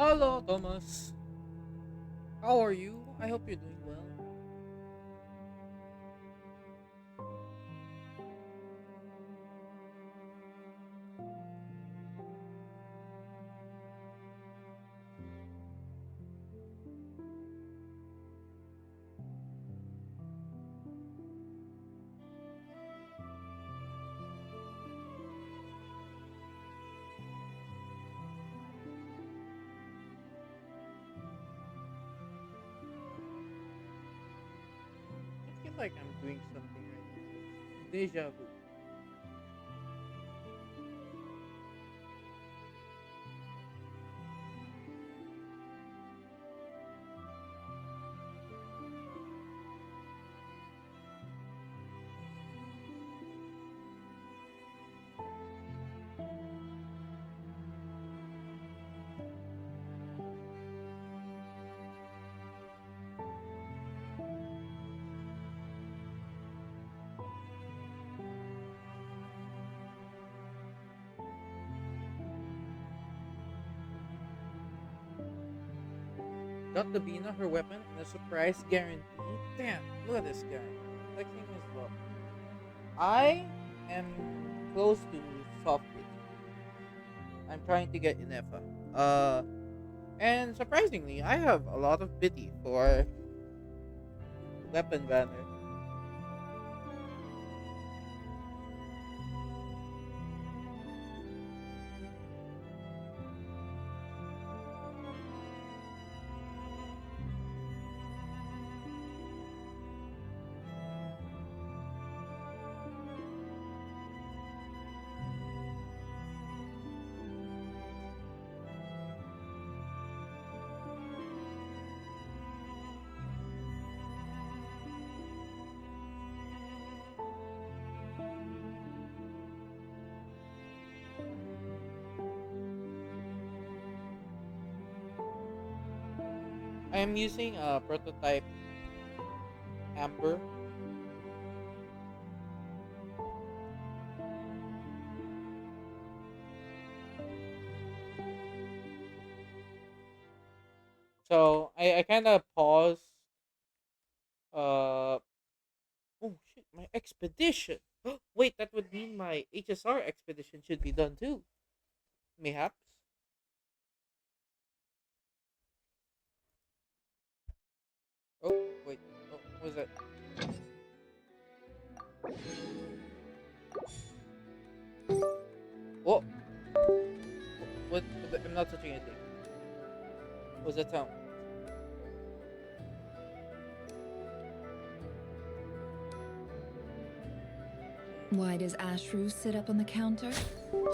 Hello, Thomas. How are you? I hope you're doing well. I feel like I'm doing something right now. Deja vu. Got the Bina her weapon and a surprise guarantee. Damn, look at this guy. Flexing his luck. I am close to soft hit. I'm trying to get Inefa. And surprisingly, I have a lot of pity for weapon banner. I am using a prototype Amber. So I kind of paused. Uh oh shit, my expedition. Wait, that would mean my HSR expedition should be done too. Mayhaps. Oh wait, oh, what was that? Oh, I'm not touching anything. What was that sound? Why does Ashru sit up on the counter?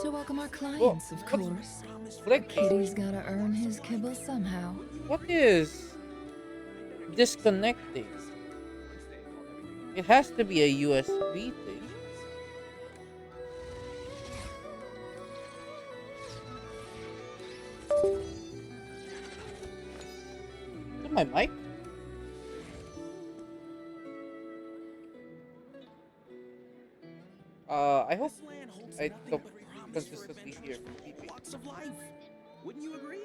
To welcome our Oh, clients, of what's course. A flicking? kitty's gotta earn his kibble somehow. What is disconnecting? It has to be a USB thing. Is it my mic? I hope This land holds I nothing don't but promise for consistently hear adventures for all beeping. walks of life. Wouldn't you agree?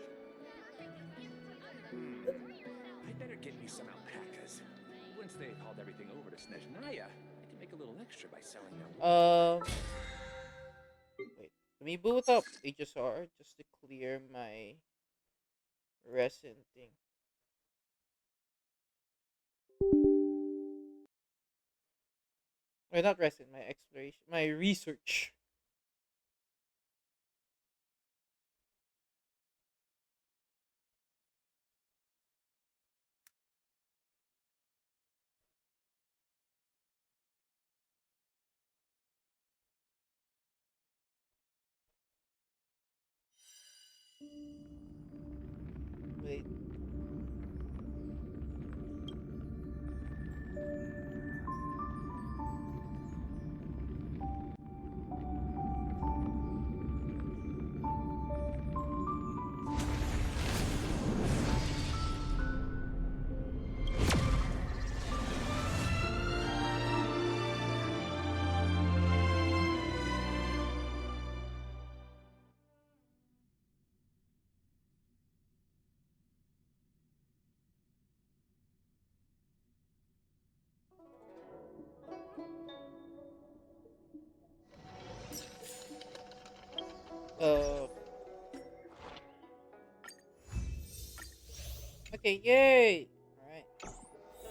I'd better get me some alpacas. Once they've hauled everything over to Snezhnaya, I can make a little extra by selling their wool. Wait. Let me boot up HSR just to clear my resin thing. Wait, not resin, my exploration, my research. Wait. Okay, yay! Alright.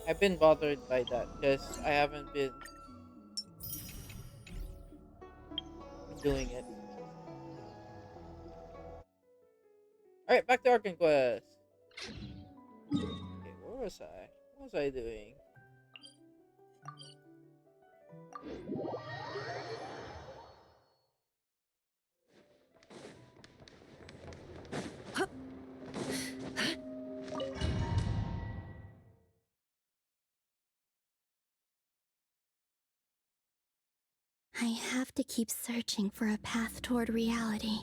I've been bothered by that because I haven't been doing it. Alright, back to our conquest. Okay, where was I? What was I doing? I have to keep searching for a path toward reality.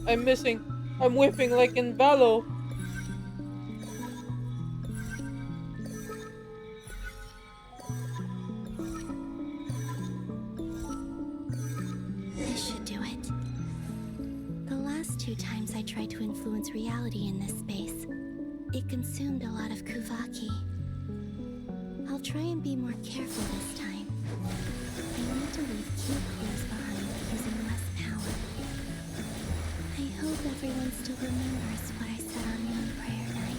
I'm missing. I'm whiffing like in Valo. This should do it. The last 2 times I tried to influence reality in this space, it consumed a lot of Kuvaki. I'll try and be more careful this time. I need to leave key clues behind using less power. I hope everyone still remembers what I said on Moon Prayer Night.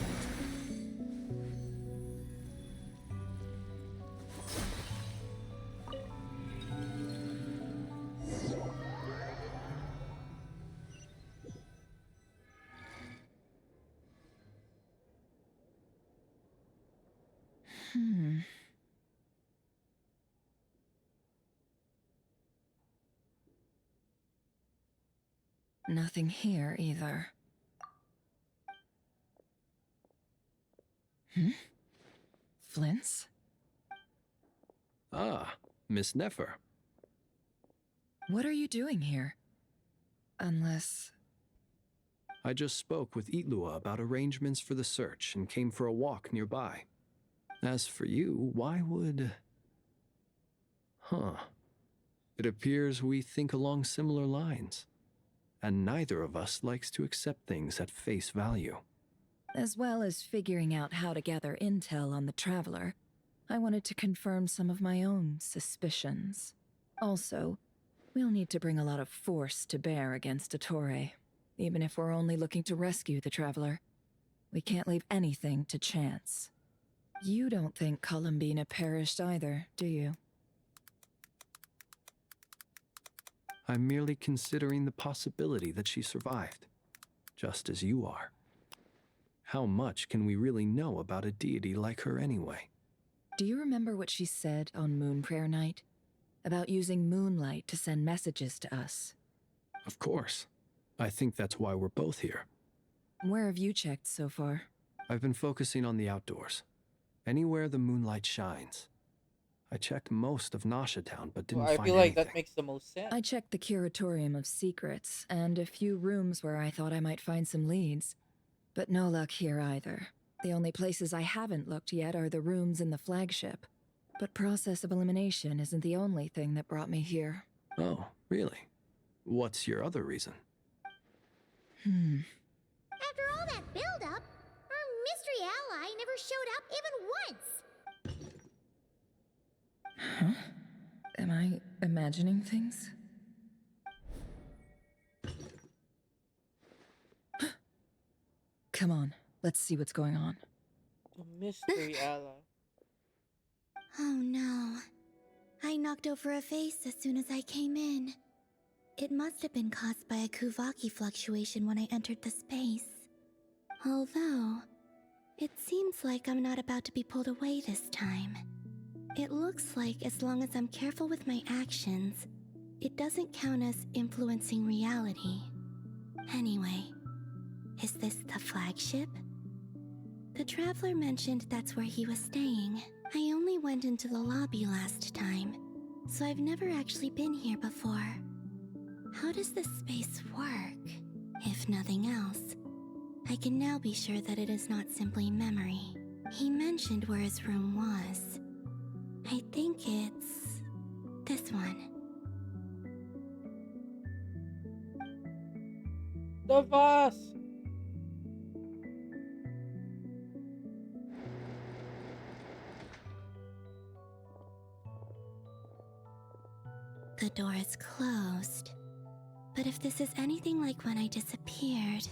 Nothing here either. Flints? Ah, Miss Nefer. What are you doing here? Unless... I just spoke with Itlua about arrangements for the search and came for a walk nearby. As for you, why would... Huh. It appears we think along similar lines. And neither of us likes to accept things at face value. As well as figuring out how to gather intel on the Traveler, I wanted to confirm some of my own suspicions. Also, we'll need to bring a lot of force to bear against Ettore, even if we're only looking to rescue the Traveler. We can't leave anything to chance. You don't think Columbina perished either, do you? I'm merely considering the possibility that she survived, just as you are. How much can we really know about a deity like her anyway? Do you remember what she said on Moon Prayer Night? About using moonlight to send messages to us? Of course. I think that's why we're both here. Where have you checked so far? I've been focusing on the outdoors. Anywhere the moonlight shines. I checked most of Nasha Town, but didn't Well, I find feel like anything. that makes the most sense. I checked the Curatorium of Secrets and a few rooms where I thought I might find some leads. But no luck here either. The only places I haven't looked yet are the rooms in the flagship. But process of elimination isn't the only thing that brought me here. Oh, really? What's your other reason? After all that build-up, our mystery ally never showed up even once! Am I imagining things? Come on, let's see what's going on. The mystery ally. Oh no. I knocked over a vase as soon as I came in. It must have been caused by a Kuvaki fluctuation when I entered the space. Although, it seems like I'm not about to be pulled away this time. It looks like as long as I'm careful with my actions, it doesn't count as influencing reality. Anyway, is this the flagship? The Traveler mentioned that's where he was staying. I only went into the lobby last time, so I've never actually been here before. How does this space work? If nothing else, I can now be sure that it is not simply memory. He mentioned where his room was. I think it's... this one. The vase! The door is closed. But if this is anything like when I disappeared,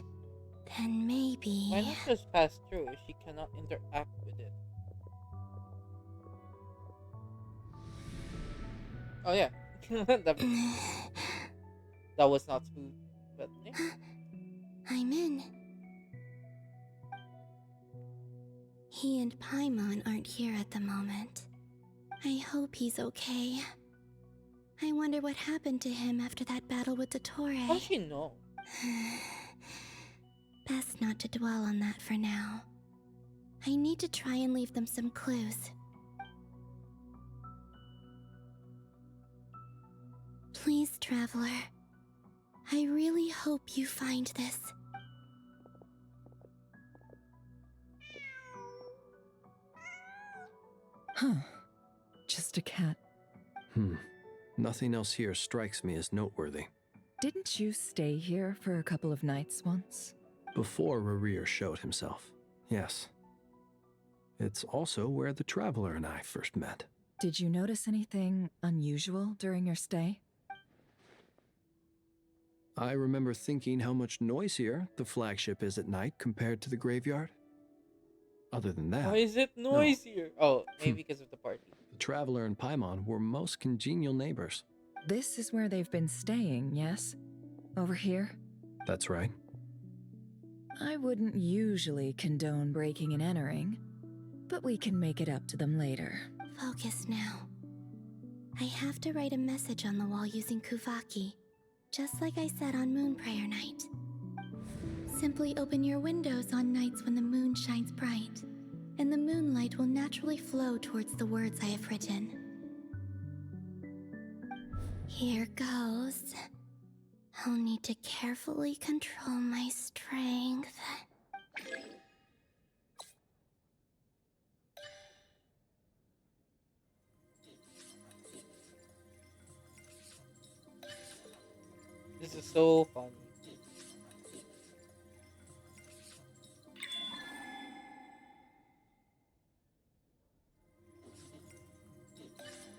then maybe... Why not just pass through if she cannot interact with it? Oh yeah. that, that was not smooth. But yeah. I'm in. He and Paimon aren't here at the moment. I hope he's okay. I wonder what happened to him after that battle with the Torre. How does she know? Best not to dwell on that for now. I need to try and leave them some clues. Please, Traveler. I really hope you find this. Huh. Just a cat. Nothing else here strikes me as noteworthy. Didn't you stay here for a couple of nights once? Before Rerir showed himself, yes. It's also where the Traveler and I first met. Did you notice anything unusual during your stay? I remember thinking how much noisier the flagship is at night compared to the graveyard. Other than that, Why is it noisier? Oh, maybe because of the party. the Traveler and Paimon were most congenial neighbors. This is where they've been staying, yes? Over here? That's right. I wouldn't usually condone breaking and entering, but we can make it up to them later. Focus now. I have to write a message on the wall using Kuvaki, just like I said on Moon Prayer Night. Simply open your windows on nights when the moon shines bright, and the moonlight will naturally flow towards the words I have written. Here goes. I'll need to carefully control my strength. This is so funny.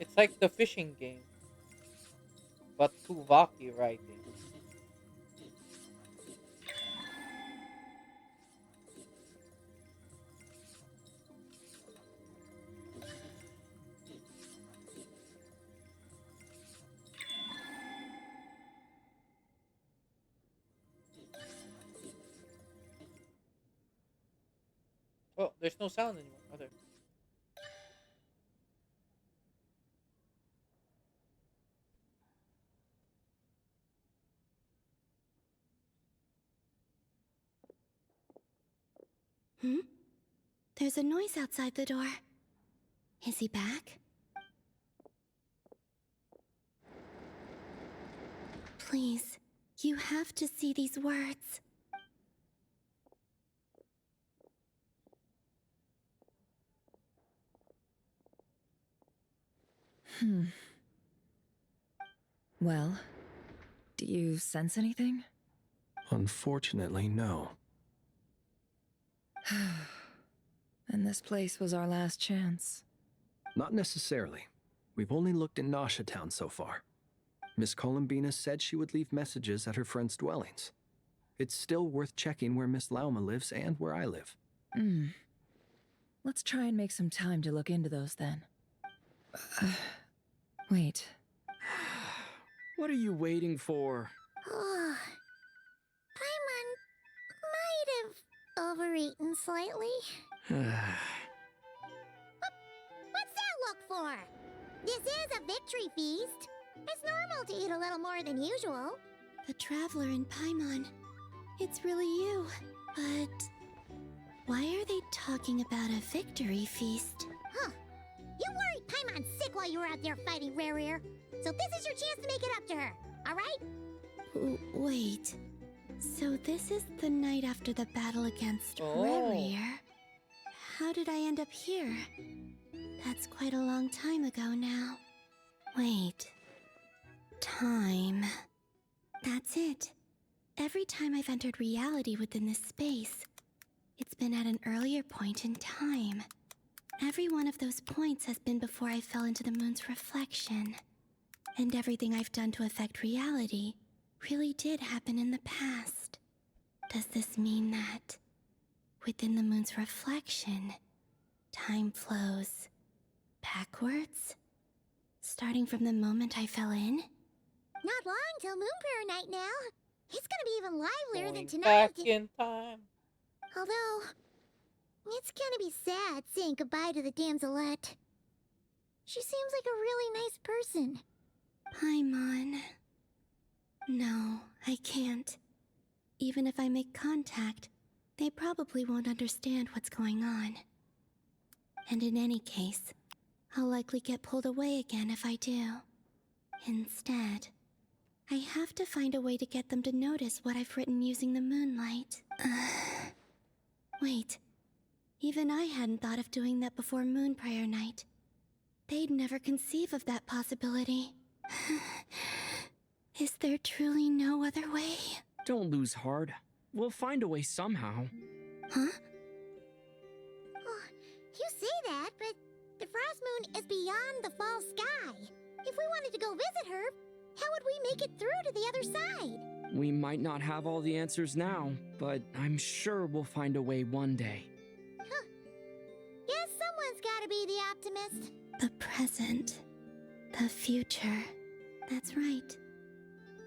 It's like the fishing game, but Kuvaki writing. Oh, there's no sound anymore. Oh, there. Hmm? There's a noise outside the door. Is he back? Please, you have to see these words. Well, do you sense anything? Unfortunately, no. And this place was our last chance. Not necessarily. We've only looked in Nasha Town so far. Miss Columbina said she would leave messages at her friends' dwellings. It's still worth checking where Miss Lauma lives and where I live. Let's try and make some time to look into those then. Wait. What are you waiting for? Oh, Paimon might have overeaten slightly. What's that look for? This is a victory feast. It's normal to eat a little more than usual. The Traveler and Paimon. It's really you. But why are they talking about a victory feast? Huh. You worried Paimon sick while you were out there fighting Rerir. So this is your chance to make it up to her, alright? Wait. So this is the night after the battle against Oh. Rerir. How did I end up here? That's quite a long time ago now. Wait. Time. That's it. every time I've entered reality within this space, it's been at an earlier point in time. Every one of those points has been before I fell into the moon's reflection. And everything I've done to affect reality really did happen in the past. Does this mean that, within the moon's reflection, time flows backwards? Starting from the moment I fell in? Not long till Moon Prayer Night now. It's gonna be even livelier than Going tonight. back in time. Although, it's gonna be sad saying goodbye to the damselette. She seems like a really nice person. Paimon. No, I can't. Even if I make contact, they probably won't understand what's going on. And in any case, I'll likely get pulled away again if I do. Instead, I have to find a way to get them to notice what I've written using the moonlight. Wait, even I hadn't thought of doing that before Moon Prayer Night. They'd never conceive of that possibility. Is there truly no other way? Don't lose heart. We'll find a way somehow. Huh? Oh, you say that, but the Frost Moon is beyond the fall sky. If we wanted to go visit her, how would we make it through to the other side? We might not have all the answers now, but I'm sure we'll find a way one day. Guess someone's gotta be the optimist. The present. The future. That's right.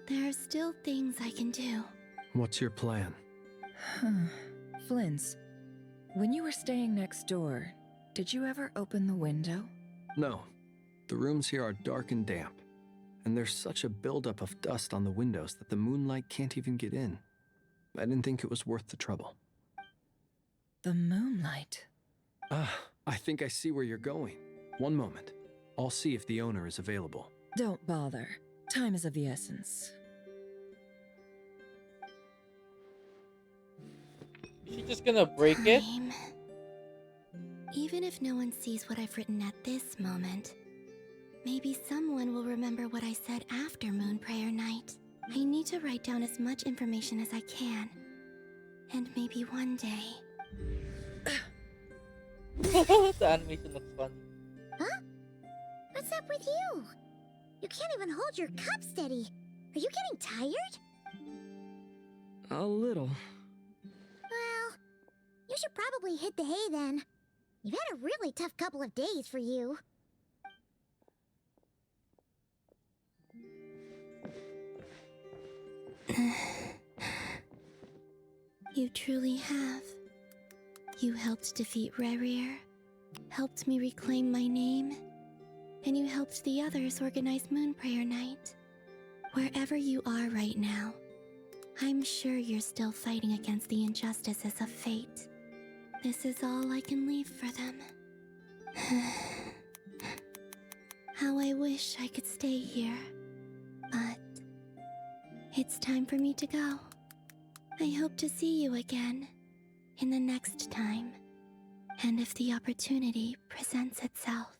There are still things I can do. What's your plan? Flint's, when you were staying next door, did you ever open the window? No. The rooms here are dark and damp, and there's such a buildup of dust on the windows that the moonlight can't even get in. I didn't think it was worth the trouble. The moonlight. I think I see where you're going. One moment. I'll see if the owner is available. Don't bother. Time is of the essence. Is she just gonna break it? Time. Even if no one sees what I've written at this moment, maybe someone will remember what I said after Moon Prayer Night. I need to write down as much information as I can. And maybe one day... The animation looks funny. Huh? What's up with you? You can't even hold your cup steady. Are you getting tired? A little. Well, you should probably hit the hay then. You've had a really tough couple of days for you. You truly have. You helped defeat Rerir, helped me reclaim my name, and you helped the others organize Moon Prayer Night. Wherever you are right now, I'm sure you're still fighting against the injustices of fate. This is all I can leave for them. How I wish I could stay here, but it's time for me to go. I hope to see you again in the next time, and if the opportunity presents itself.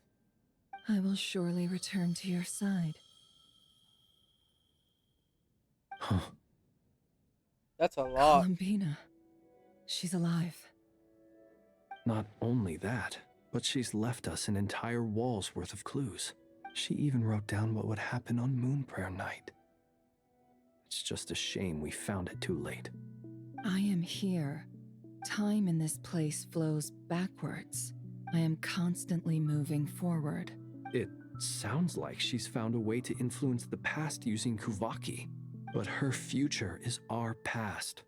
I will surely return to your side. Huh. That's a lot. Columbina. She's alive. Not only that, but she's left us an entire wall's worth of clues. She even wrote down what would happen on Moon Prayer Night. It's just a shame we found it too late. I am here. Time in this place flows backwards. I am constantly moving forward. It sounds like she's found a way to influence the past using Kuvaki. But her future is our past.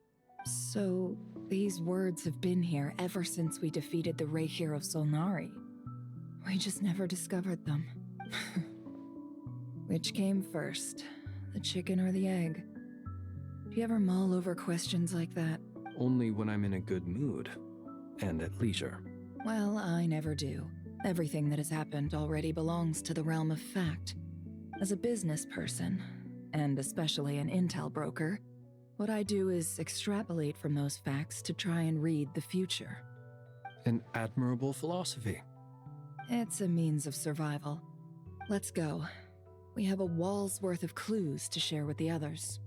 So, these words have been here ever since we defeated the Reikir of Solnari. We just never discovered them. Which came first, the chicken or the egg? Do you ever mull over questions like that? Only when I'm in a good mood and at leisure. Well, I never do. Everything that has happened already belongs to the realm of fact. As a business person, and especially an intel broker, what I do is extrapolate from those facts to try and read the future. An admirable philosophy. It's a means of survival. Let's go. We have a wall's worth of clues to share with the others.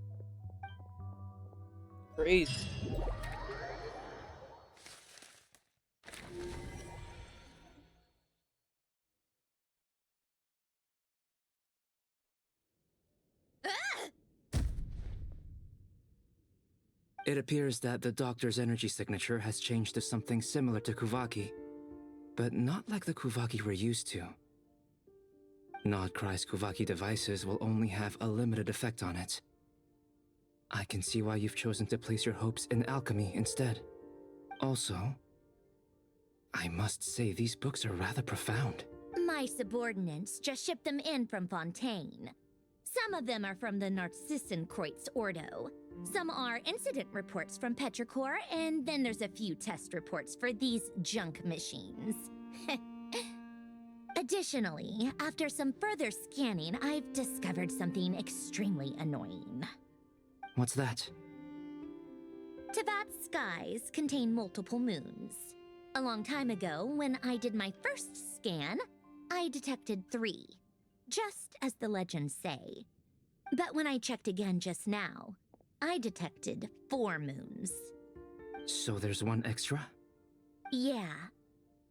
Crazy. It appears that the doctor's energy signature has changed to something similar to Kuvaki, but not like the Kuvaki we're used to. Nodcry's Kuvaki devices will only have a limited effect on it. I can see why you've chosen to place your hopes in alchemy instead. Also, I must say these books are rather profound. My subordinates just shipped them in from Fontaine. Some of them are from the Narcissenkreuz Ordo. Some are incident reports from Petrichor, and then there's a few test reports for these junk machines. Additionally, after some further scanning, I've discovered something extremely annoying. What's that? Tevat's skies contain multiple moons. A long time ago, when I did my first scan, I detected 3, just as the legends say. But when I checked again just now, I detected 4 moons. So there's one extra? Yeah.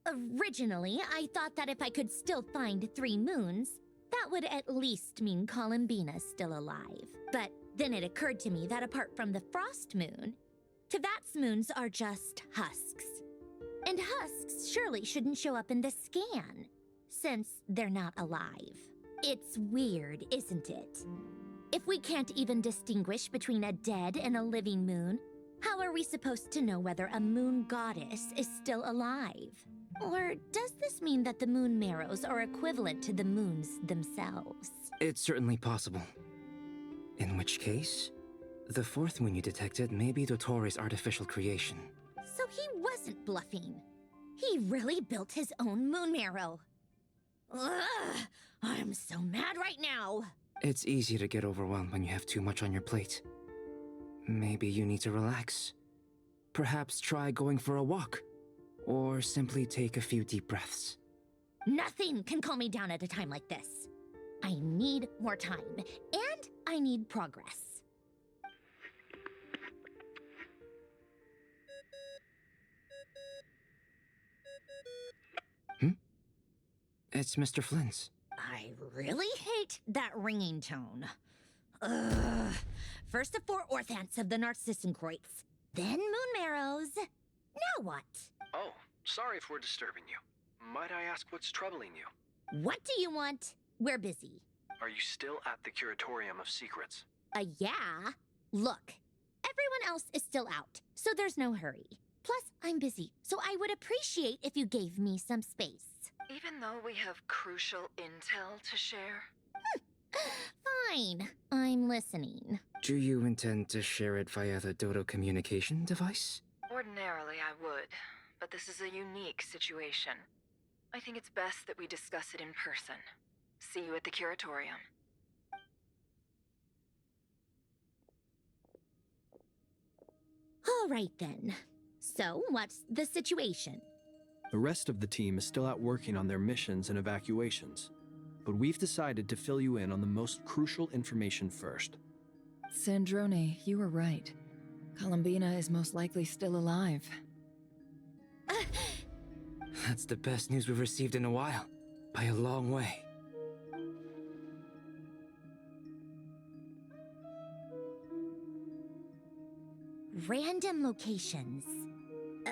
Originally, I thought that if I could still find 3 moons, that would at least mean Columbina's still alive. But then it occurred to me that apart from the frost moon, Tevat's moons are just husks. And husks surely shouldn't show up in the scan, since they're not alive. It's weird, isn't it? If we can't even distinguish between a dead and a living moon, how are we supposed to know whether a moon goddess is still alive? Or does this mean that the moon marrows are equivalent to the moons themselves? It's certainly possible. In which case, the 4th moon you detected may be Dottore artificial creation. So he wasn't bluffing. He really built his own moon marrow. Ugh, I'm so mad right now. It's easy to get overwhelmed when you have too much on your plate. Maybe you need to relax. Perhaps try going for a walk. Or simply take a few deep breaths. Nothing can calm me down at a time like this. I need more time, and I need progress. It's Mr. Flynn's. I really hate that ringing tone. Ugh. First the 4 orthants of the Narcissenkreuz, then moon marrows. Now what? Oh, sorry if we're disturbing you. Might I ask what's troubling you? What do you want? We're busy. Are you still at the Curatorium of Secrets? Yeah? Look, everyone else is still out, so there's no hurry. Plus, I'm busy, so I would appreciate if you gave me some space. Even though we have crucial intel to share? Fine, I'm listening. Do you intend to share it via the Dodo communication device? Ordinarily, I would, but this is a unique situation. I think it's best that we discuss it in person. See you at the Curatorium. All right then. So, what's the situation? The rest of the team is still out working on their missions and evacuations, but we've decided to fill you in on the most crucial information first. Sandrone, you were right. Columbina is most likely still alive. That's the best news we've received in a while. By a long way. Random locations.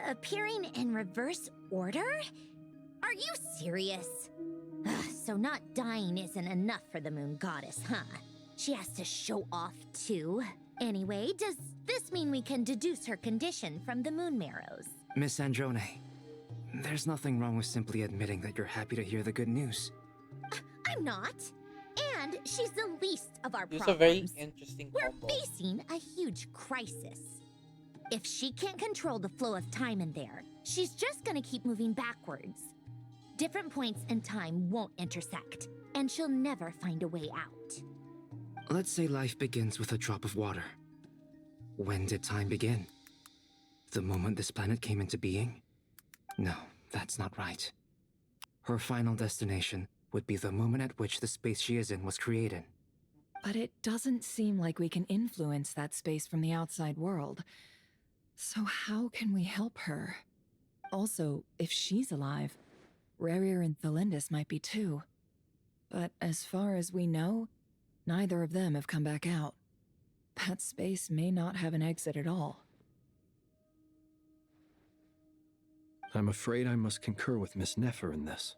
Appearing in reverse order? Are you serious? So not dying isn't enough for the moon goddess, huh? She has to show off too. Anyway, does this mean we can deduce her condition from the moon marrows? Miss Androne, there's nothing wrong with simply admitting that you're happy to hear the good news. I'm not. And she's the least of our It's problems. a very interesting We're combo. facing a huge crisis. If she can't control the flow of time in there, she's just gonna keep moving backwards. Different points in time won't intersect, and she'll never find a way out. Let's say life begins with a drop of water. When did time begin? The moment this planet came into being? No, that's not right. Her final destination would be the moment at which the space she is in was created. But it doesn't seem like we can influence that space from the outside world. So how can we help her? Also, if she's alive, Rerir and Thalindus might be too. But as far as we know, neither of them have come back out. That space may not have an exit at all. I'm afraid I must concur with Miss Nefer in this.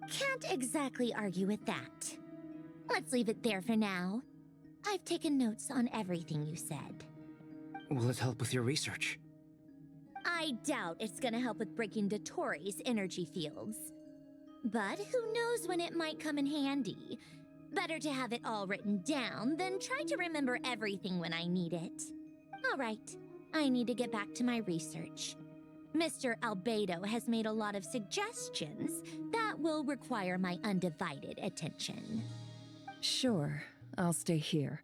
Can't exactly argue with that. Let's leave it there for now. I've taken notes on everything you said. Will it help with your research? I doubt it's gonna help with breaking Dotori's energy fields. But who knows when it might come in handy. Better to have it all written down than try to remember everything when I need it. All right, I need to get back to my research. Mr. Albedo has made a lot of suggestions that will require my undivided attention. Sure, I'll stay here.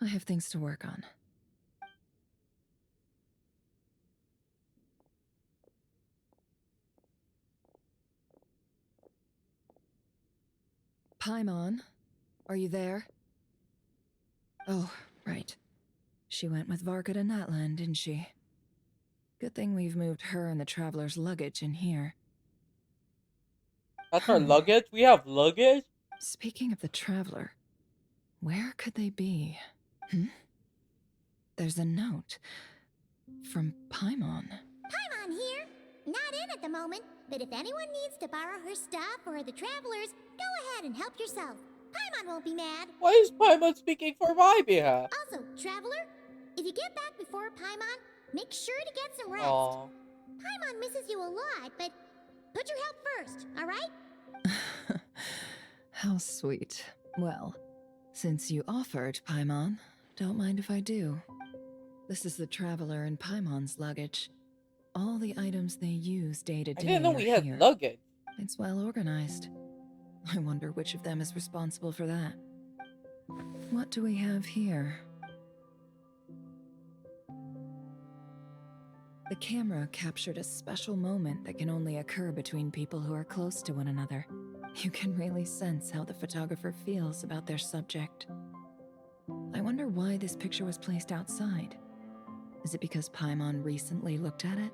I have things to work on. Paimon, are you there? Oh, right. She went with Varka to Natlan, didn't she? Good thing we've moved her and the traveler's luggage in here. That's our luggage? We have luggage? Speaking of the traveler, where could they be? There's a note from Paimon. Paimon here. Not in at the moment, but if anyone needs to borrow her stuff or the travelers, go ahead and help yourself. Paimon won't be mad. Why is Paimon speaking for my behalf? Also, traveler, if you get back before Paimon, make sure to get some rest. Aww. Paimon misses you a lot, but put your health first, alright? How sweet. Well, since you offered, Paimon, don't mind if I do. This is the traveler and Paimon's luggage. All the items they use day to I day didn't know are we had here. luggage. It's well organized. I wonder which of them is responsible for that. What do we have here? The camera captured a special moment that can only occur between people who are close to one another. You can really sense how the photographer feels about their subject. I wonder why this picture was placed outside. Is it because Paimon recently looked at it?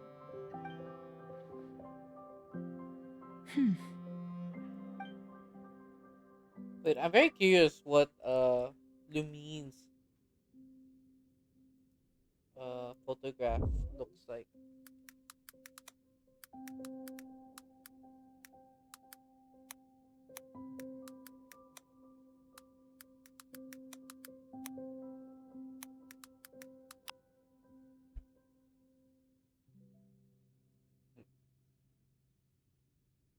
Wait, I'm very curious what Lumine's photograph looks like.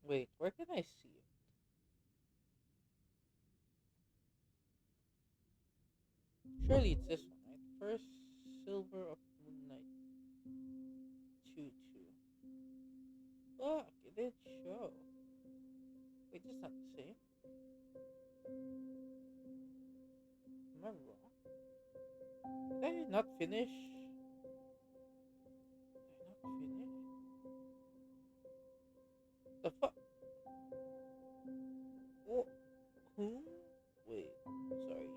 Wait, where can I see it? Surely it's this one, right? First silver of moonlight. 2-2. Fuck, it didn't show. Wait, that's not the same. Am I wrong? Did I not finish? Did I not finish? The fuck? Oh, who? Wait, sorry.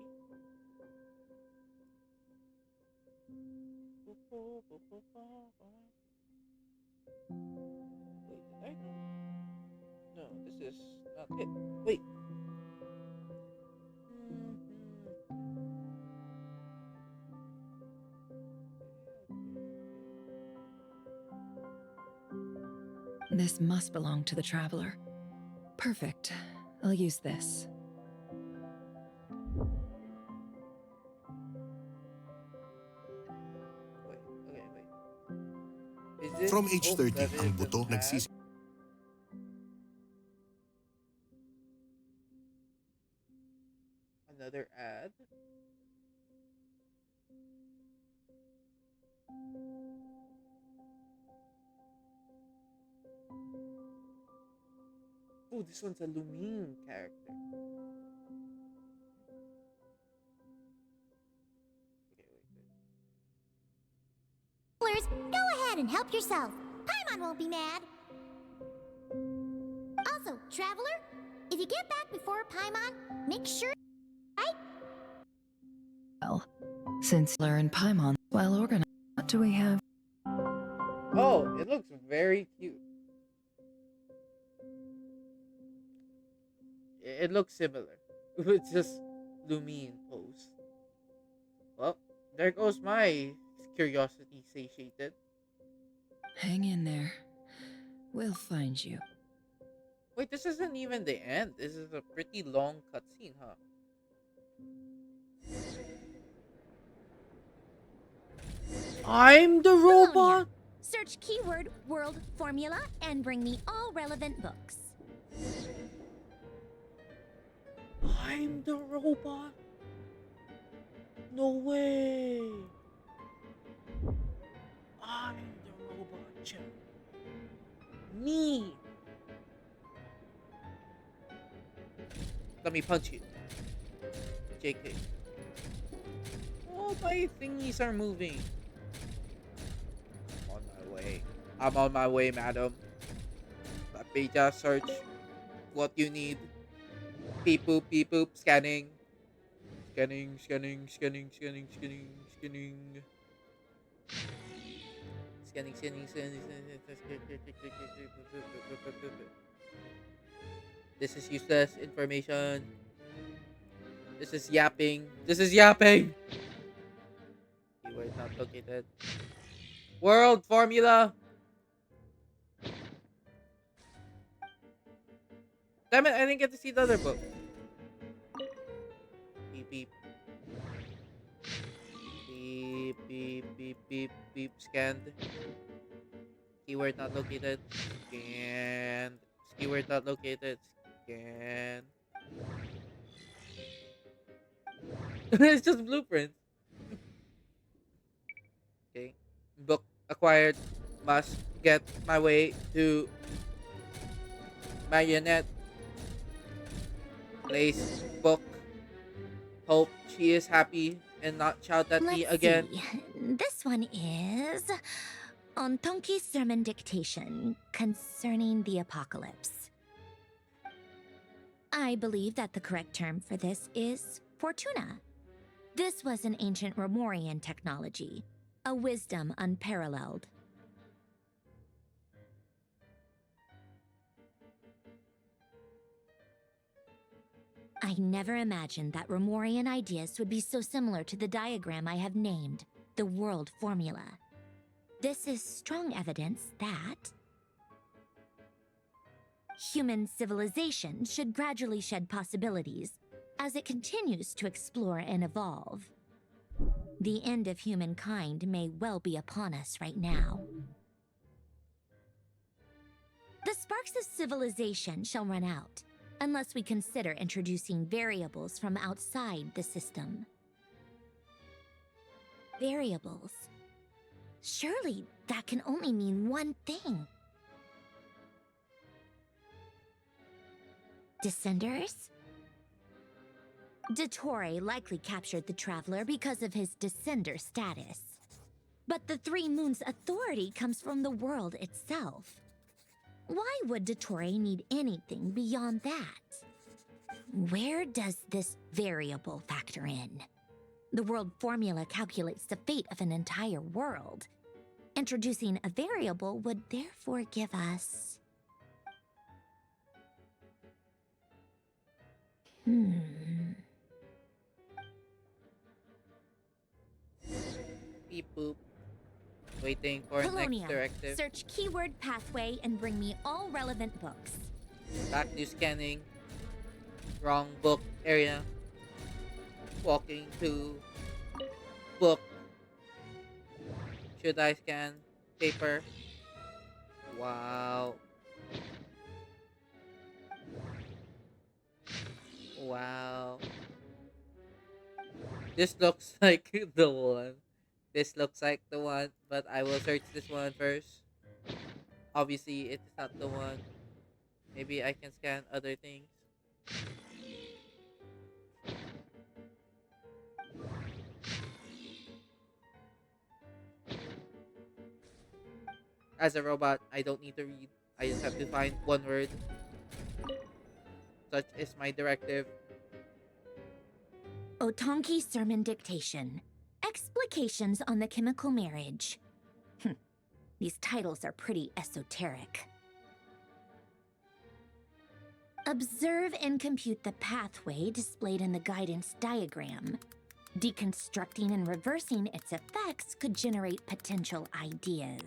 Wait, did I not? No, this is not it. Wait. This must belong to the traveler. Perfect. I'll use this. Wait, okay, wait. Is this From age 30, that ang is buto an ad? nagsisi... Another ad? Oh, this one's a Lumine character. Okay, wait. Travelers, go ahead and help yourself. Paimon won't be mad. Also, traveler, if If you get back before Paimon, make sure. Well, since Ler and Paimon well organized, what do we have? Oh, it looks very cute. It looks similar. It's just Lumine pose. Well, there goes my curiosity satiated. Hang in there. We'll find you. Wait, this isn't even the end. This is a pretty long cutscene, huh? I'm the Bologna. robot. Search keyword world formula and bring me all relevant books. I'm the robot. No way. I'm the robot, Chan. Me. Let me punch you. JK. Oh, my thingies are moving. I'm on my way. I'm on my way, madam. Let me just search what you need. Beep boop, scanning. Scanning, scanning, scanning, scanning, scanning, scanning. Scanning, scanning, scanning, This is useless information. This is yapping. This is yapping! Keyword not located. World formula! Damn it, I didn't get to see the other book. Beep, beep. Beep, beep, beep, beep, beep. Scanned. Keyword not located. Scanned. Keyword not located. Scanned. It's just blueprints. Okay. Book acquired. Must get my way to Marionette. Place book. Hope she is happy and not shout at me Let's again. see. This one is on Tonki's sermon dictation concerning the apocalypse. I believe that the correct term for this is Fortuna. This was an ancient Romorian technology, a wisdom unparalleled. I never imagined that Romorian ideas would be so similar to the diagram I have named, the world formula. This is strong evidence that human civilization should gradually shed possibilities as it continues to explore and evolve. The end of humankind may well be upon us right now. The sparks of civilization shall run out, unless we consider introducing variables from outside the system. Variables? Surely that can only mean one thing. Descenders? Dottore likely captured the Traveler because of his descender status. But the Three Moons' authority comes from the world itself. Why would Dottore need anything beyond that? Where does this variable factor in? The world formula calculates the fate of an entire world. Introducing a variable would therefore give us... Beep boop. Waiting for Polonia. next directive. Search keyword pathway and bring me all relevant books. Back to scanning. Wrong book area. Walking to book. Should I scan paper? Wow. Wow. This looks like the one. This looks like the one, but I will search this one first. Obviously, it's not the one. Maybe I can scan other things. As a robot, I don't need to read. I just have to find one word. Such is my directive. Otonki Sermon Dictation. Explications on the Chemical Marriage. These titles are pretty esoteric. Observe and compute the pathway displayed in the guidance diagram. Deconstructing and reversing its effects could generate potential ideas.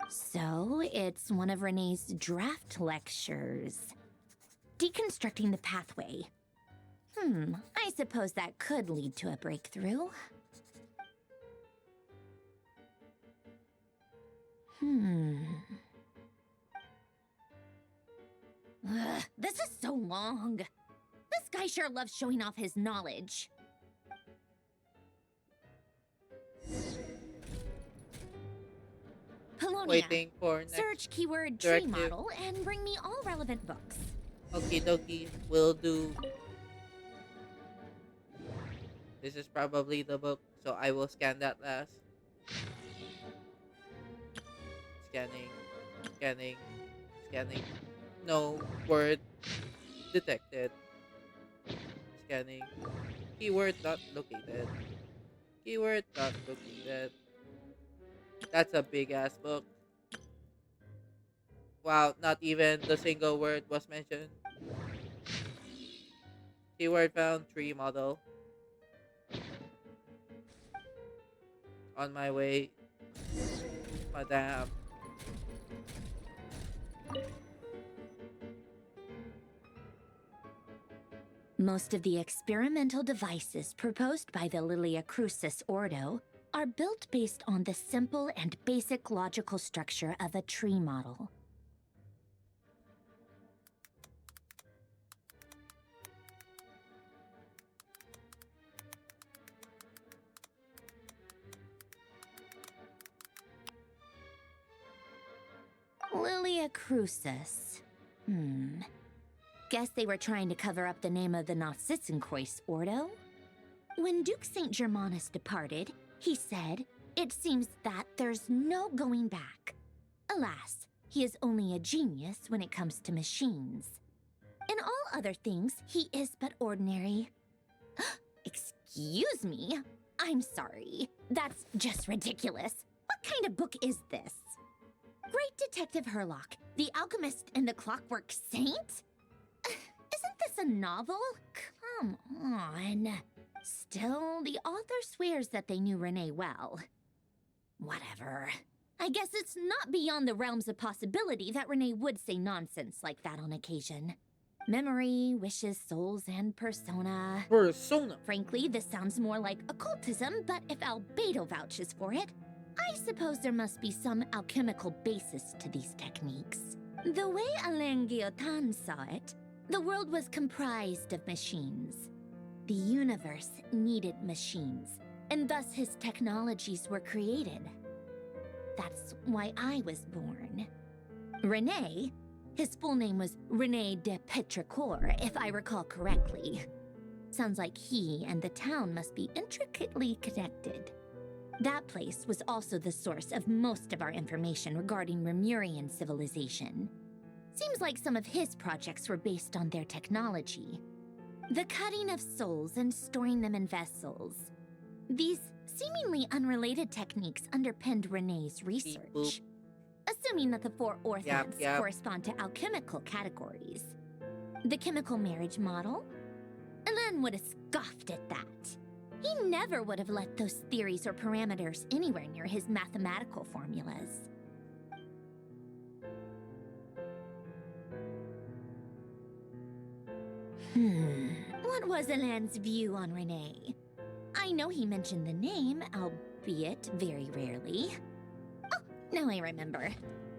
So, it's one of Renee's draft lectures. Deconstructing the pathway. I suppose that could lead to a breakthrough. Ugh, this is so long. This guy sure loves showing off his knowledge. Polonia. Waiting for next Search keyword directive. tree model and bring me all relevant books. Okie dokie, will do. This is probably the book, so I will scan that last. Scanning, scanning, scanning. No word detected. Scanning. Keyword not located. Keyword not located. That's a big ass book. Wow, not even the single word was mentioned. Keyword found, tree model. On my way. Madam. Most of the experimental devices proposed by the Lilia Crucis Ordo are built based on the simple and basic logical structure of a tree model. Lilia Crucis. Guess they were trying to cover up the name of the Nausitzenkois Ordo? When Duke St. Germanus departed, he said, "It seems that there's no going back." Alas, he is only a genius when it comes to machines. In all other things, he is but ordinary. Excuse me? I'm sorry. That's just ridiculous. What kind of book is this? Great Detective Herlock, the Alchemist and the Clockwork Saint? Isn't this a novel? Come on. Still, the author swears that they knew Renee well. Whatever. I guess it's not beyond the realms of possibility that Renee would say nonsense like that on occasion. Memory, wishes, souls, and persona. Persona. Frankly, this sounds more like occultism, but if Albedo vouches for it, I suppose there must be some alchemical basis to these techniques. The way Alain Guillotin saw it, the world was comprised of machines. The universe needed machines, and thus his technologies were created. That's why I was born. René, his full name was René de Petrichor, if I recall correctly. Sounds like he and the town must be intricately connected. That place was also the source of most of our information regarding Remurian civilization. Seems like some of his projects were based on their technology. The cutting of souls and storing them in vessels. These seemingly unrelated techniques underpinned René's research. Assuming that the four orthants correspond to alchemical categories. The chemical marriage model? Alain would have scoffed at that. He never would have let those theories or parameters anywhere near his mathematical formulas. What was Alain's view on Renee? I know he mentioned the name, albeit very rarely. Oh, now I remember.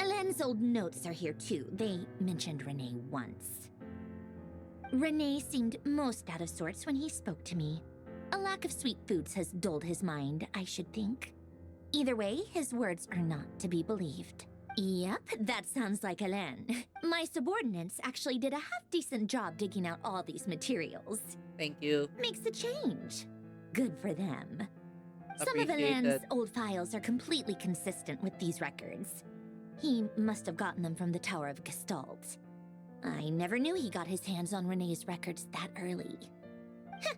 Alain's old notes are here too. They mentioned Renee once. Renee seemed most out of sorts when he spoke to me. A lack of sweet foods has dulled his mind, I should think. Either way, his words are not to be believed. Yep, that sounds like Alain. My subordinates actually did a half-decent job digging out all these materials. Thank you. Makes a change. Good for them. Some of appreciated. Alan's old files are completely consistent with these records. He must have gotten them from the Tower of Gestalt. I never knew he got his hands on Renee's records that early. Heh,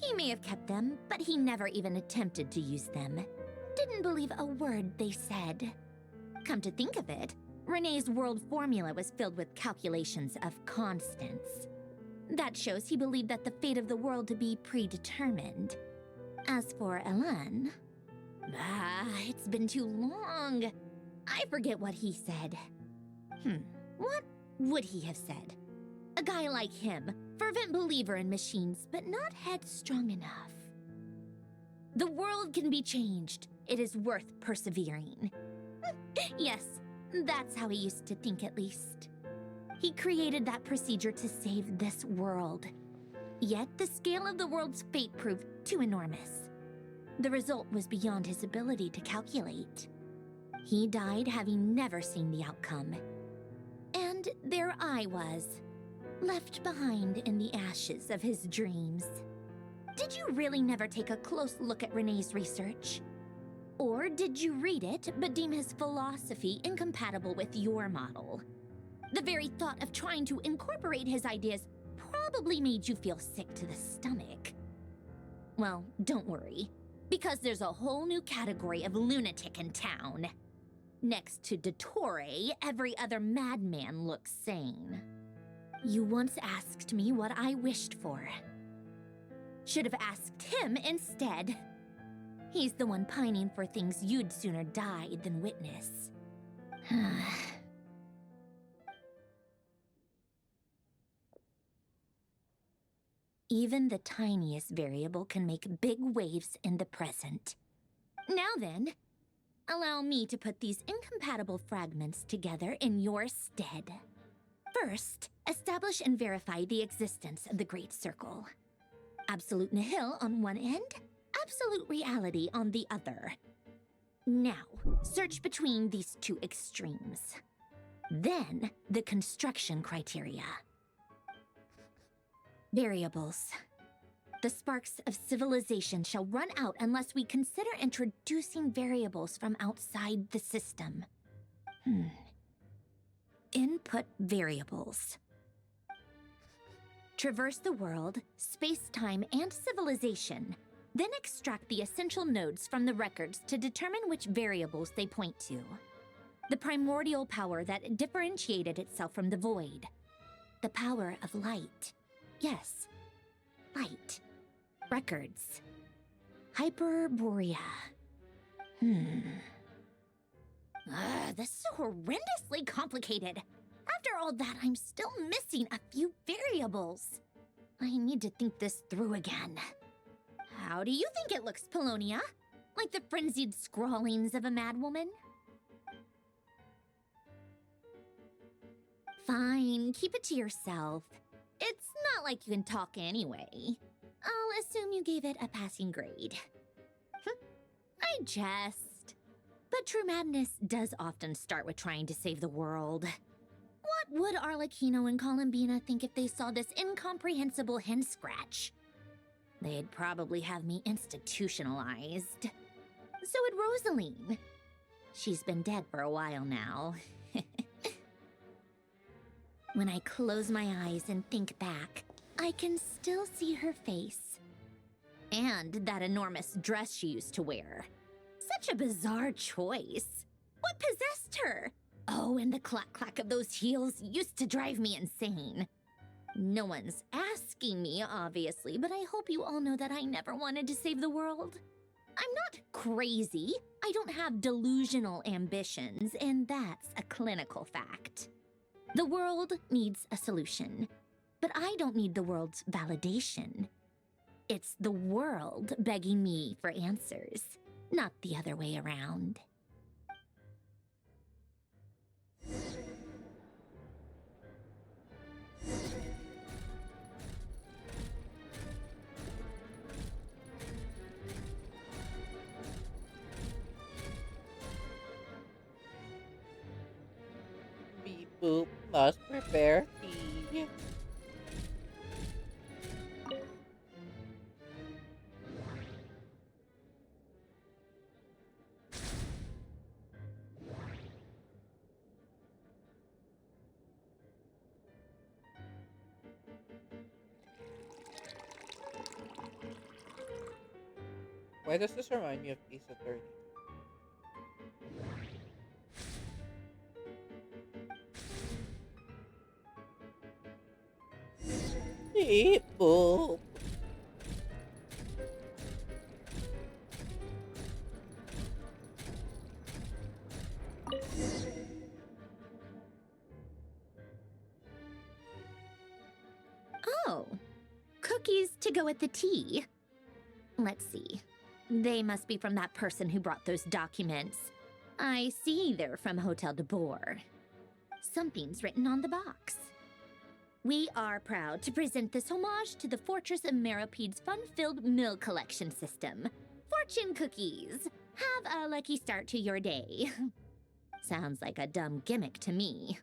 he may have kept them, but he never even attempted to use them. Didn't believe a word they said. Come to think of it, Renee's world formula was filled with calculations of constants. That shows he believed that the fate of the world to be predetermined. As for Alan, it's been too long. I forget what he said. What would he have said? A guy like him, fervent believer in machines, but not headstrong enough. The world can be changed. It is worth persevering. Yes, that's how he used to think at least. He created that procedure to save this world. Yet the scale of the world's fate proved too enormous. The result was beyond his ability to calculate. He died having never seen the outcome. And there I was, left behind in the ashes of his dreams. Did you really never take a close look at Renee's research? Or did you read it but deem his philosophy incompatible with your model? The very thought of trying to incorporate his ideas probably made you feel sick to the stomach. Well, don't worry, because there's a whole new category of lunatic in town. Next to Dottore, every other madman looks sane. You once asked me what I wished for. Should have asked him instead. He's the one pining for things you'd sooner die than witness. Even the tiniest variable can make big waves in the present. Now then, allow me to put these incompatible fragments together in your stead. First, establish and verify the existence of the Great Circle. Absolute nihil on one end, absolute reality on the other. Now, search between these two extremes. Then, the construction criteria. Variables. The sparks of civilization shall run out unless we consider introducing variables from outside the system. Input variables. Traverse the world, space-time, and civilization, then extract the essential nodes from the records to determine which variables they point to. The primordial power that differentiated itself from the void. The power of light. Yes, light. Records. Hyperborea. This is horrendously complicated. After all that, I'm still missing a few variables. I need to think this through again. How do you think it looks, Polonia? Like the frenzied scrawlings of a madwoman? Fine, keep it to yourself. It's not like you can talk anyway. I'll assume you gave it a passing grade. I jest. But true madness does often start with trying to save the world. What would Arlecchino and Columbina think if they saw this incomprehensible hen scratch? They'd probably have me institutionalized. So would Rosaline. She's been dead for a while now. When I close my eyes and think back, I can still see her face. And that enormous dress she used to wear. Such a bizarre choice. What possessed her? Oh, and the clack-clack of those heels used to drive me insane. No one's asking me, obviously, but I hope you all know that I never wanted to save the world. I'm not crazy. I don't have delusional ambitions, and that's a clinical fact. The world needs a solution, but I don't need the world's validation. It's the world begging me for answers, not the other way around. Beep boop, must prepare tea. Why does this remind me of Ace Attorney? Beep boop. Oh, cookies to go with the tea. Let's see. They must be from that person who brought those documents. I see they're from Hotel de Boer. Something's written on the box. We are proud to present this homage to the Fortress of Maripede's fun-filled mill collection system. Fortune cookies! Have a lucky start to your day. Sounds like a dumb gimmick to me.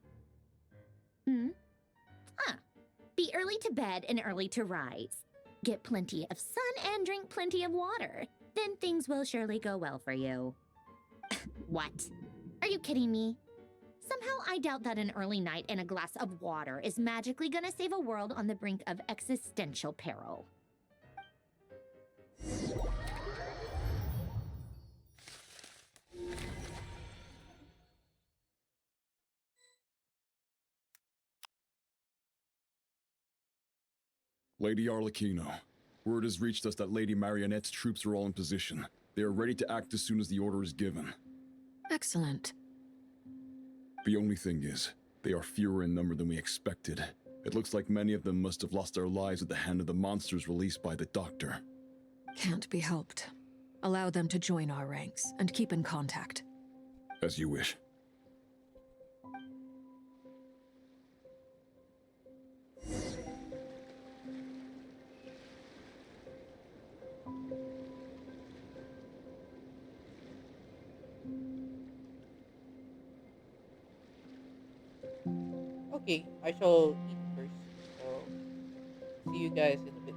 Be early to bed and early to rise. Get plenty of sun and drink plenty of water. Then things will surely go well for you. What? Are you kidding me? Somehow I doubt that an early night and a glass of water is magically gonna save a world on the brink of existential peril. Lady Arlecchino, word has reached us that Lady Marionette's troops are all in position. They are ready to act as soon as the order is given. Excellent. The only thing is, they are fewer in number than we expected. It looks like many of them must have lost their lives at the hand of the monsters released by the Doctor. Can't be helped. Allow them to join our ranks and keep in contact. As you wish. Okay, I shall eat first. So, see you guys in a bit.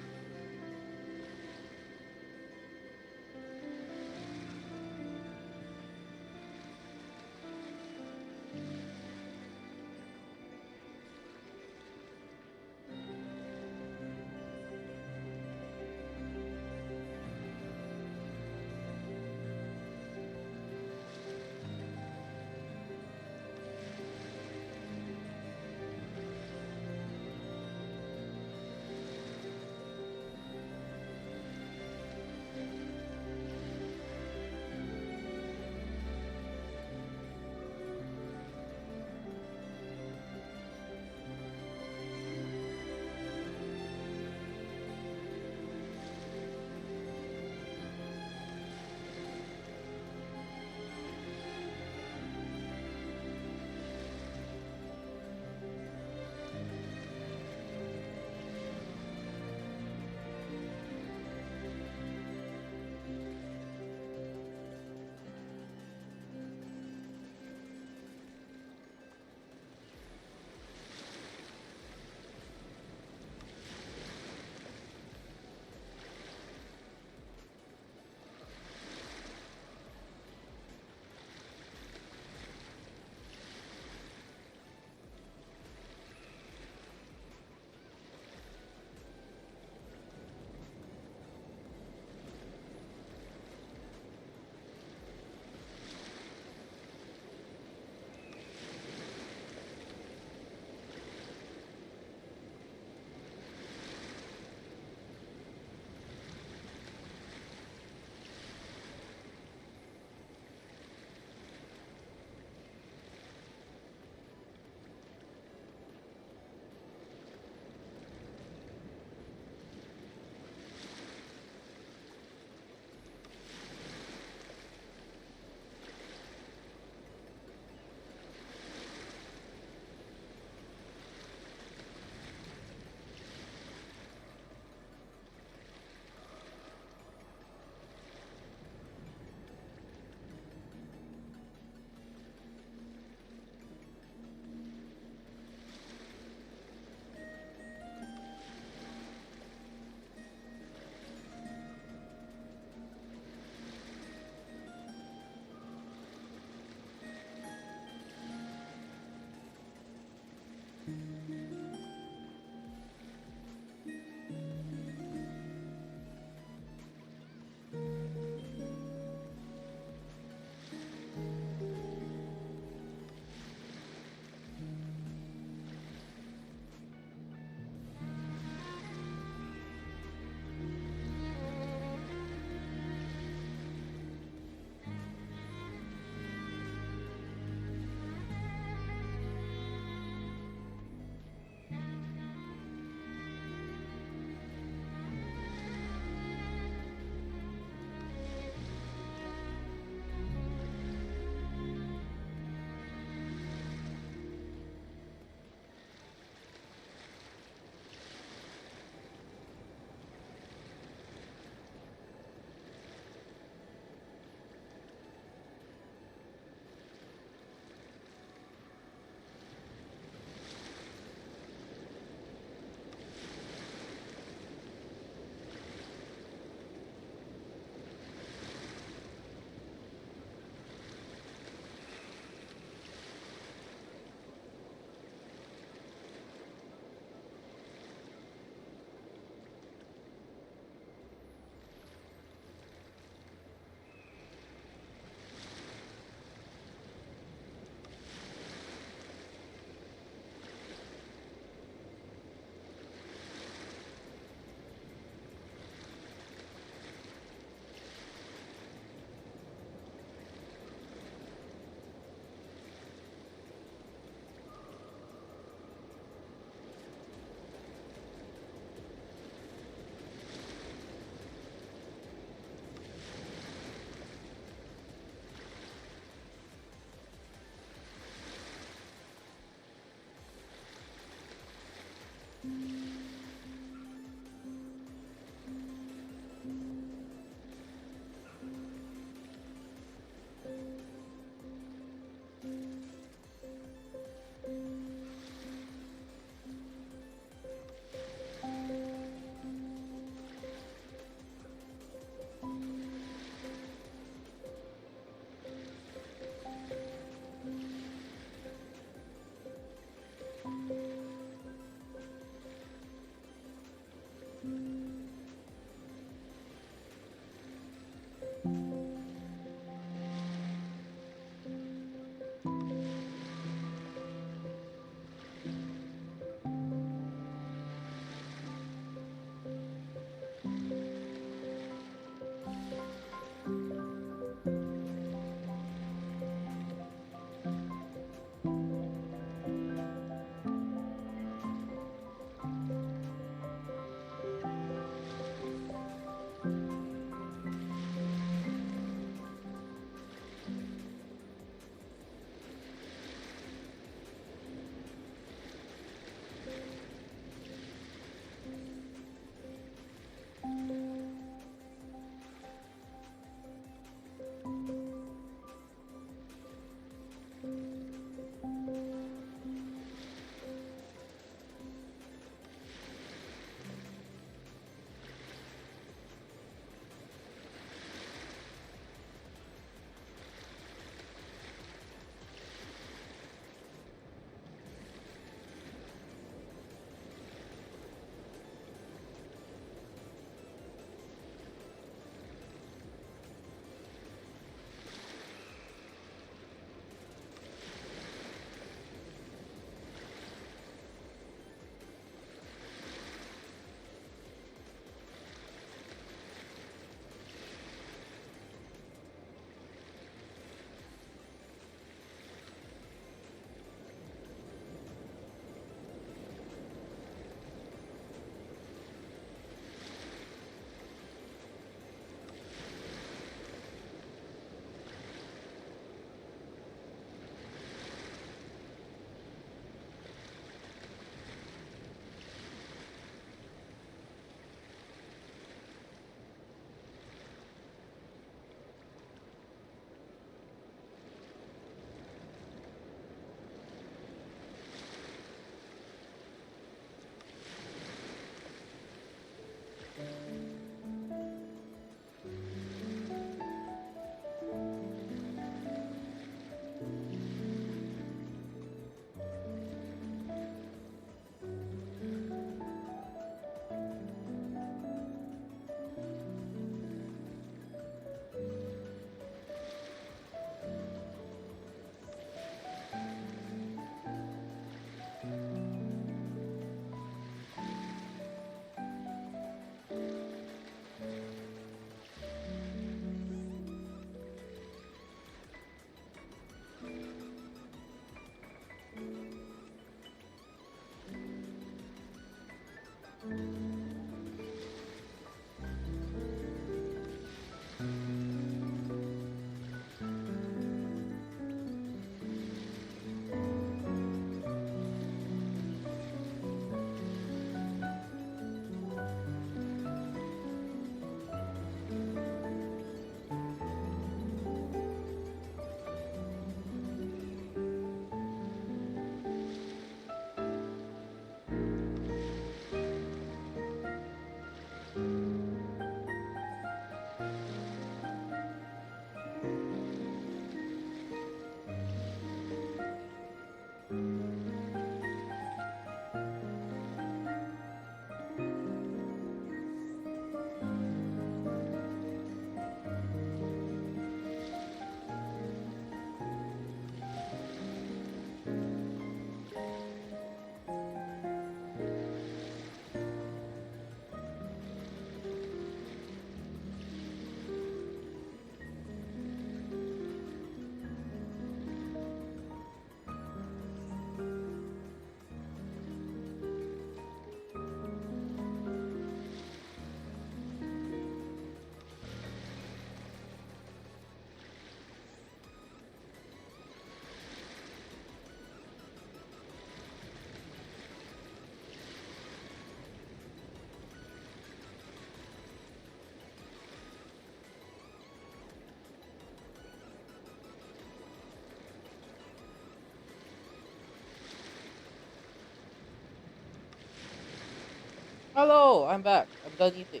Hello, I'm back. I'm done eating.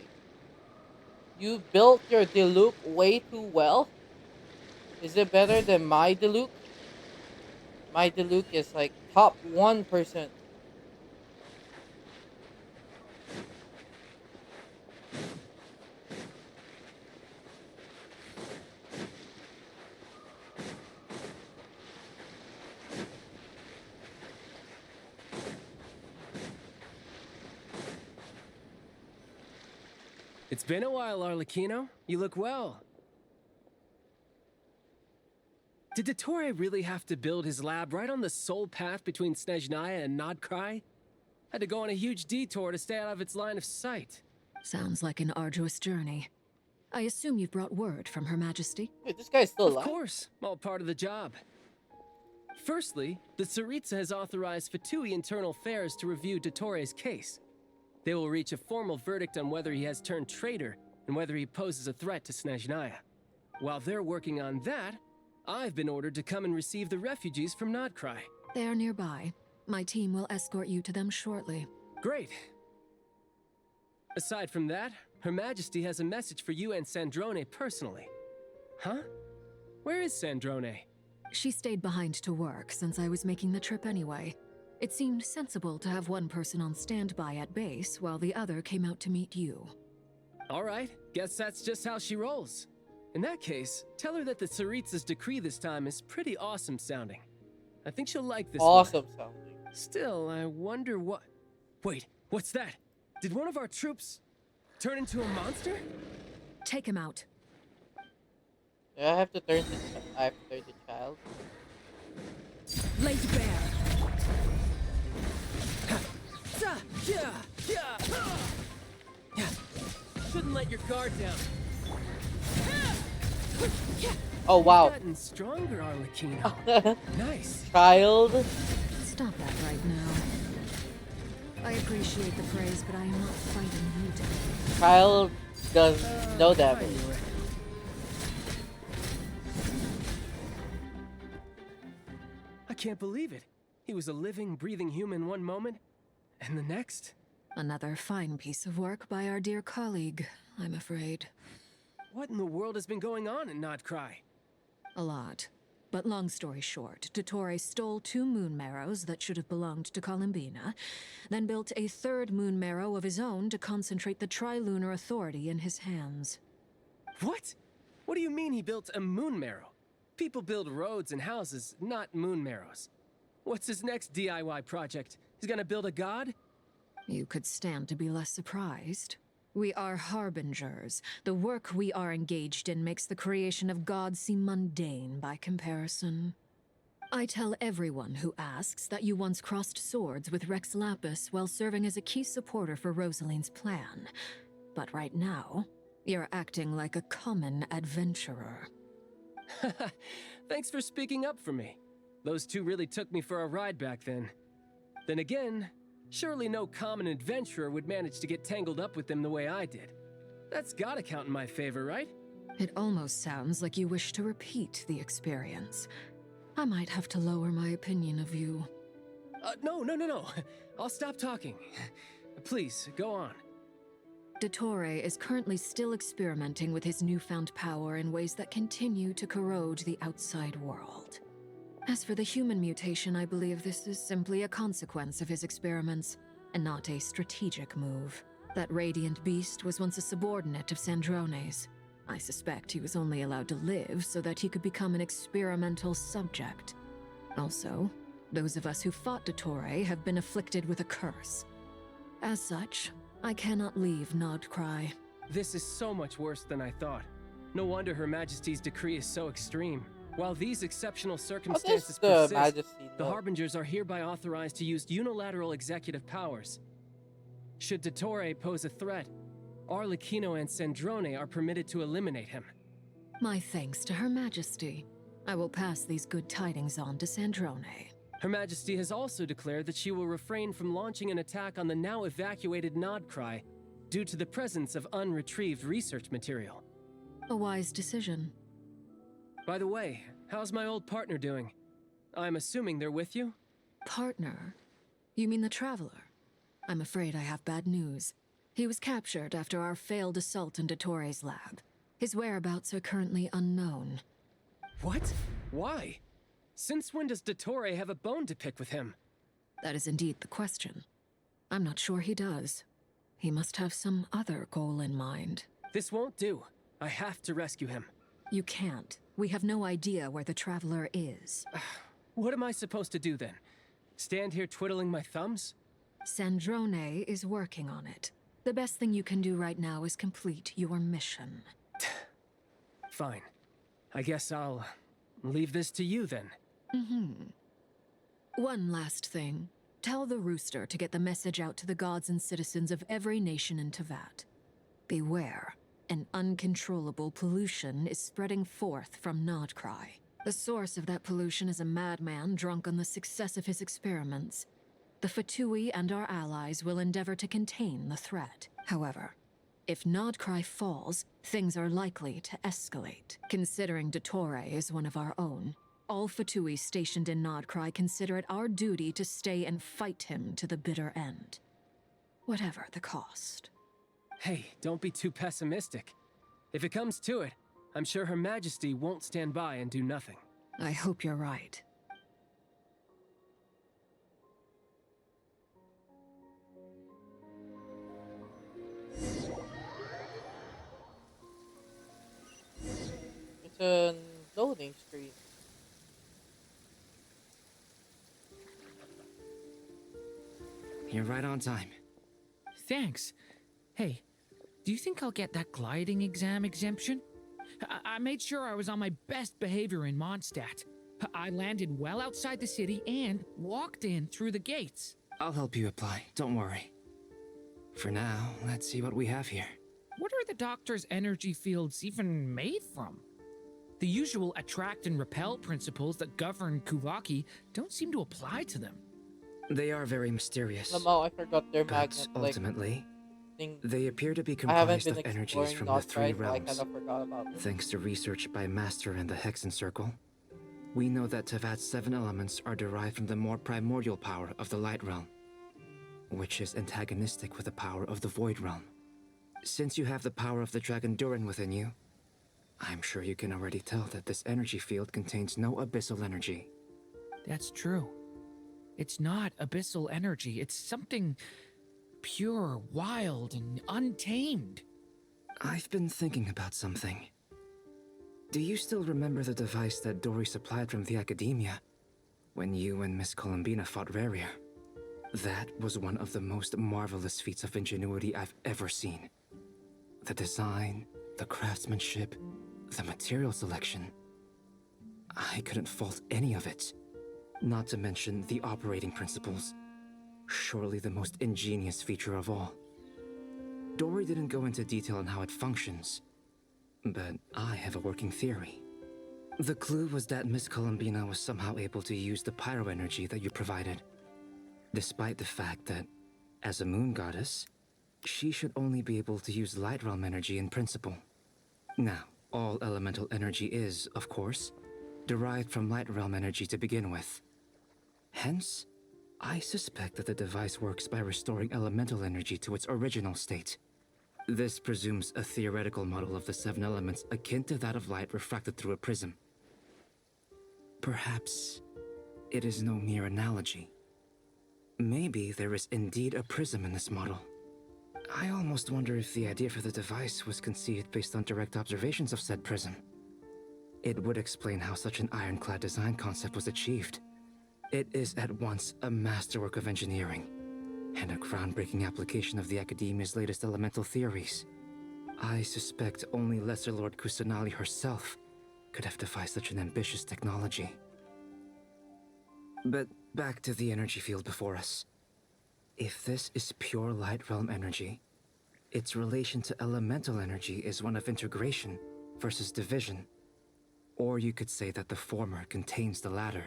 You built your Diluc way too well. Is it better than my Diluc? My Diluc is like top 1%. It's been a while, Arlecchino. You look well. Did Dottore really have to build his lab right on the sole path between Snezhnaya and Nodkrai? Had to go on a huge detour to stay out of its line of sight. Sounds like an arduous journey. I assume you've brought word from Her Majesty? Wait, this guy's still Of alive? course, all part of the job. Firstly, the Tsaritsa has authorized Fatui Internal Affairs to review Dottore's case. They will reach a formal verdict on whether he has turned traitor and whether he poses a threat to Snezhnaya. While they're working on that, I've been ordered to come and receive the refugees from Nodkrai. They are nearby. My team will escort you to them shortly. Great. Aside from that, Her Majesty has a message for you and Sandrone personally. Huh? Where is Sandrone? She stayed behind to work since I was making the trip anyway. It seemed sensible to have one person on standby at base while the other came out to meet you. All right, guess that's just how she rolls. In that case, tell her that the Tsaritsa's decree this time is pretty awesome sounding. I think she'll like this Awesome one. sounding. Still, I wonder what... Wait, what's that? Did one of our troops turn into a monster? Take him out. Do I have to turn to I have to turn to child. Lay to bear. Shouldn't let your guard down. Oh wow. You've gotten stronger, Arlecchino. Nice. Child. Stop that right now. I appreciate the praise, but I am not fighting you today. Child does no I damage. knew it. I can't believe it. He was a living, breathing human one moment, and the next... Another fine piece of work by our dear colleague, I'm afraid. What in the world has been going on in Nodkrai? A lot. But long story short, Dottore stole 2 moon marrows that should have belonged to Columbina, then built a 3rd moon marrow of his own to concentrate the Trilunar Authority in his hands. What? What do you mean he built a moon marrow? People build roads and houses, not moon marrows. What's his next DIY project? He's gonna build a god? You could stand to be less surprised. We are harbingers. The work we are engaged in makes the creation of gods seem mundane by comparison. I tell everyone who asks that you once crossed swords with Rex Lapis while serving as a key supporter for Rosaline's plan. But right now, you're acting like a common adventurer. Thanks for speaking up for me. Those 2 really took me for a ride back then. Then again, surely no common adventurer would manage to get tangled up with them the way I did. That's gotta count in my favor, right? It almost sounds like you wish to repeat the experience. I might have to lower my opinion of you. No. I'll stop talking. Please, go on. Dottore is currently still experimenting with his newfound power in ways that continue to corrode the outside world. As for the human mutation, I believe this is simply a consequence of his experiments, and not a strategic move. That radiant beast was once a subordinate of Sandrone's. I suspect he was only allowed to live so that he could become an experimental subject. Also, those of us who fought Dottore have been afflicted with a curse. As such, I cannot leave Nodkrai. This is so much worse than I thought. No wonder Her Majesty's decree is so extreme. While these exceptional circumstances persist, the Harbingers are hereby authorized to use unilateral executive powers. Should Dottore pose a threat, Arlecchino and Sandrone are permitted to eliminate him. My thanks to Her Majesty. I will pass these good tidings on to Sandrone. Her Majesty has also declared that she will refrain from launching an attack on the now evacuated Nodkrai due to the presence of unretrieved research material. A wise decision. By the way, how's my old partner doing? I'm assuming they're with you? Partner? You mean the Traveler? I'm afraid I have bad news. He was captured after our failed assault in Dottore lab. His whereabouts are currently unknown. What? Why? Since when does Dottore have a bone to pick with him? That is indeed the question. I'm not sure he does. He must have some other goal in mind. This won't do. I have to rescue him. You can't. We have no idea where the Traveler is. What am I supposed to do then? Stand here twiddling my thumbs? Sandrone is working on it. The best thing you can do right now is complete your mission. Fine. I guess I'll leave this to you then. One last thing. Tell the Rooster to get the message out to the gods and citizens of every nation in Tevat. Beware. An uncontrollable pollution is spreading forth from Nodcry. The source of that pollution is a madman drunk on the success of his experiments. The Fatui and our allies will endeavor to contain the threat. However, if Nodcry falls, things are likely to escalate. Considering Dottore is one of our own, all Fatui stationed in Nodcry consider it our duty to stay and fight him to the bitter end. Whatever the cost. Hey, don't be too pessimistic. If it comes to it, I'm sure Her Majesty won't stand by and do nothing. I hope you're right. It's a loading screen. You're right on time. Thanks. Hey, do you think I'll get that gliding exam exemption? I made sure I was on my best behavior in Mondstadt. I landed well outside the city and walked in through the gates. I'll help you apply, don't worry. For now, let's see what we have here. What are the doctor's energy fields even made from? The usual attract and repel principles that govern Kuvaki don't seem to apply to them. They are very mysterious. Somehow I forgot their But magnet. ultimately, Thing. they appear to be I haven't comprised been of energies exploring from the North three Pride, so I realms. kind of forgot about them. Thanks to research by Master and the Hexen Circle, we know that Tevat's 7 elements are derived from the more primordial power of the Light Realm, which is antagonistic with the power of the Void Realm. Since you have the power of the Dragon Durin within you, I'm sure you can already tell that this energy field contains no abyssal energy. That's true. It's not abyssal energy. It's something pure, wild, and untamed. I've been thinking about something. Do you still remember the device that Dory supplied from the Academia when you and Miss Columbina fought Rarier? That was one of the most marvelous feats of ingenuity I've ever seen. The design, the craftsmanship, the material selection. I couldn't fault any of it. Not to mention the operating principles. Surely the most ingenious feature of all. Dory didn't go into detail on how it functions, but I have a working theory. The clue was that Miss Columbina was somehow able to use the pyro energy that you provided, despite the fact that, as a moon goddess, she should only be able to use Light Realm energy in principle. Now, all elemental energy is, of course, derived from Light Realm energy to begin with. Hence, I suspect that the device works by restoring elemental energy to its original state. This presumes a theoretical model of the 7 elements akin to that of light refracted through a prism. Perhaps it is no mere analogy. Maybe there is indeed a prism in this model. I almost wonder if the idea for the device was conceived based on direct observations of said prism. It would explain how such an ironclad design concept was achieved. It is at once a masterwork of engineering and a groundbreaking application of the Academia's latest elemental theories. I suspect only Lesser Lord Kusanali herself could have devised such an ambitious technology. But back to the energy field before us. If this is pure Light Realm energy, its relation to elemental energy is one of integration versus division. Or you could say that the former contains the latter.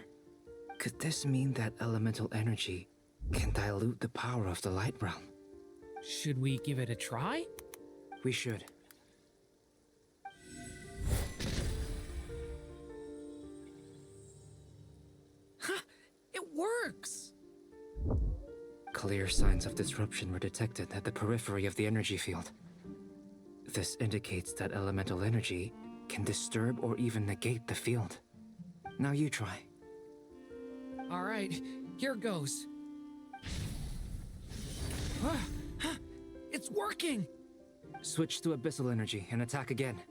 Could this mean that elemental energy can dilute the power of the Light Realm? Should we give it a try? We should. Ha! It works! Clear signs of disruption were detected at the periphery of the energy field. This indicates that elemental energy can disturb or even negate the field. Now you try. All right, here goes. It's working! Switch to abyssal energy and attack again.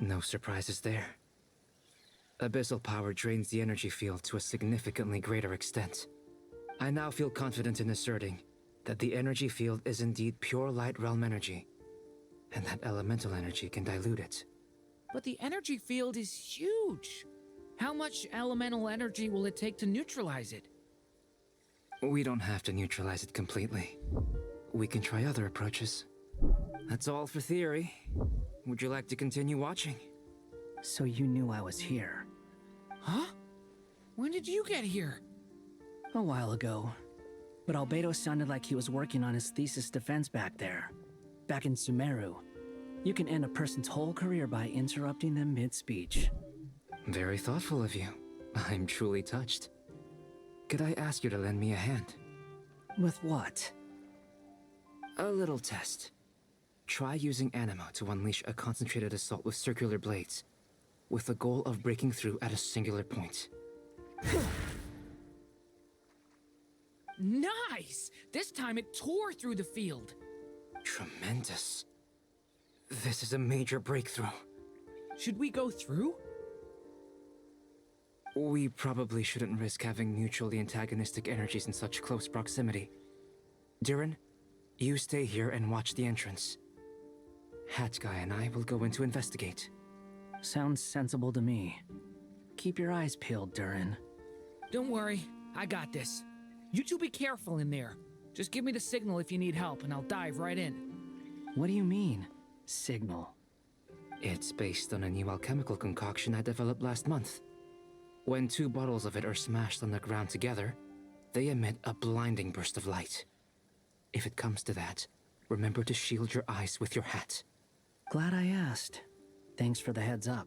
No surprises there. Abyssal power drains the energy field to a significantly greater extent. I now feel confident in asserting that the energy field is indeed pure light realm energy, and that elemental energy can dilute it. But the energy field is huge. How much elemental energy will it take to neutralize it? We don't have to neutralize it completely. We can try other approaches. That's all for theory. Would you like to continue watching? So you knew I was here. Huh? When did you get here? A while ago. But Albedo sounded like he was working on his thesis defense back there. Back in Sumeru. You can end a person's whole career by interrupting them mid-speech. Very thoughtful of you. I'm truly touched. Could I ask you to lend me a hand? With what? A little test. Try using Anima to unleash a concentrated assault with circular blades, with the goal of breaking through at a singular point. Nice! This time it tore through the field. Tremendous. This is a major breakthrough. Should we go through? We probably shouldn't risk having mutually antagonistic energies in such close proximity. Durin, you stay here and watch the entrance. Hat Guy and I will go in to investigate. Sounds sensible to me. Keep your eyes peeled, Durin. Don't worry, I got this. You two be careful in there. Just give me the signal if you need help and I'll dive right in. What do you mean, signal? It's based on a new alchemical concoction I developed last month. When 2 bottles of it are smashed on the ground together, they emit a blinding burst of light. If it comes to that, remember to shield your eyes with your hat. Glad I asked. Thanks for the heads up.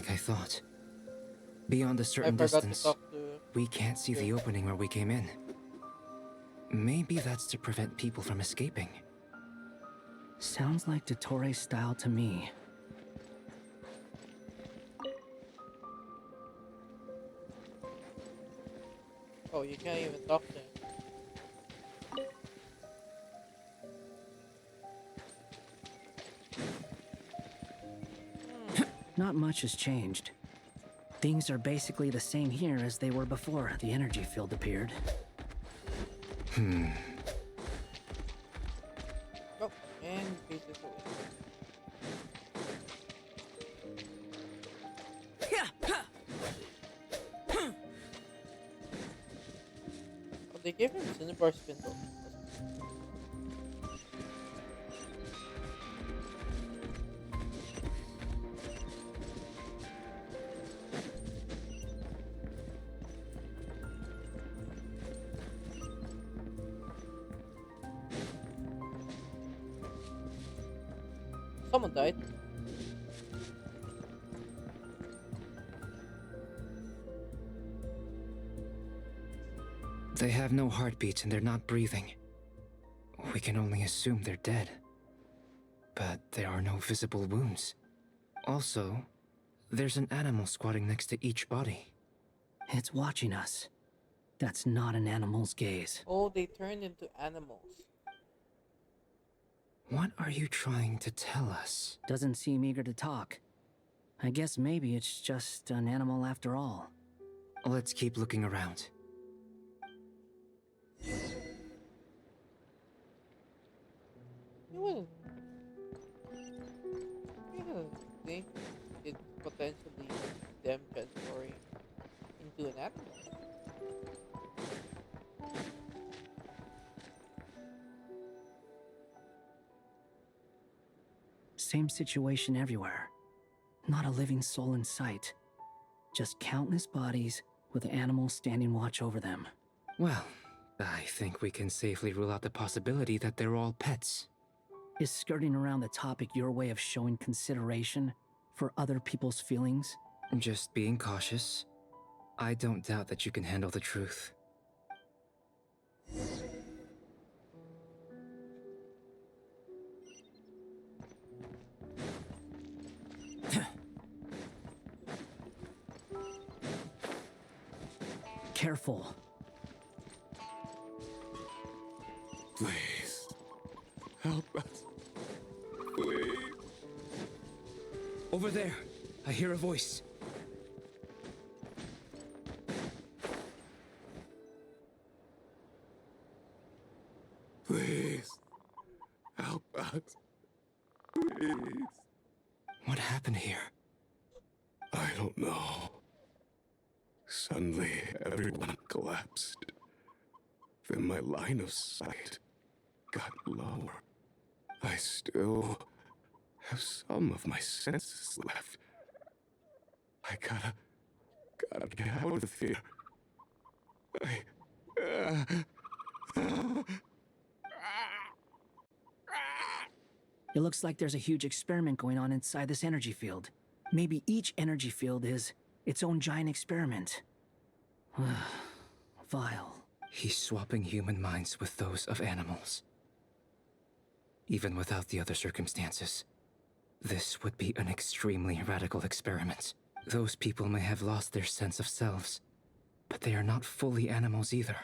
like I thought. Beyond a I certain forgot to distance, talk to. we can't see the opening where we came in. Maybe that's to prevent people from escaping. Sounds like Dottore style to me. Oh, you can't even talk to him. Not much has changed. Things are basically the same here as they were before the energy field appeared. Oh, and pieces away. Oh, they gave him Cinnabar Spindle. Someone died. They have no heartbeats and they're not breathing. We can only assume they're dead. But there are no visible wounds. Also, there's an animal squatting next to each body. It's watching us. That's not an animal's gaze. Oh, they turned into animals. What are you trying to tell us? Doesn't seem eager to talk. I guess maybe it's just an animal after all. Let's keep looking around. You wouldn't. You don't think it's potentially them transforming into an animal? Same situation everywhere. Not a living soul in sight. Just countless bodies with animals standing watch over them. Well, I think we can safely rule out the possibility that they're all pets. Is skirting around the topic your way of showing consideration for other people's feelings? Just being cautious. I don't doubt that you can handle the truth. Careful. Please. Help us. Please. Over there, I hear a voice. Please. Help us. Please. What happened here? I don't know. Suddenly, everyone collapsed. Then my line of sight got lower. I still have some of my senses left. I gotta get out of here. It looks like there's a huge experiment going on inside this energy field. Maybe each energy field is its own giant experiment. Vile. He's swapping human minds with those of animals. Even without the other circumstances, this would be an extremely radical experiment. Those people may have lost their sense of selves, but they are not fully animals either.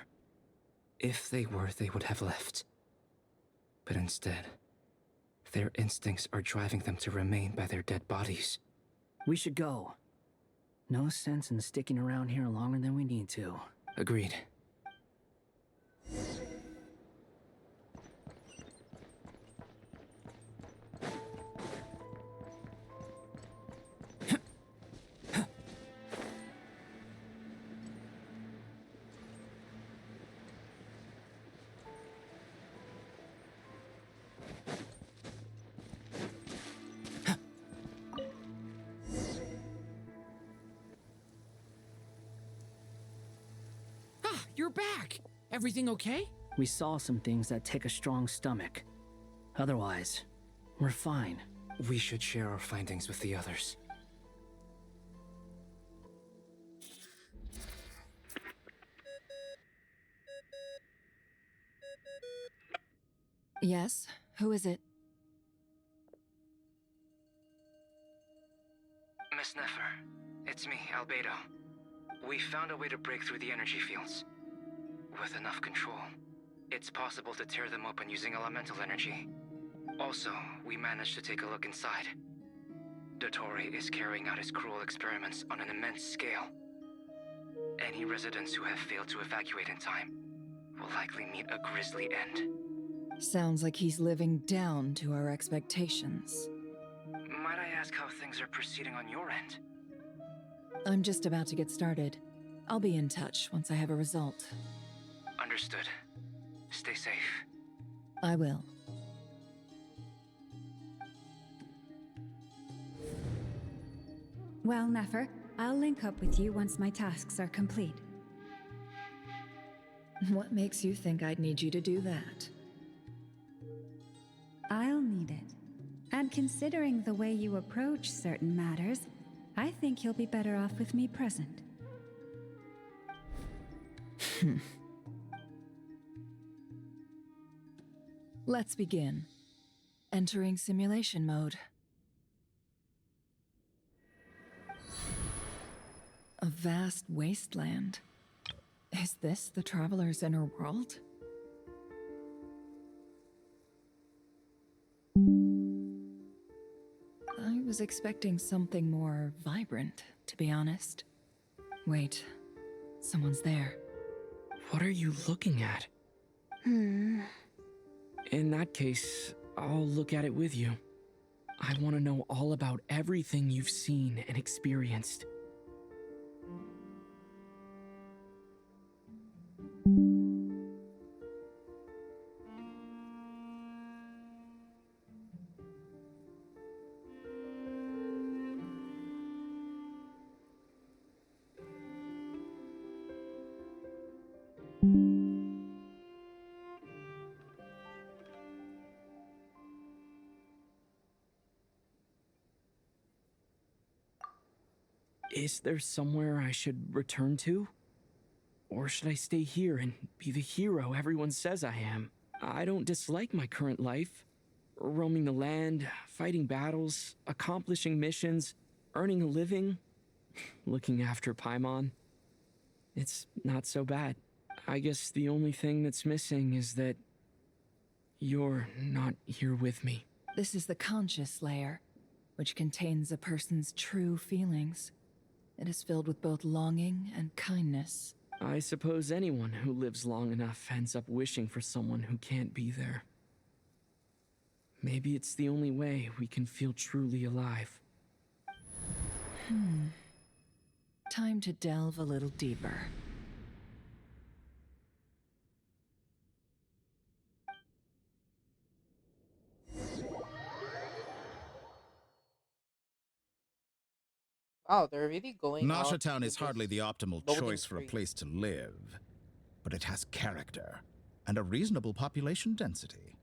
If they were, they would have left. But instead, their instincts are driving them to remain by their dead bodies. We should go. No sense in sticking around here longer than we need to. Agreed. You're back! Everything okay? We saw some things that take a strong stomach. Otherwise, we're fine. We should share our findings with the others. Yes? Who is it? Miss Nefer, it's me, Albedo. We found a way to break through the energy fields. With enough control, it's possible to tear them open using elemental energy. Also, we managed to take a look inside. Dottore is carrying out his cruel experiments on an immense scale. Any residents who have failed to evacuate in time will likely meet a grisly end. Sounds like he's living down to our expectations. Might I ask how things are proceeding on your end? I'm just about to get started. I'll be in touch once I have a result. Understood. Stay safe. I will. Well, Nefer, I'll link up with you once my tasks are complete. What makes you think I'd need you to do that? I'll need it. And considering the way you approach certain matters, I think you'll be better off with me present. Let's begin. Entering simulation mode. A vast wasteland. Is this the Traveler's inner world? I was expecting something more vibrant, to be honest. Wait, someone's there. What are you looking at? In that case, I'll look at it with you. I want to know all about everything you've seen and experienced. Is there somewhere I should return to? Or should I stay here and be the hero everyone says I am? I don't dislike my current life. Roaming the land, fighting battles, accomplishing missions, earning a living, looking after Paimon. It's not so bad. I guess the only thing that's missing is that you're not here with me. This is the conscious layer, which contains a person's true feelings. It is filled with both longing and kindness. I suppose anyone who lives long enough ends up wishing for someone who can't be there. Maybe it's the only way we can feel truly alive. Time to delve a little deeper. Wow, they're really going Nasha out Town to is hardly this the optimal loading choice for a screen. place to live, but it has character and a reasonable population density.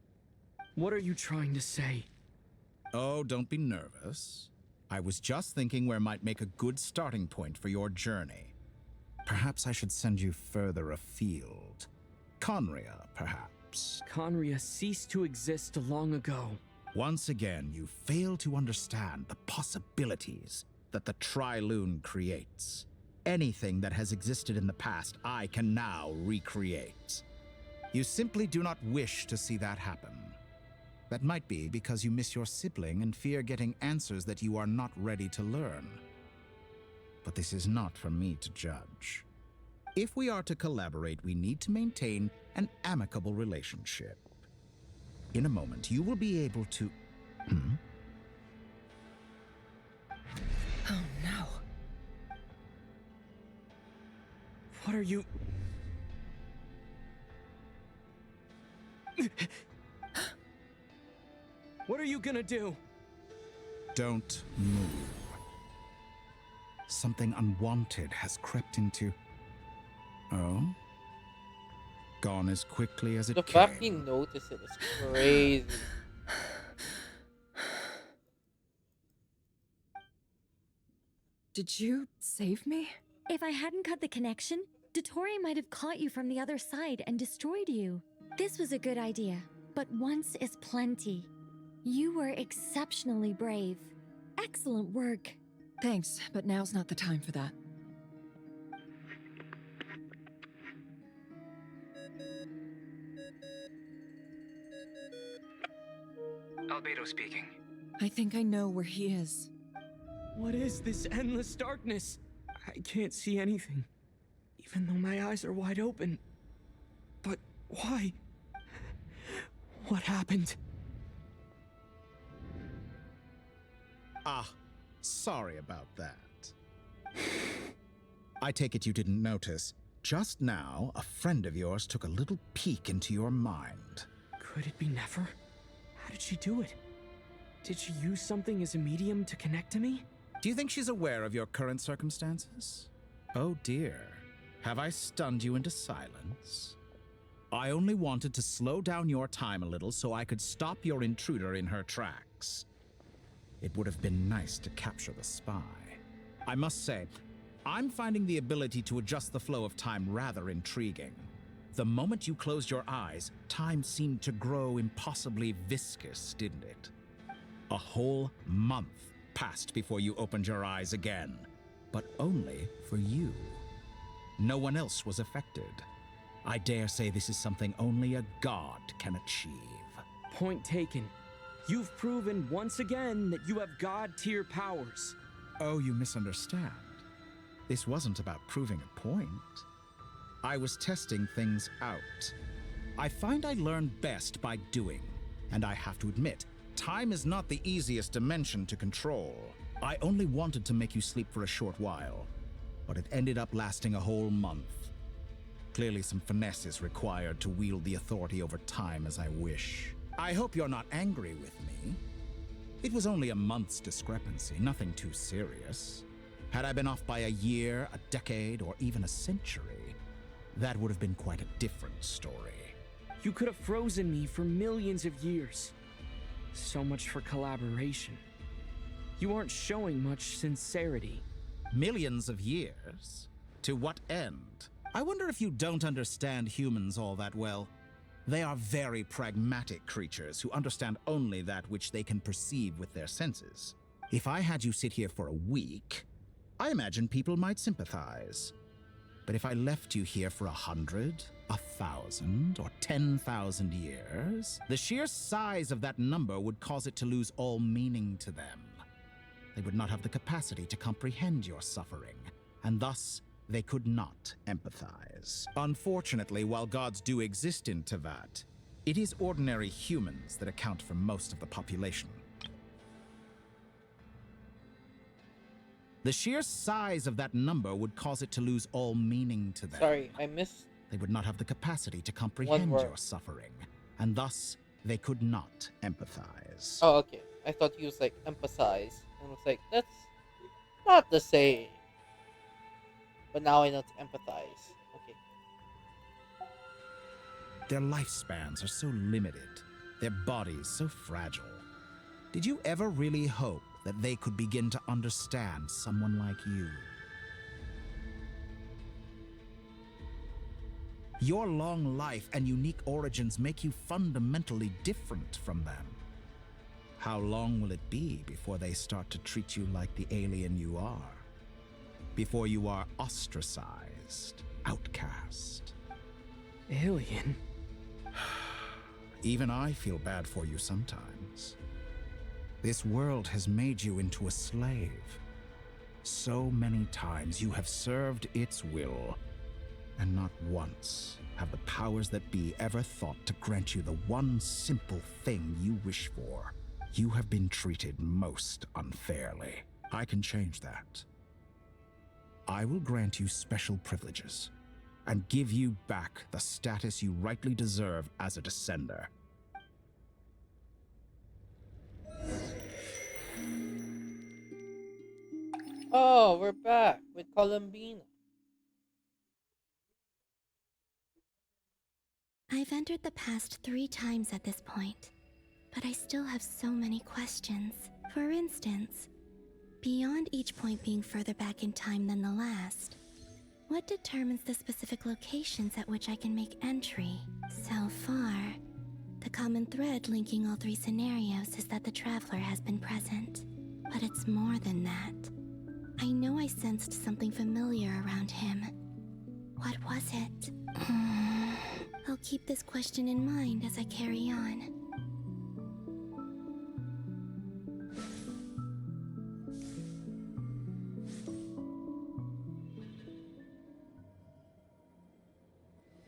What are you trying to say? Oh, don't be nervous. I was just thinking where might make a good starting point for your journey. Perhaps I should send you further afield. Conria, perhaps. Conria ceased to exist long ago. Once again, you fail to understand the possibilities that the Tri-Lune creates. Anything that has existed in the past, I can now recreate. You simply do not wish to see that happen. That might be because you miss your sibling and fear getting answers that you are not ready to learn. But this is not for me to judge. If we are to collaborate, we need to maintain an amicable relationship. In a moment, you will be able to... Oh no. What are you... What are you gonna do? Don't move. Something unwanted has crept into... Oh? Gone as quickly as it The came. fact he noticed it is crazy. Did you save me? If I hadn't cut the connection, Dottore might have caught you from the other side and destroyed you. This was a good idea. but once is plenty. You were exceptionally brave. Excellent work. Thanks, but now's not the time for that. Albedo speaking. I think I know where he is. What is this endless darkness? I can't see anything, even though my eyes are wide open. But why? What happened? Ah, sorry about that. I take it you didn't notice. Just now, a friend of yours took a little peek into your mind. Could it be Nefer? How did she do it? Did she use something as a medium to connect to me? Do you think she's aware of your current circumstances? Oh dear. Have I stunned you into silence? I only wanted to slow down your time a little so I could stop your intruder in her tracks. It would have been nice to capture the spy. I must say, I'm finding the ability to adjust the flow of time rather intriguing. The moment you closed your eyes, time seemed to grow impossibly viscous, didn't it? A whole month passed before you opened your eyes again, but only for you. No one else was affected. I dare say this is something only a god can achieve. Point taken. You've proven once again that you have god-tier powers. Oh, you misunderstand. This wasn't about proving a point. I was testing things out. I find I learn best by doing, and I have to admit, time is not the easiest dimension to control. I only wanted to make you sleep for a short while, but it ended up lasting a whole month. Clearly some finesse is required to wield the authority over time as I wish. I hope you're not angry with me. It was only a month's discrepancy, nothing too serious. Had I been off by a year, a decade, or even a century, that would have been quite a different story. You could have frozen me for millions of years. So much for collaboration. You aren't showing much sincerity. Millions of years? To what end? I wonder if you don't understand humans all that well. They are very pragmatic creatures who understand only that which they can perceive with their senses. If I had you sit here for a week, I imagine people might sympathize. But if I left you here for 100, 1,000, or 10,000 years, the sheer size of that number would cause it to lose all meaning to them. They would not have the capacity to comprehend your suffering, and thus they could not empathize. Unfortunately, while gods do exist in Tevat, it is ordinary humans that account for most of the population. The sheer size of that number would cause it to lose all meaning to them. Sorry, I missed. They would not have the capacity to comprehend word. your suffering, and thus they could not empathize. Oh, okay. I thought he was like emphasize, and I was like, that's not the same. But now I know to empathize. Okay. Their lifespans are so limited, their bodies so fragile. Did you ever really hope that they could begin to understand someone like you? Your long life and unique origins make you fundamentally different from them. How long will it be before they start to treat you like the alien you are? Before you are ostracized, outcast? Alien? Even I feel bad for you sometimes. This world has made you into a slave. So many times you have served its will, and not once have the powers that be ever thought to grant you the one simple thing you wish for. You have been treated most unfairly. I can change that. I will grant you special privileges and give you back the status you rightly deserve as a descender. Oh, we're back with Columbina. I've entered the past 3 times at this point, but I still have so many questions. For instance, beyond each point being further back in time than the last, what determines the specific locations at which I can make entry? So far, The common thread linking all 3 scenarios is that the Traveler has been present. But it's more than that. I know I sensed something familiar around him. What was it? I'll keep this question in mind as I carry on.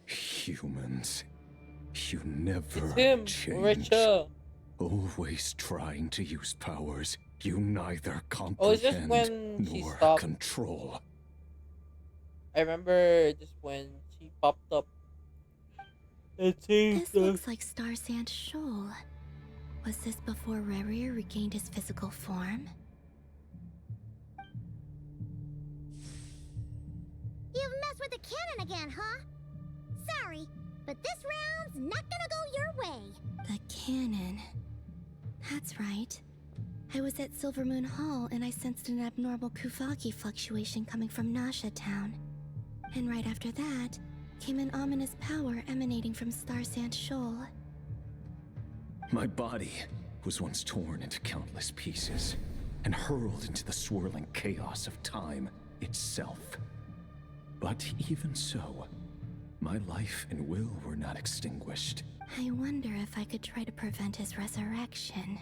Humans, you never Him, change. Rachel. Always trying to use powers you neither Oh, it's just comprehend when she nor stopped. control. I remember just when she popped up. It seems This looks like Star Sand Shoal. Was this before Rerir regained his physical form? You've messed with the cannon again, huh? Sorry, but this round's not gonna go your way. The cannon. That's right. I was at Silvermoon Hall and I sensed an abnormal Kuvaki fluctuation coming from Nasha Town. And right after that, came an ominous power emanating from Star Sand Shoal. My body was once torn into countless pieces and hurled into the swirling chaos of time itself. But even so, my life and will were not extinguished. I wonder if I could try to prevent his resurrection.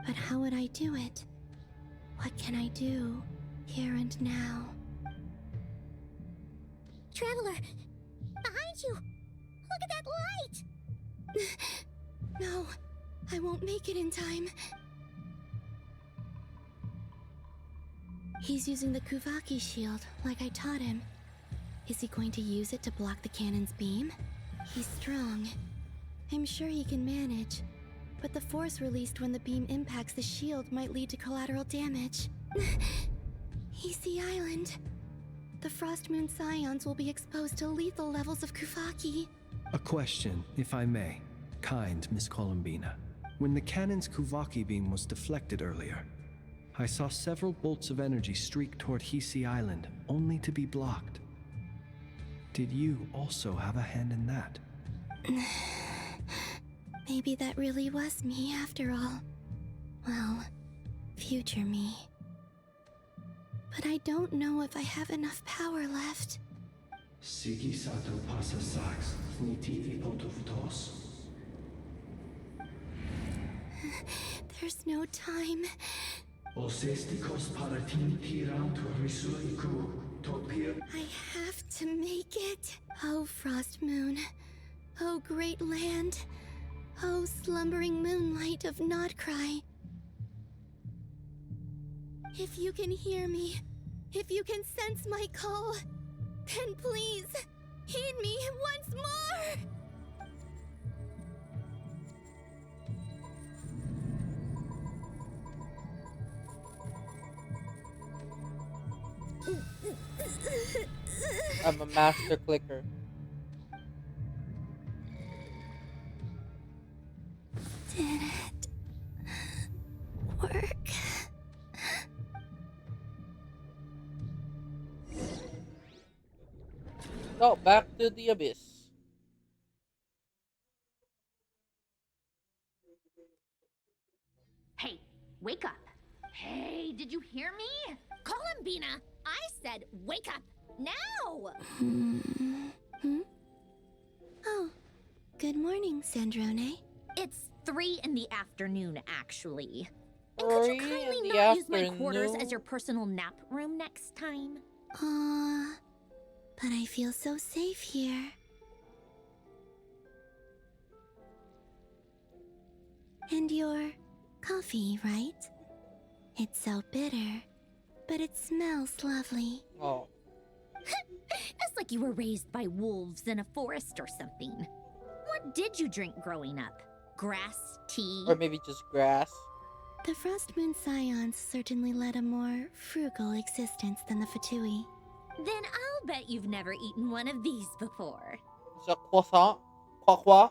But how would I do it? What can I do, here and now? Traveler, behind you! Look at that light! No, I won't make it in time. He's using the Kuvaki shield, like I taught him. Is he going to use it to block the cannon's beam? He's strong. I'm sure he can manage. But the force released when the beam impacts the shield might lead to collateral damage. Easy Island. The Frost Moon Scions will be exposed to lethal levels of Kuvaki. A question, if I may. Kind Miss Columbina. When the cannon's Kuvaki beam was deflected earlier, I saw several bolts of energy streak toward Hisi Island, only to be blocked. Did you also have a hand in that? Maybe that really was me after all. Well, future me. But I don't know if I have enough power left. Sigi sato pasa sax, nitivi potofutos. There's no time. Osestikos paratin tiram to risuiku, topir. I have to make it. Oh, Frost Moon. Oh, great land. Oh, slumbering moonlight of Nodcry. If you can hear me, if you can sense my call, then please, heed me once more! I'm a master clicker. Did it work? So, back to the abyss. Hey, wake up. Hey, did you hear me? Columbina, I said wake up now! Oh, good morning, Sandrone. It's 3 in the afternoon, actually. And could you 3 kindly in the not use my quarters afternoon? as your personal nap room next time? But I feel so safe here. And your coffee, right? It's so bitter, but it smells lovely. Oh. It's like you were raised by wolves in a forest or something. What did you drink growing up? Grass, tea? Or maybe just grass. The Frost Moon Scions certainly led a more frugal existence than the Fatui. Then I'll bet you've never eaten one of these before. It's a croissant. Croix.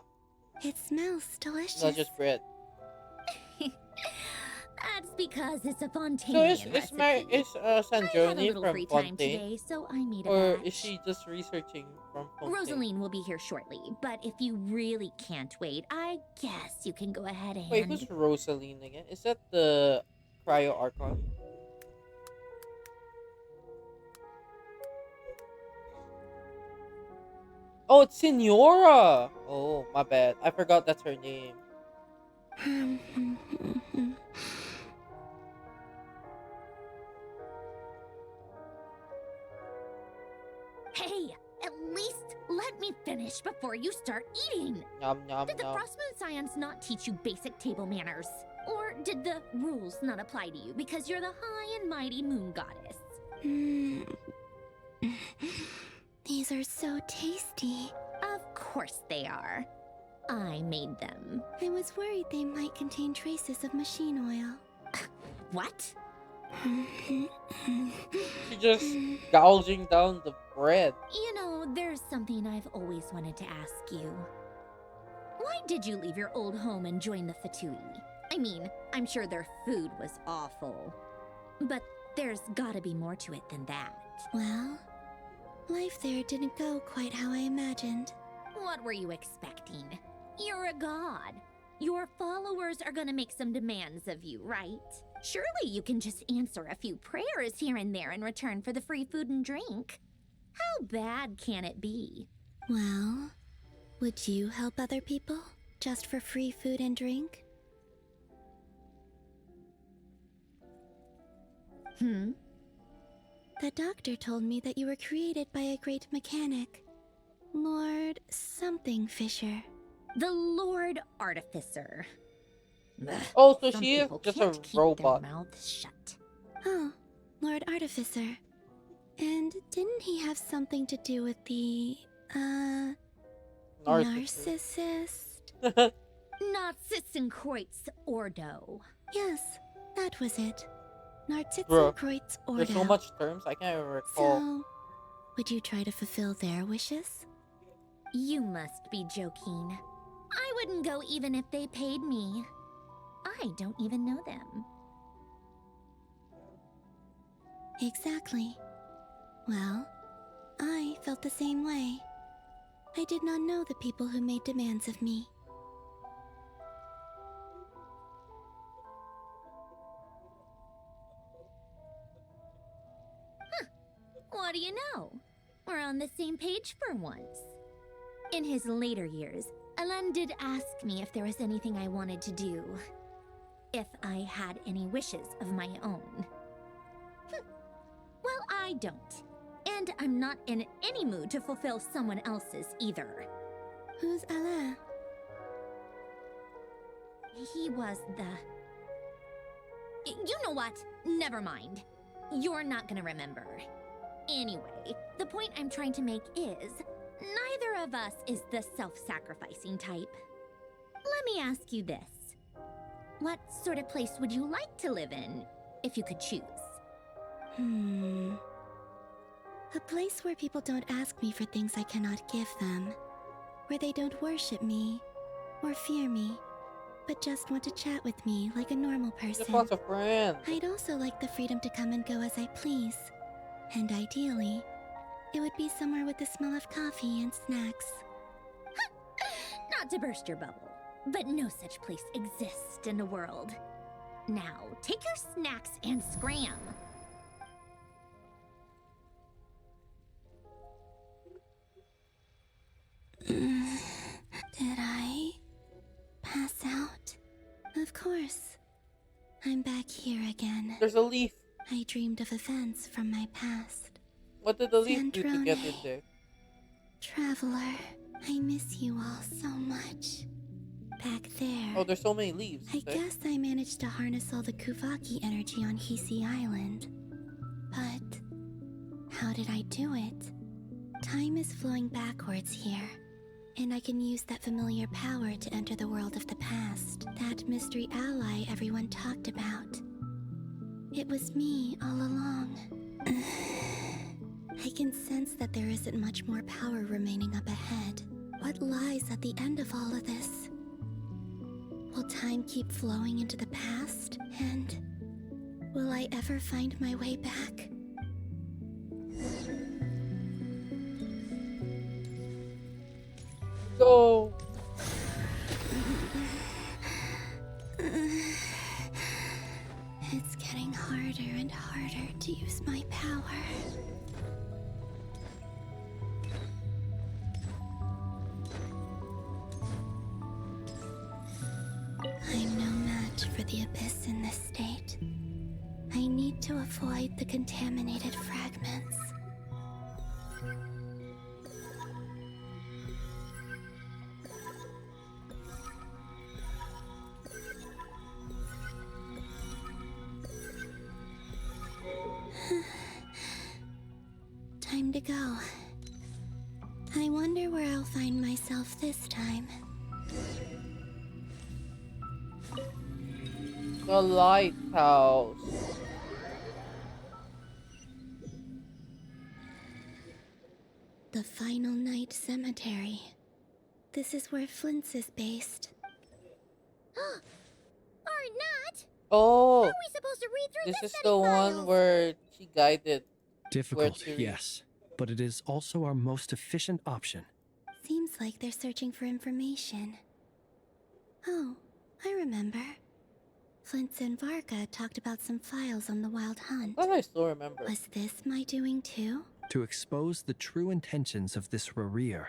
It smells delicious. Not just bread. That's because it's a So Fontaine recipe. is I had a Sanjoni little from free time Fontaine, today, so I made a or batch. is she just researching from Fontaine? Rosaline will be here shortly, but if you really can't wait, I guess you can go ahead and... Wait, who's Rosaline again? Is that the Cryo Archon? Oh, it's Senora! Oh, my bad. I forgot that's her name. Hey, at least let me finish before you start eating. Nom nom Did the nom. Frost Moon Scions not teach you basic table manners? Or did the rules not apply to you because you're the high and mighty moon goddess? These are so tasty. Of course they are. I made them. I was worried they might contain traces of machine oil. What? She just gouging down the bread. You know, there's something I've always wanted to ask you. Why did you leave your old home and join the Fatui? I mean, I'm sure their food was awful. But there's gotta be more to it than that. Well, life there didn't go quite how I imagined. What were you expecting? You're a god. Your followers are gonna make some demands of you, right? Surely you can just answer a few prayers here and there in return for the free food and drink. How bad can it be? Well, would you help other people just for free food and drink? The doctor told me that you were created by a great mechanic, Lord something Fisher. The Lord Artificer. Ugh, Oh, so some she is people just can't a keep robot. Their mouths shut. Oh, Lord Artificer. And didn't he have something to do with the, narcissist? Narcissenkreuz Ordo. Yes, that was it. Bro, Narcissenkreuz Ordo. there's so much terms I can't even recall. So, would you try to fulfill their wishes? You must be joking. I wouldn't go even if they paid me. I don't even know them. Exactly. Well, I felt the same way. I did not know the people who made demands of me. What do you know? We're on the same page for once. In his later years, Alan did ask me if there was anything I wanted to do. If I had any wishes of my own. Well, I don't. And I'm not in any mood to fulfill someone else's either. Who's Alain? He was the... You know what? Never mind. You're not gonna remember. Anyway, the point I'm trying to make is, neither of us is the self-sacrificing type. Let me ask you this. What sort of place would you like to live in, if you could choose? A place where people don't ask me for things I cannot give them. Where they don't worship me, or fear me, but just want to chat with me like a normal person. Just wants a friend. I'd also like the freedom to come and go as I please. And ideally, it would be somewhere with the smell of coffee and snacks. Not to burst your bubble, but no such place exists in the world. Now, take your snacks and scram. Did I pass out? Of course. I'm back here again. There's a leaf. I dreamed of events from my past. What did the leaf do to get in there? Traveler, I miss you all so much. Back there. Oh, there's so many leaves. I guess I managed to harness all the Kuvaki energy on Hisi Island. But how did I do it? Time is flowing backwards here, and I can use that familiar power to enter the world of the past. That mystery ally everyone talked about. It was me all along. I can sense that there isn't much more power remaining up ahead. What lies at the end of all of this? Will time keep flowing into the past? And will I ever find my way back? Go! It's getting harder and harder to use my power. I'm no match for the Abyss in this state. I need to avoid the contaminated fragments. Time to go. I wonder where I'll find myself this time. The lighthouse. The Final Night Cemetery. This is where Flint's is based. Or not. Oh, How are we supposed to read through this is many the files? one where she guided. Difficult, to read. yes, but it is also our most efficient option. Seems like they're searching for information. Oh, I remember. Flint's and Varka talked about some files on the Wild Hunt. But I still remember. Was this my doing too? To expose the true intentions of this Rerir,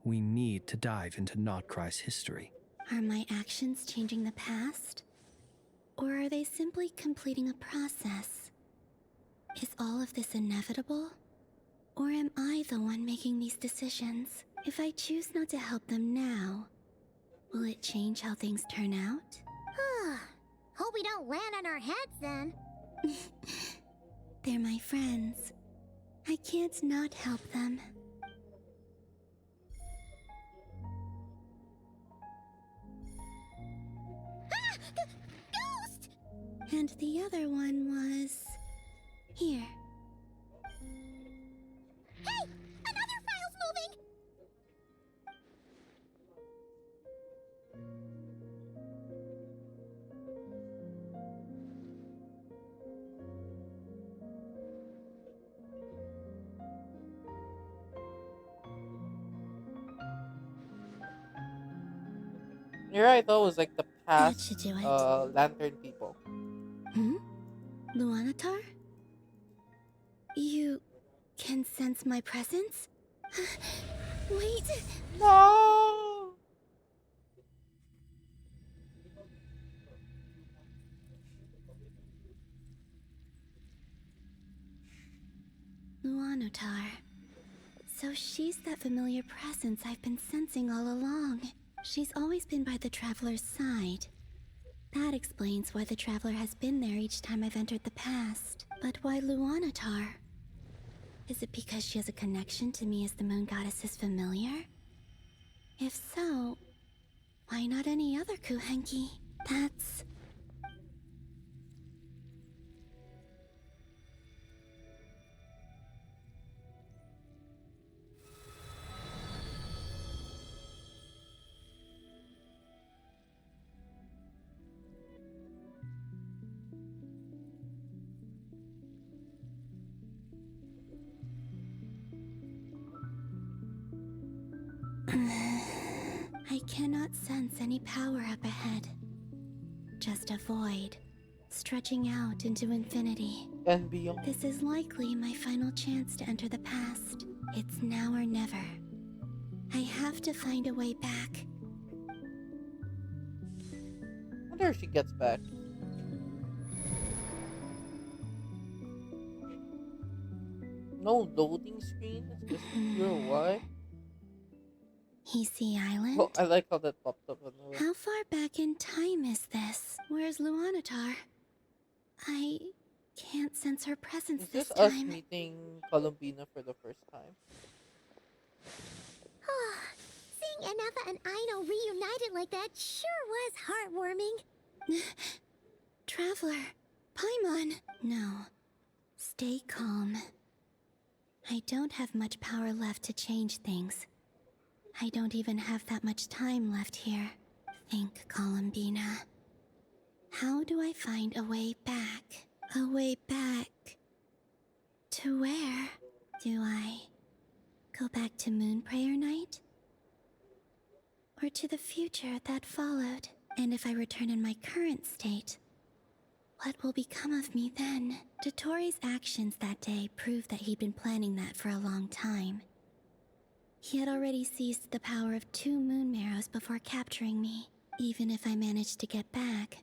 we need to dive into Notcry's history. Are my actions changing the past? Or are they simply completing a process? Is all of this inevitable? Or am I the one making these decisions? If I choose not to help them now, will it change how things turn out? Hope we don't land on our heads then. They're my friends. I can't not help them. Ghost! And the other one was... here. Hey! Another file's moving! You're right, though. It was like the That past should do it. lantern people. Luanatar? You can sense my presence? Wait! No! Luanatar. So she's that familiar presence I've been sensing all along. She's always been by the Traveler's side. That explains why the Traveler has been there each time I've entered the past. But why Luanatar? Is it because she has a connection to me as the Moon Goddess's familiar? If so, why not any other Kuhenki? That's... I cannot sense any power up ahead. Just a void, stretching out into infinity. And beyond. This is likely my final chance to enter the past. It's now or never. I have to find a way back. I wonder if she gets back. No loading screen? It's just pure what? Heasy Island? Oh, I like how that popped up on the way. How far back in time is this? Where's Luanatar? I can't sense her presence Is this this us time. meeting Columbina for the first time? Seeing Anafa and Aino reunited like that sure was heartwarming. Traveler, Paimon. No. Stay calm. I don't have much power left to change things. I don't even have that much time left here. think, Columbina. How do I find a way back? A way back... to where? Do I go back to Moon Prayer Night? Or to the future that followed? And if I return in my current state, what will become of me then? Dottoro's actions that day proved that he'd been planning that for a long time. He had already seized the power of 2 moon marrows before capturing me. Even if I managed to get back,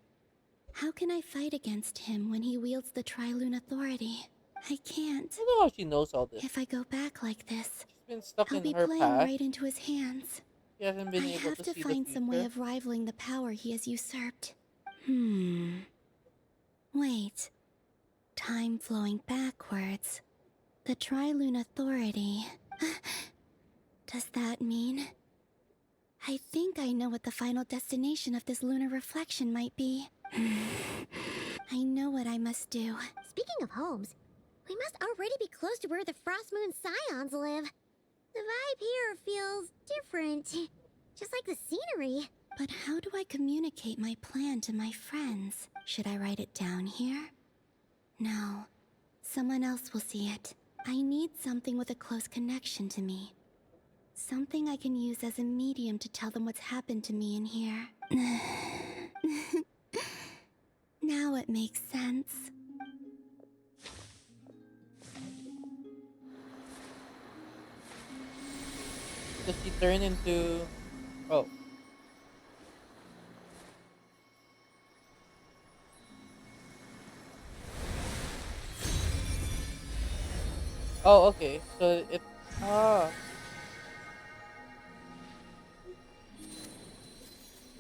how can I fight against him when he wields the Tri-Lune Authority? I can't. I don't know how she knows all this. If I go back like this, She's been stuck I'll in be her playing past. right into his hands. She hasn't been I able have to to see find the some way future. of rivaling the power he has usurped. Wait. Time flowing backwards. The Tri-Lune Authority. Does that mean... I think I know what the final destination of this lunar reflection might be. I know what I must do. Speaking of homes, we must already be close to where the Frost Moon Scions live. The vibe here feels different. Just like the scenery. But how do I communicate my plan to my friends? Should I write it down here? No. Someone else will see it. I need something with a close connection to me. Something I can use as a medium to tell them what's happened to me in here. Now it makes sense. Does she turn into... Oh. Oh, okay. So it... Ah.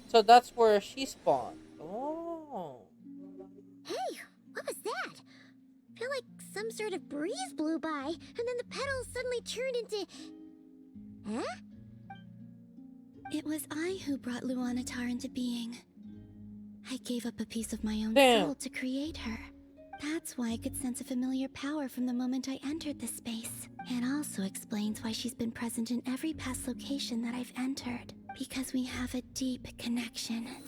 So that's where she spawned. Oh. Hey, what was that? I feel like some sort of breeze blew by, and then the petals suddenly turned into... Huh? It was I who brought Luanatar into being. I gave up a piece of my own Damn. soul to create her. That's why I could sense a familiar power from the moment I entered this space. It also explains why she's been present in every past location that I've entered. Because we have a deep connection. Hey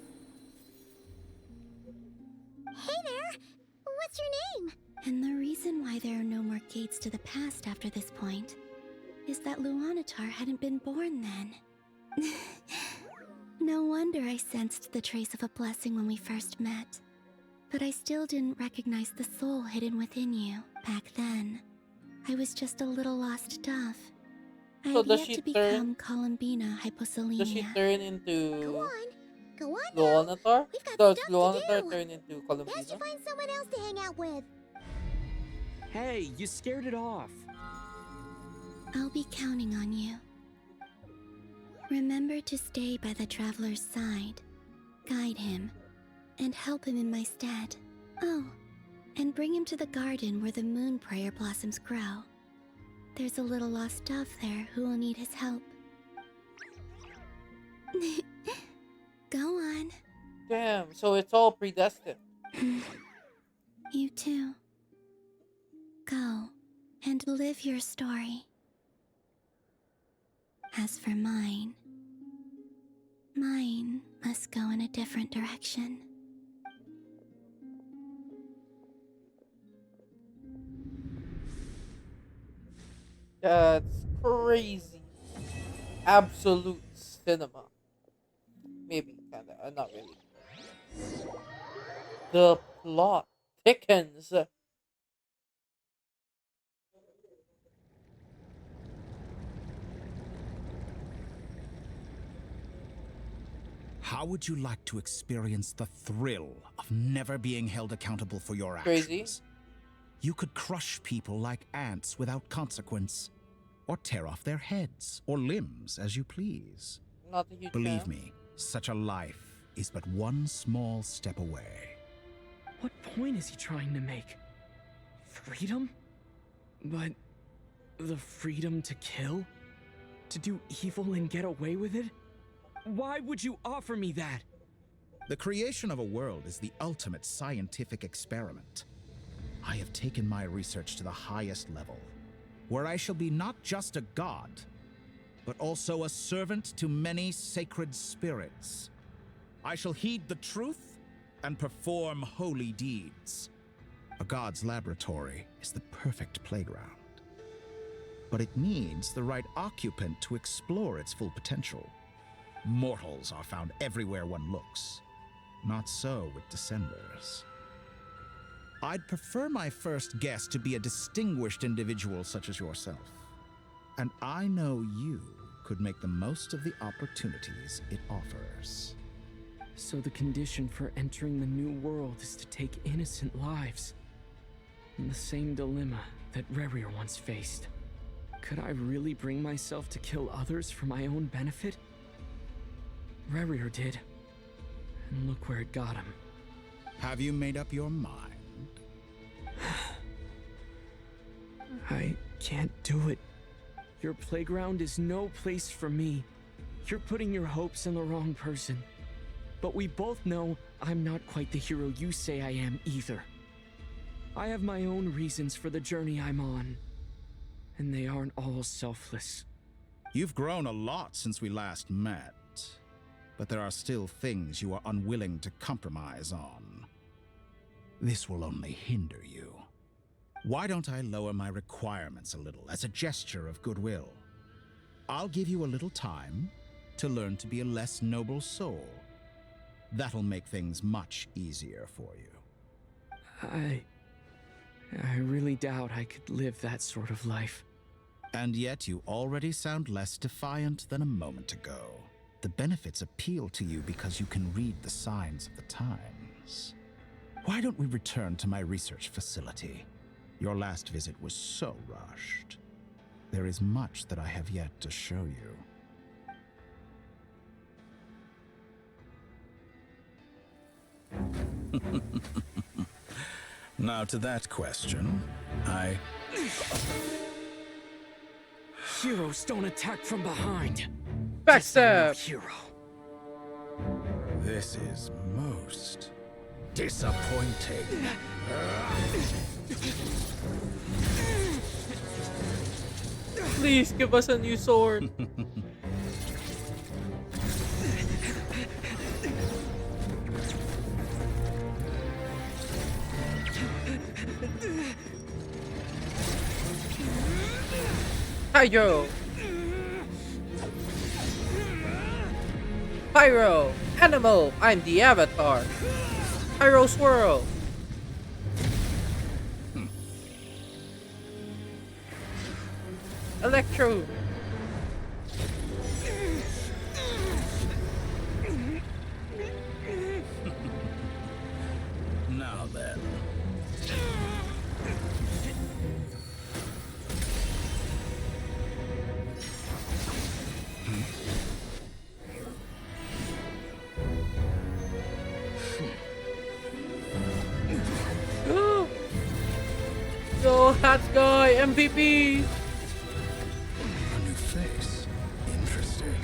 there! What's your name? And the reason why there are no more gates to the past after this point is that Luanatar hadn't been born then. No wonder I sensed the trace of a blessing when we first met. But I still didn't recognize the soul hidden within you. Back then, I was just a little lost dove. I So had does yet she to turn- become Columbina Hyposelenia. Does she turn into... Go on. Go on now. Luanatar? We've got Does stuff to Luanatar do. turn into Best Columbina? you find someone else to hang out with. Hey, you scared it off. I'll be counting on you. Remember to stay by the traveler's side, guide him, and help him in my stead. Oh, and bring him to the garden where the moon prayer blossoms grow. There's a little lost dove there who will need his help. Go on. Damn, so it's all predestined. You too. Go and live your story. As for mine must go in a different direction. That's crazy. Absolute cinema. Maybe, kinda. Not really. The plot thickens. How would you like to experience the thrill of never being held accountable for your Crazy. actions? You could crush people like ants without consequence, or tear off their heads or limbs as you please. Not a huge Believe fan. me, such a life is but one small step away. What point is he trying to make? Freedom? But the freedom to kill? To do evil and get away with it? Why would you offer me that? The creation of a world is the ultimate scientific experiment. I have taken my research to the highest level, where I shall be not just a god, but also a servant to many sacred spirits. I shall heed the truth and perform holy deeds. A god's laboratory is the perfect playground. But it needs the right occupant to explore its full potential. Mortals are found everywhere one looks. Not so with Descenders. I'd prefer my first guest to be a distinguished individual such as yourself. And I know you could make the most of the opportunities it offers. So the condition for entering the new world is to take innocent lives. The same dilemma that Rerir once faced. Could I really bring myself to kill others for my own benefit? Rerir did. And look where it got him. Have you made up your mind? I can't do it. Your playground is no place for me. You're putting your hopes in the wrong person. But we both know I'm not quite the hero you say I am either. I have my own reasons for the journey I'm on. And they aren't all selfless. You've grown a lot since we last met. But there are still things you are unwilling to compromise on. This will only hinder you. Why don't I lower my requirements a little as a gesture of goodwill? I'll give you a little time to learn to be a less noble soul. That'll make things much easier for you. I really doubt I could live that sort of life. And yet you already sound less defiant than a moment ago. The benefits appeal to you because you can read the signs of the times. Why don't we return to my research facility? Your last visit was so rushed. There is much that I have yet to show you. Now to that question, Heroes don't attack from behind. Backstab! Hero. This is most disappointing. Please give us a new sword. Hydro! Pyro! Animal! I'm the Avatar! Pyro Swirl! Electro! Now then. Go, Hat Guy! MVP! A new face. Interesting.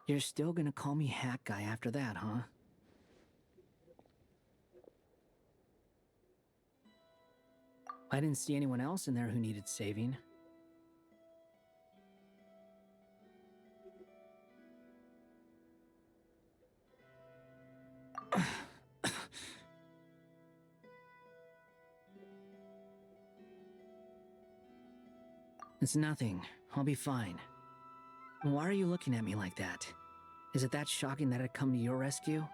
You're still gonna call me Hat Guy after that, huh? I didn't see anyone else in there who needed saving. It's nothing. I'll be fine. Why are you looking at me like that? Is it that shocking that I'd come to your rescue?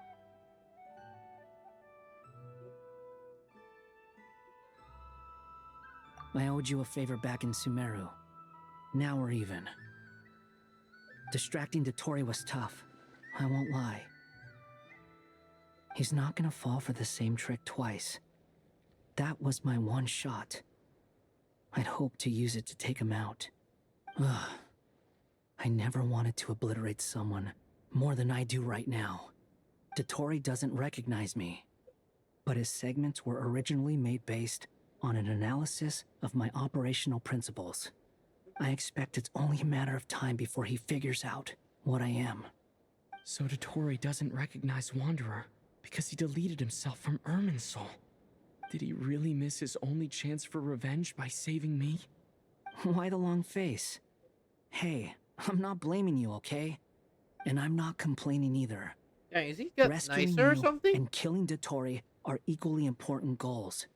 I owed you a favor back in Sumeru. Now we're even. Distracting Dottore was tough, I won't lie. He's not gonna fall for the same trick twice. That was my one shot. I'd hoped to use it to take him out. Ugh. I never wanted to obliterate someone more than I do right now. Dottore doesn't recognize me, but his segments were originally made based on an analysis of my operational principles. I expect it's only a matter of time before he figures out what I am. So Dottore doesn't recognize Wanderer because he deleted himself from Irminsul. Did he really miss his only chance for revenge by saving me? Why the long face? Hey, I'm not blaming you, okay? And I'm not complaining either. Yeah, is he get Rescuing nicer or you something? and killing Dottore are equally important goals.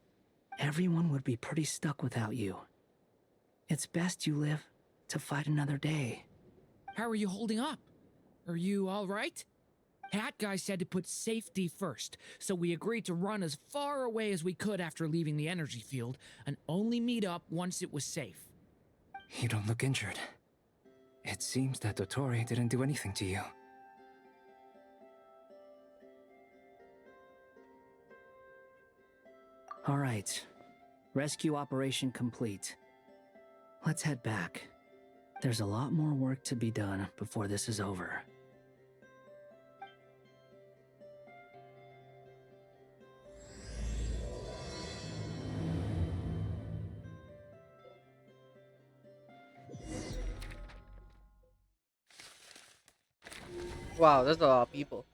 Everyone would be pretty stuck without you. It's best you live to fight another day. How are you holding up? Are you all right? Hat Guy said to put safety first, so we agreed to run as far away as we could after leaving the energy field and only meet up once it was safe. You don't look injured. It seems that Dottore didn't do anything to you. All right. Rescue operation complete. Let's head back. There's a lot more work to be done before this is over. Wow, that's a lot of people.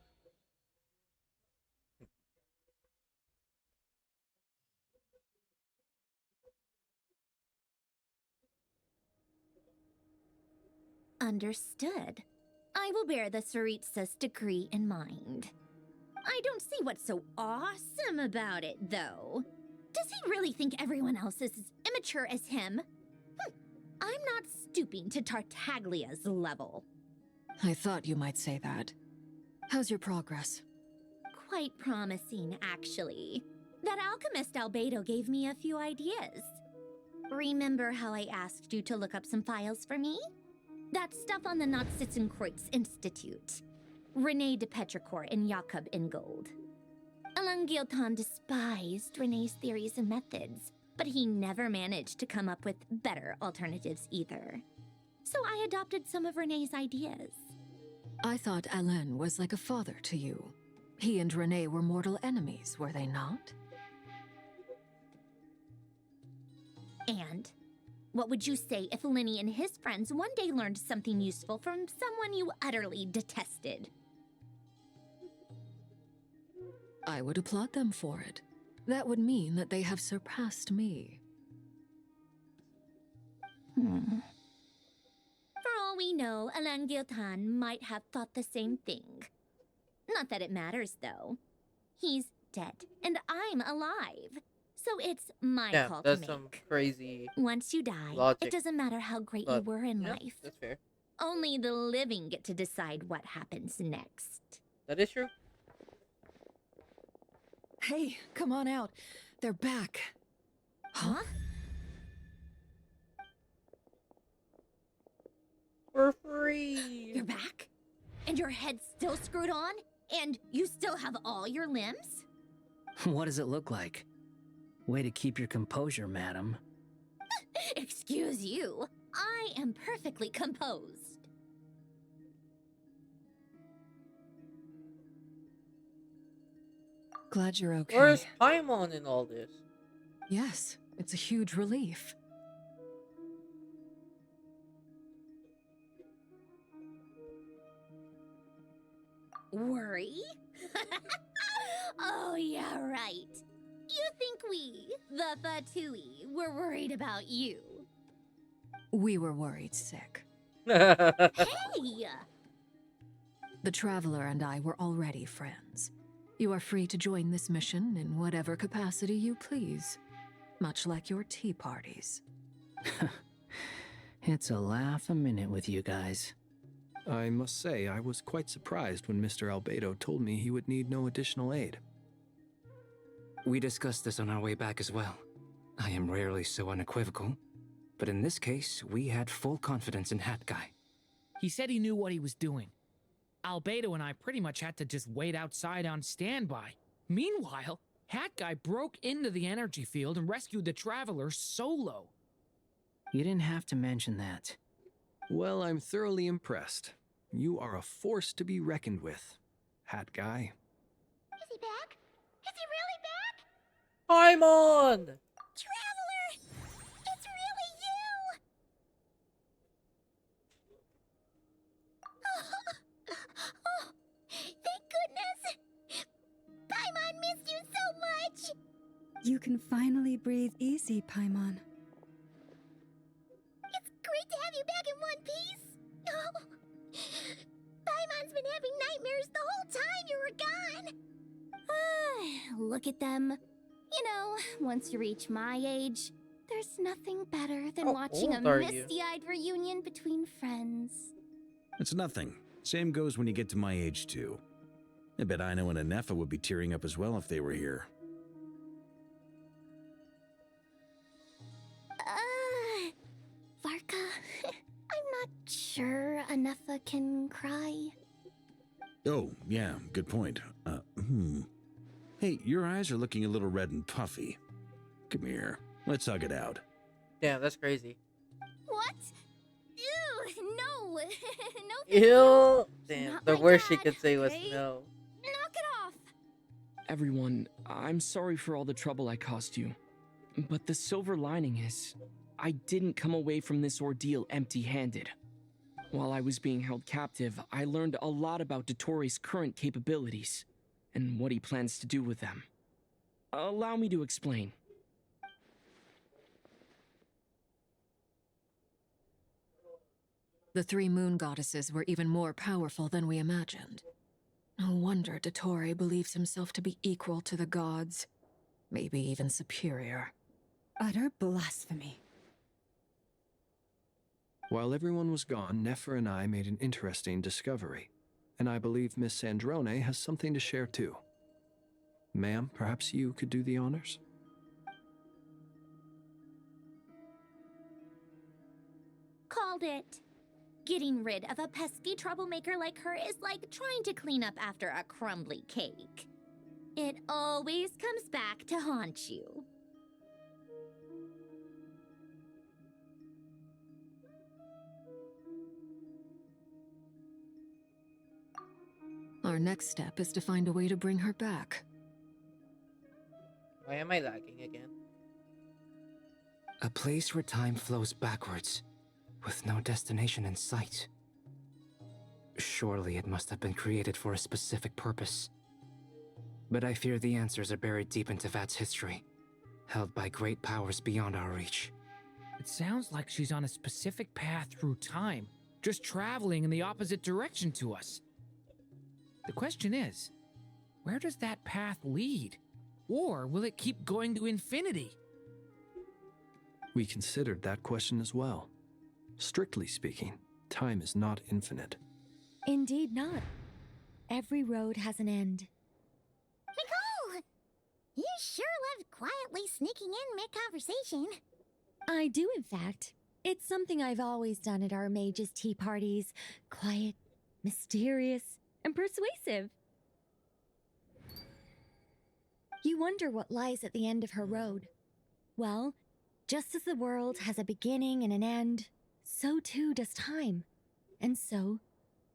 Understood. I will bear the Tsaritsa's decree in mind. I don't see what's so awesome about it, though. Does he really think everyone else is as immature as him? I'm not stooping to Tartaglia's level. I thought you might say that. How's your progress? Quite promising, actually. That alchemist Albedo gave me a few ideas. Remember how I asked you to look up some files for me? That stuff on the Natsitzenkreuz Institute. Rene de Petrichor and Jakob Ingold. Alain Guillotin despised Rene's theories and methods, but he never managed to come up with better alternatives either. So I adopted some of Rene's ideas. I thought Alain was like a father to you. He and Rene were mortal enemies, were they not? And what would you say if Lenny and his friends one day learned something useful from someone you utterly detested? I would applaud them for it. That would mean that they have surpassed me. For all we know, Alain Guillotin might have thought the same thing. Not that it matters, though. He's dead, and I'm alive. So it's my call to that's make. some crazy Once you die, logic, it doesn't matter how great you were in life. That's fair. Only the living get to decide what happens next. That is true. Hey, come on out. They're back. Huh? For free. You're back? And your head's still screwed on? And you still have all your limbs? What does it look like? Way to keep your composure, madam. Excuse you. I am perfectly composed. Glad you're okay. Where's Paimon in all this? Yes, it's a huge relief. Worry? Oh, yeah, right. You think we, the Fatui, were worried about you? We were worried sick. Hey! The Traveler and I were already friends. You are free to join this mission in whatever capacity you please, much like your tea parties. It's a laugh a minute with you guys. I must say, I was quite surprised when Mr. Albedo told me he would need no additional aid. We discussed this on our way back as well. I am rarely so unequivocal, but in this case, we had full confidence in Hat Guy. He said he knew what he was doing. Albedo and I pretty much had to just wait outside on standby. Meanwhile, Hat Guy broke into the energy field and rescued the Traveler solo. You didn't have to mention that. Well, I'm thoroughly impressed. You are a force to be reckoned with, Hat Guy. he back? Is he really back? Paimon! Traveler! It's really you! Oh, thank goodness! Paimon missed you so much! You can finally breathe easy, Paimon. It's great to have you back in one piece! Oh, Paimon's been having nightmares the whole time you were gone! Look at them. You know, once you reach my age, there's nothing better than How watching a old are you? misty-eyed reunion between friends. It's nothing. Same goes when you get to my age, too. I bet Ino and Anefa would be tearing up as well if they were here. Varka, I'm not sure Anefa can cry. Oh, yeah, good point. Hey, your eyes are looking a little red and puffy. Come here, let's hug it out. Damn, that's crazy. What? Ew, no. No, thank Ew! you. Damn, Not the my worst she dad, could say was okay? no. Knock it off. Everyone, I'm sorry for all the trouble I caused you. But the silver lining is, I didn't come away from this ordeal empty-handed. While I was being held captive, I learned a lot about Dottoro's current capabilities, and what he plans to do with them. Allow me to explain. The three moon goddesses were even more powerful than we imagined. No wonder Dottore believes himself to be equal to the gods, maybe even superior. Utter blasphemy. While everyone was gone, Nefer and I made an interesting discovery, and I believe Miss Sandrone has something to share too. Ma'am, perhaps you could do the honors? Called it. Getting rid of a pesky troublemaker like her is like trying to clean up after a crumbly cake. It always comes back to haunt you. Our next step is to find a way to bring her back. Why am I lagging again? A place where time flows backwards, with no destination in sight. Surely it must have been created for a specific purpose. But I fear the answers are buried deep into Vat's history, held by great powers beyond our reach. It sounds like she's on a specific path through time, just traveling in the opposite direction to us. The question is, where does that path lead? Or will it keep going to infinity? We considered that question as well. Strictly speaking, time is not infinite. Indeed not. Every road has an end. Nicole! You sure love quietly sneaking in mid-conversation. I do, in fact. It's something I've always done at our mages' tea parties. Quiet, mysterious, and persuasive. You wonder what lies at the end of her road. Well, just as the world has a beginning and an end, so too does time. And so,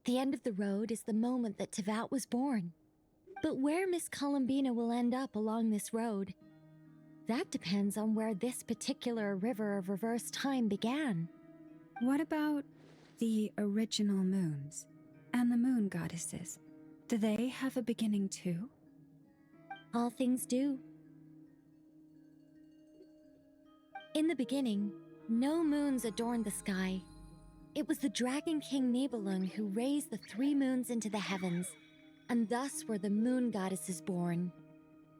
the end of the road is the moment that Tevat was born. But where Miss Columbina will end up along this road, that depends on where this particular river of reverse time began. What about the original moons and the moon goddesses? Do they have a beginning too? All things do. In the beginning, no moons adorned the sky. It was the Dragon King Nibelung who raised the three moons into the heavens, and thus were the moon goddesses born.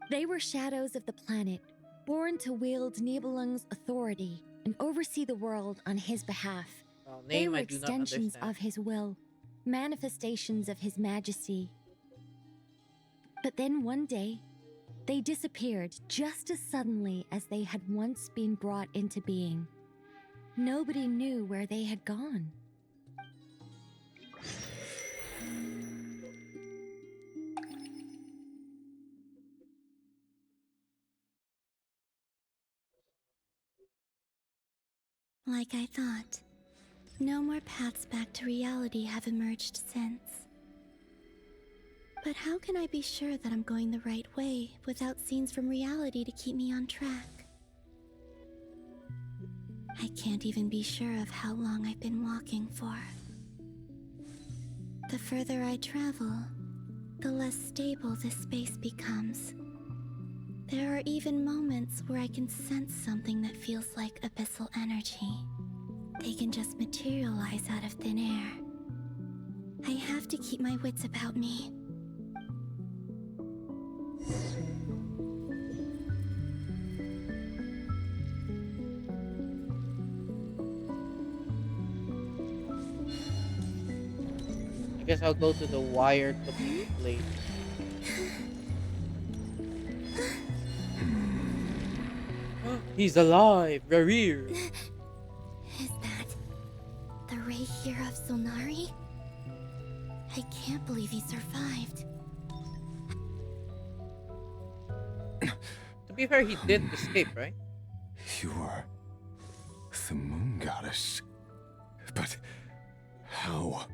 They were shadows of the planet, born to wield Nibelung's authority and oversee the world on his behalf. They were I do not extensions understand. of his will, manifestations of his majesty. But then one day, they disappeared just as suddenly as they had once been brought into being. Nobody knew where they had gone. Like I thought, no more paths back to reality have emerged since. But how can I be sure that I'm going the right way without scenes from reality to keep me on track? I can't even be sure of how long I've been walking for. The further I travel, the less stable this space becomes. There are even moments where I can sense something that feels like abyssal energy. They can just materialize out of thin air. I have to keep my wits about me. I guess I'll go to the wired looking place. He's alive, Rarir. Is that the ray here of Solnari? I can't believe he survived. To be fair, he did escape, right? You are the moon goddess. But how?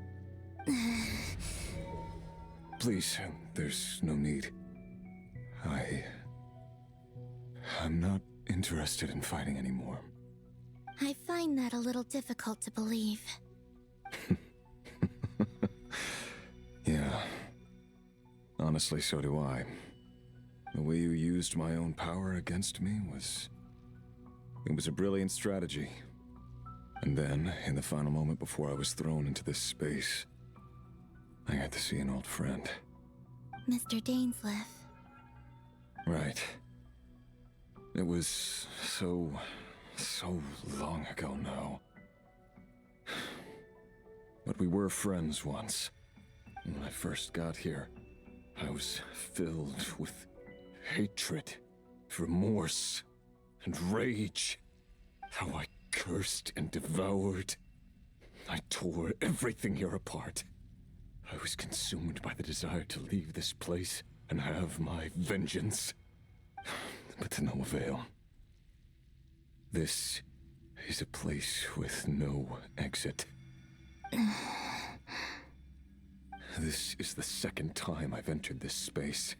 Please, there's no need. I'm not interested in fighting anymore. I find that a little difficult to believe. Yeah. Honestly, so do I. The way you used my own power against me was... It was a brilliant strategy. And then, in the final moment before I was thrown into this space, I got to see an old friend. Mr. Dainsleif. Right. It was so long ago now. But we were friends once. And when I first got here, I was filled with hatred, remorse, and rage. How I cursed and devoured. I tore everything here apart. I was consumed by the desire to leave this place and have my vengeance. But to no avail. This is a place with no exit. This is the second time I've entered this space.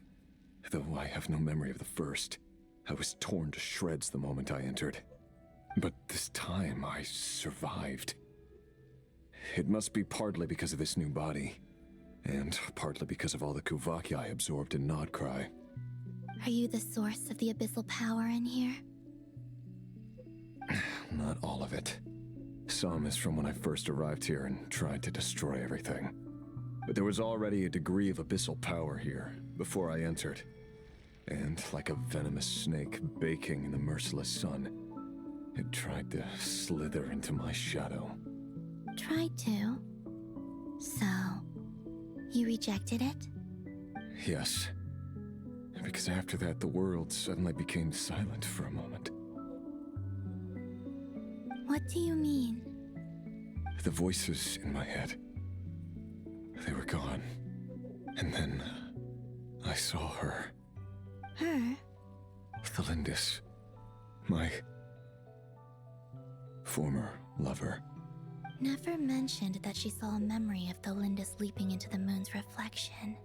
Though I have no memory of the first. I was torn to shreds the moment I entered. But this time I survived. It must be partly because of this new body. And partly because of all the Kuvaki I absorbed in Nodcry. Are you the source of the abyssal power in here? Not all of it. Some is from when I first arrived here and tried to destroy everything. But there was already a degree of abyssal power here before I entered. And like a venomous snake baking in the merciless sun, it tried to slither into my shadow. Tried to? So, you rejected it? Yes. Because after that, the world suddenly became silent for a moment. What do you mean? The voices in my head, they were gone. And then I saw her. Her? Thelindis. My former lover. Never mentioned that she saw a memory of Thelindis leaping into the moon's reflection.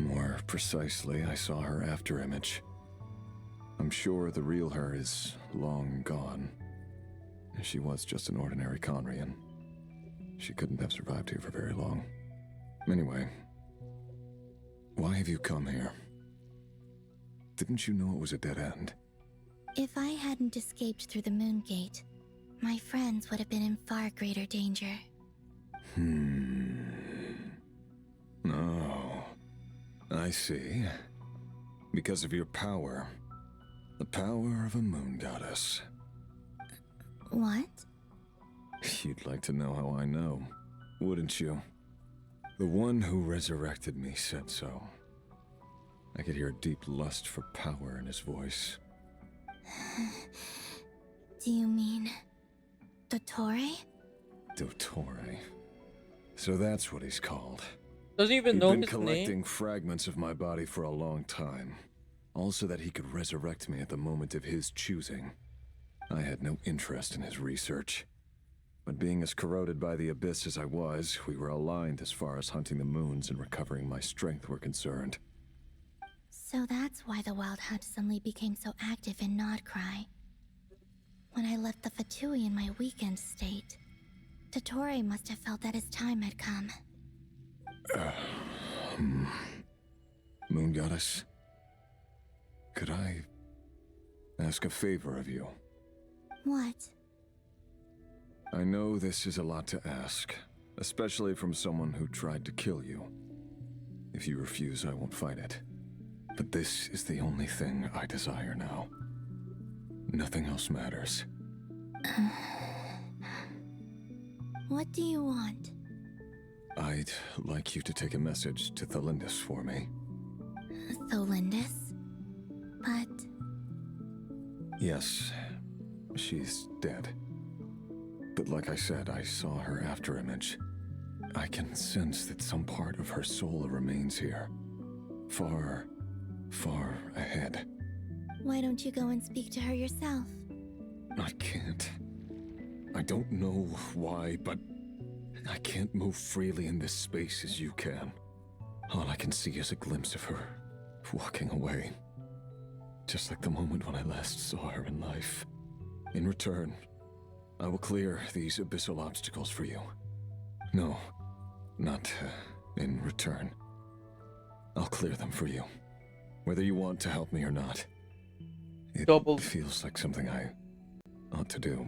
More precisely, I saw her afterimage. I'm sure the real her is long gone. She was just an ordinary Conrian. She couldn't have survived here for very long. Anyway, why have you come here? Didn't you know it was a dead end? If I hadn't escaped through the moon gate, my friends would have been in far greater danger. Oh, I see. Because of your power. The power of a moon goddess. What? You'd like to know how I know, wouldn't you? The one who resurrected me said so. I could hear deep lust for power in his voice. Do you mean... Dottore? Dottore. So that's what he's called. Doesn't even He'd know been his collecting name. fragments of my body for a long time. Also that he could resurrect me at the moment of his choosing. I had no interest in his research. But being as corroded by the abyss as I was, we were aligned as far as hunting the moons and recovering my strength were concerned. So that's why the Wild Hunt suddenly became so active in Nodcry. When I left the Fatui in my weakened state, Dottore must have felt that his time had come. Moon Goddess, could I ask a favor of you? What? I know this is a lot to ask, especially from someone who tried to kill you. If you refuse, I won't fight it. But this is the only thing I desire now. Nothing else matters. What do you want? I'd like you to take a message to Thalindis for me. Thalindis? But... Yes, she's dead. But like I said, I saw her afterimage. I can sense that some part of her soul remains here. Far, far ahead. Why don't you go and speak to her yourself? I can't. I don't know why, but I can't move freely in this space as you can. All I can see is a glimpse of her walking away. Just like the moment when I last saw her in life. In return, I will clear these abyssal obstacles for you. No, not in return. I'll clear them for you. Whether you want to help me or not. It feels like something I ought to do.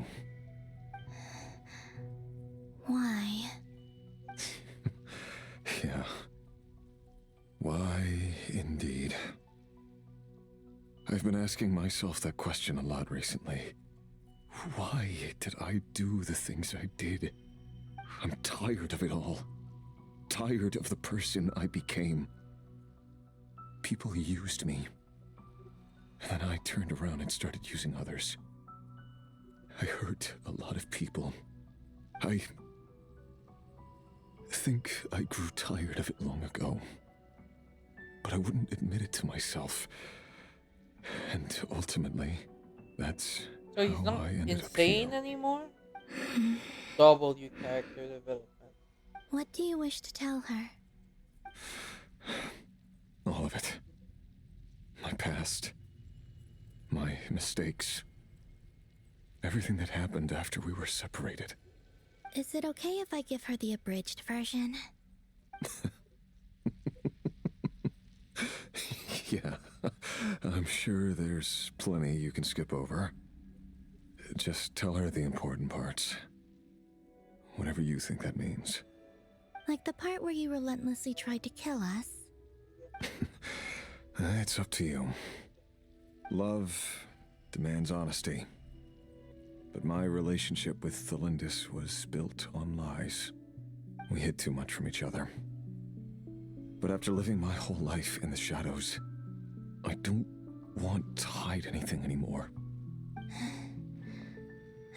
Why? Yeah. Why, indeed. I've been asking myself that question a lot recently. Why did I do the things I did? I'm tired of it all. Tired of the person I became. People used me. And then I turned around and started using others. I hurt a lot of people. I think I grew tired of it long ago. But I wouldn't admit it to myself. And ultimately, that's So he's how not I ended up insane here. anymore? W character development. What do you wish to tell her? All of it. My past. My mistakes. Everything that happened after we were separated. Is it okay if I give her the abridged version? Yeah, I'm sure there's plenty you can skip over. Just tell her the important parts. Whatever you think that means. Like the part where you relentlessly tried to kill us? It's up to you. Love demands honesty. But my relationship with Thalindis was built on lies. We hid too much from each other. But after living my whole life in the shadows, I don't want to hide anything anymore.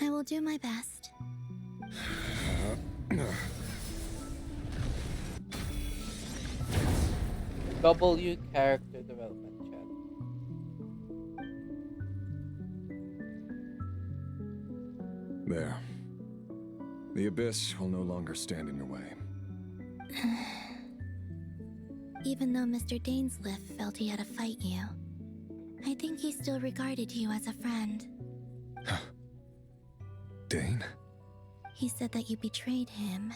I will do my best. W character development chat. There. The abyss will no longer stand in your way. Even though Mr. Dainsliff felt he had to fight you, I think he still regarded you as a friend. Dane? He said that you betrayed him.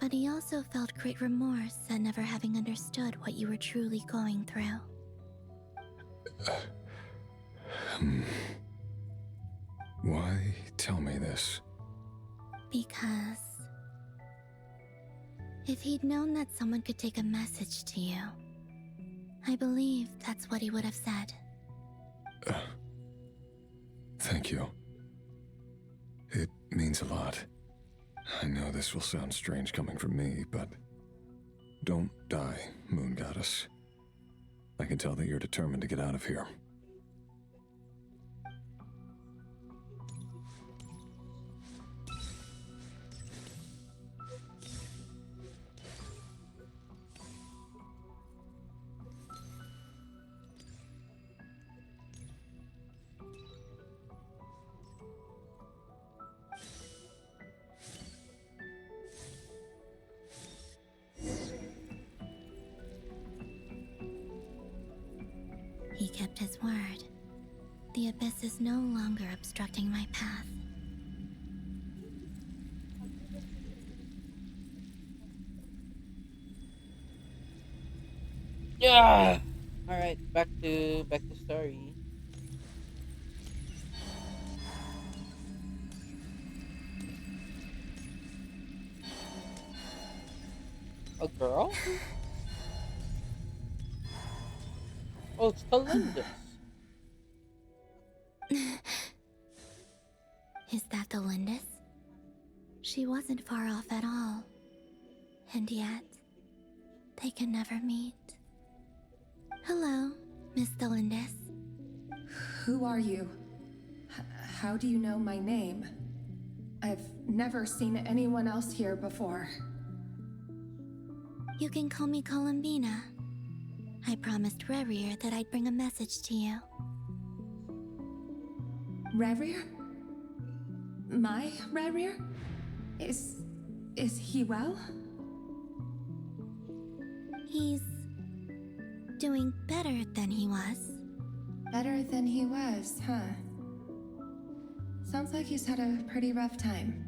But he also felt great remorse at never having understood what you were truly going through. Why tell me this? Because... if he'd known that someone could take a message to you, I believe that's what he would have said. Thank you. It means a lot. I know this will sound strange coming from me, but don't die, Moon Goddess. I can tell that you're determined to get out of here. He kept his word. The abyss is no longer obstructing my path. Yeah. All right, back to story. A girl? Oh, it's Talindus. Is that the Lindis? She wasn't far off at all. And yet, they can never meet. Hello, Miss Delindis. Who are you? How do you know my name? I've never seen anyone else here before. You can call me Columbina. I promised Rerir that I'd bring a message to you. Rerir? My Rerir? Is he well? He's doing better than he was. Better than he was, huh? Sounds like he's had a pretty rough time.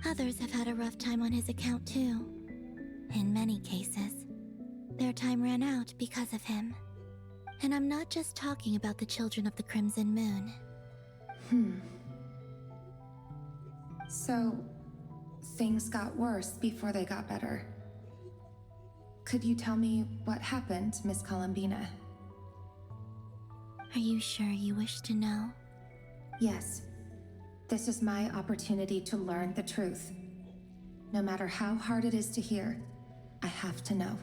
Others have had a rough time on his account too. In many cases, their time ran out because of him. And I'm not just talking about the children of the Crimson Moon. So, things got worse before they got better. Could you tell me what happened, Miss Columbina? Are you sure you wish to know? Yes. This is my opportunity to learn the truth. No matter how hard it is to hear, I have to know.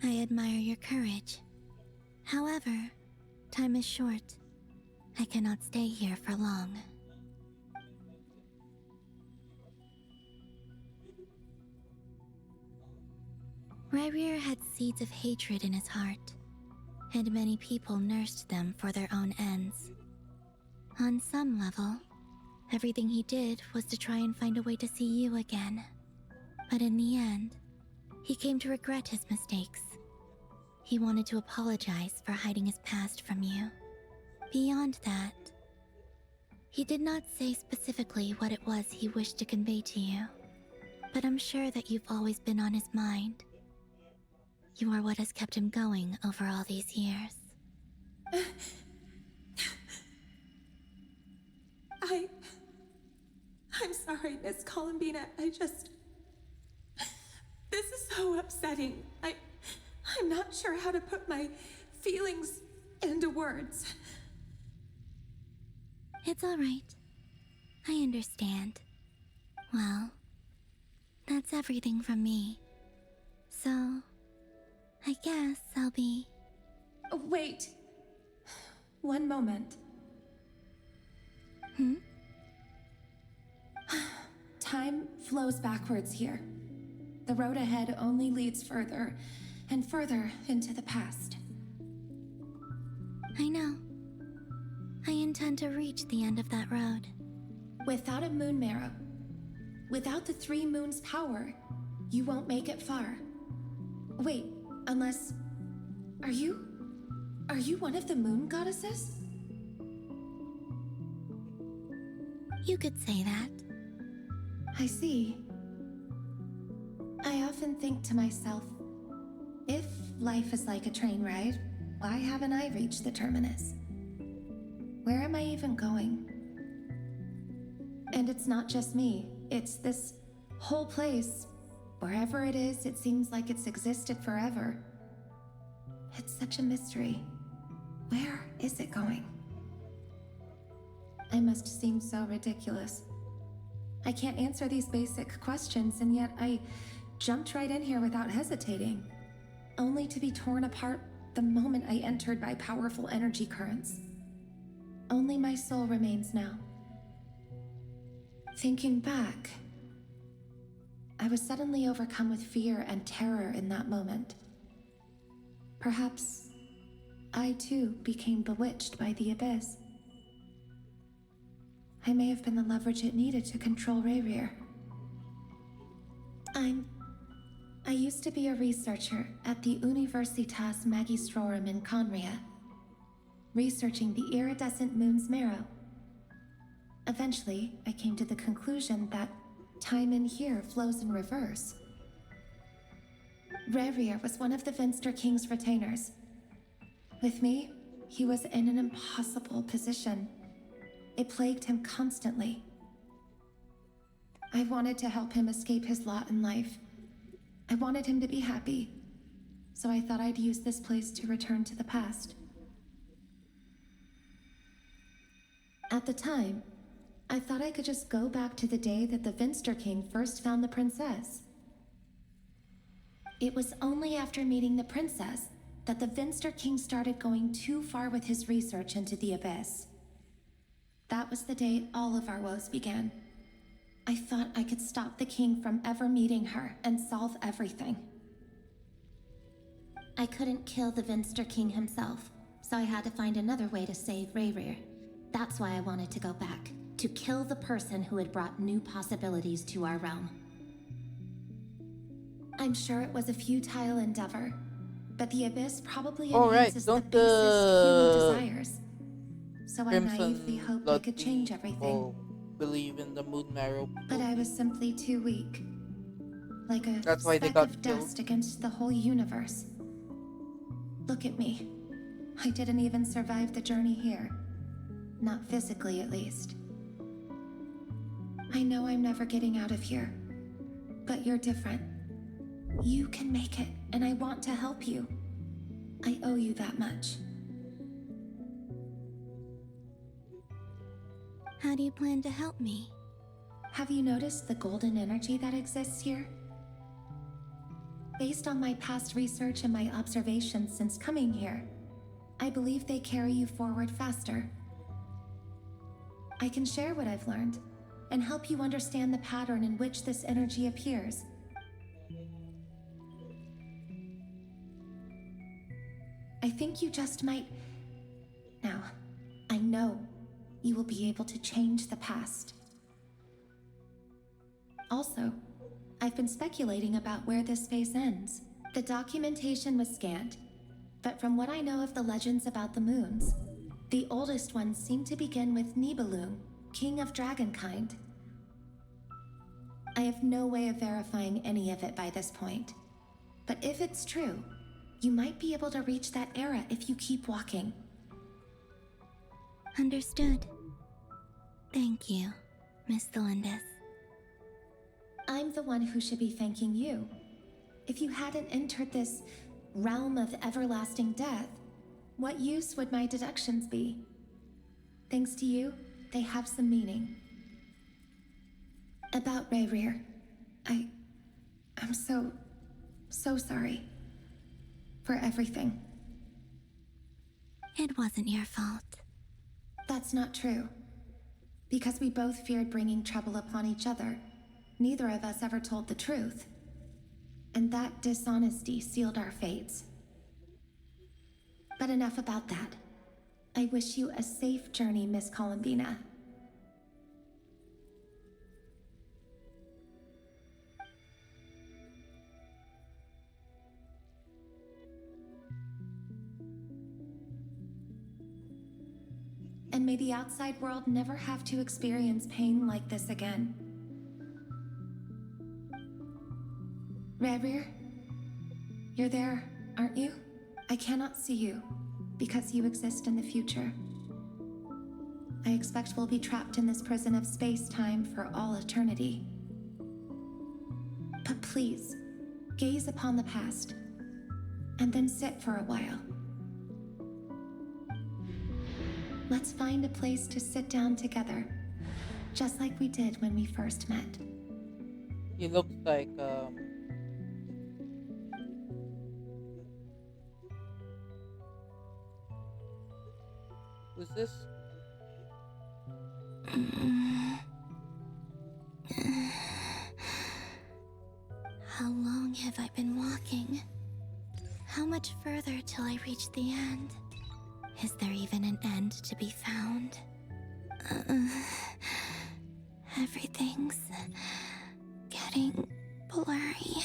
I admire your courage. However, time is short. I cannot stay here for long. Rerir had seeds of hatred in his heart, and many people nursed them for their own ends. On some level, everything he did was to try and find a way to see you again. But in the end, he came to regret his mistakes. He wanted to apologize for hiding his past from you. Beyond that, he did not say specifically what it was he wished to convey to you, but I'm sure that you've always been on his mind. You are what has kept him going over all these years. I'm sorry, Miss Columbina. This is so upsetting. I'm not sure how to put my feelings into words. It's all right. I understand. Well, that's everything from me. So, I guess I'll be... Wait. One moment. Time flows backwards here. The road ahead only leads further and further into the past. I know. I intend to reach the end of that road. Without a moon marrow, without the 3 moons' power, you won't make it far. Wait, unless... Are you one of the moon goddesses? You could say that. I see. I often think to myself, if life is like a train ride, why haven't I reached the terminus? Where am I even going? And it's not just me, it's this whole place. Wherever it is, it seems like it's existed forever. It's such a mystery. Where is it going? I must seem so ridiculous. I can't answer these basic questions, and yet I jumped right in here without hesitating, only to be torn apart the moment I entered by powerful energy currents. Only my soul remains now. Thinking back, I was suddenly overcome with fear and terror in that moment. Perhaps I too became bewitched by the abyss. I may have been the leverage it needed to control Rerir. I'm I used to be a researcher at the Universitas Magistrorum in Conria, researching the iridescent moon's marrow. Eventually, I came to the conclusion that time in here flows in reverse. Rerir was one of the Vinster King's retainers. With me, he was in an impossible position. It plagued him constantly. I wanted to help him escape his lot in life. I wanted him to be happy, so I thought I'd use this place to return to the past. At the time, I thought I could just go back to the day that the Vinster King first found the princess. It was only after meeting the princess that the Vinster King started going too far with his research into the Abyss. That was the day all of our woes began. I thought I could stop the king from ever meeting her and solve everything. I couldn't kill the Vinster King himself, so I had to find another way to save Rerir. That's why I wanted to go back, to kill the person who had brought new possibilities to our realm. I'm sure it was a futile endeavor, but the Abyss probably All right, enhances the don't basest human desires. So I Crimson naively hoped I Blood could change everything. people believe in the moon marrow people. But I was simply too weak. Like a That's why they speck got of killed. dust against the whole universe. Look at me. I didn't even survive the journey here. Not physically, at least. I know I'm never getting out of here. But you're different. You can make it, and I want to help you. I owe you that much. How do you plan to help me? Have you noticed the golden energy that exists here? Based on my past research and my observations since coming here, I believe they carry you forward faster. I can share what I've learned and help you understand the pattern in which this energy appears. I think you just might... Now, I know you will be able to change the past. Also, I've been speculating about where this phase ends. The documentation was scanned, but from what I know of the legends about the moons, the oldest ones seem to begin with Nibelung, king of dragonkind. I have no way of verifying any of it by this point, but if it's true, you might be able to reach that era if you keep walking. Understood. Thank you, Miss Delindis. I'm the one who should be thanking you. If you hadn't entered this realm of everlasting death, what use would my deductions be? Thanks to you, they have some meaning. About Rerir, I'm so sorry. For everything. It wasn't your fault. That's not true. Because we both feared bringing trouble upon each other, neither of us ever told the truth. And that dishonesty sealed our fates. But enough about that. I wish you a safe journey, Miss Columbina. And may the outside world never have to experience pain like this again. Rerir, you're there, aren't you? I cannot see you, because you exist in the future. I expect we'll be trapped in this prison of space-time for all eternity. But please, gaze upon the past, and then sit for a while. Let's find a place to sit down together, just like we did when we first met. He looks like, who's this? How long have I been walking? How much further till I reach the end? Is there even an end to be found? Everything's getting blurry.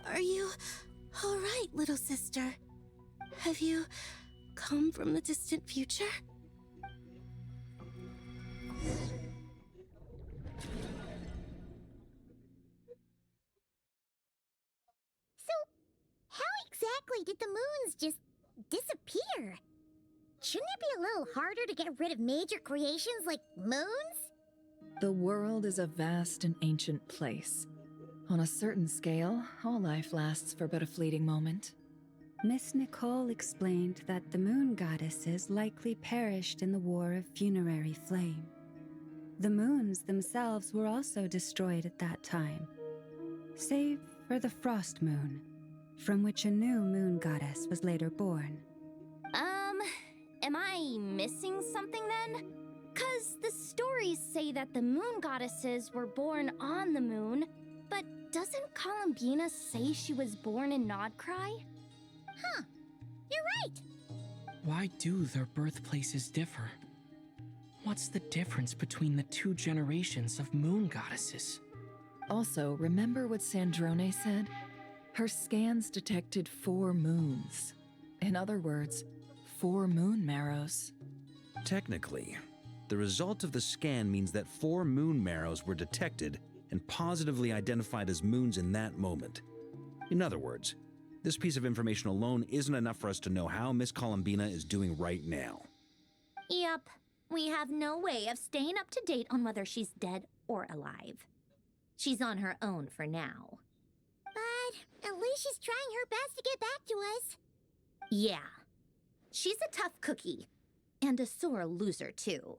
Are you all right, little sister? Have you come from the distant future? So, how exactly did the moons just disappear? Shouldn't it be a little harder to get rid of major creations like moons? The world is a vast and ancient place. On a certain scale, all life lasts for but a fleeting moment. Miss Nicole explained that the moon goddesses likely perished in the War of Funerary Flame. The moons themselves were also destroyed at that time, save for the Frost Moon, from which a new moon goddess was later born. Am I missing something then? 'Cause the stories say that the moon goddesses were born on the moon, but doesn't Columbina say she was born in Nodcry? Huh. You're right. Why do their birthplaces differ? What's the difference between the two generations of moon goddesses? Also, remember what Sandrone said? Her scans detected 4 moons. In other words, 4 moon marrows. Technically, the result of the scan means that 4 moon marrows were detected and positively identified as moons in that moment. In other words, this piece of information alone isn't enough for us to know how Miss Columbina is doing right now. Yep. We have no way of staying up to date on whether she's dead or alive. She's on her own for now. But at least she's trying her best to get back to us. Yeah. She's a tough cookie. And a sore loser, too.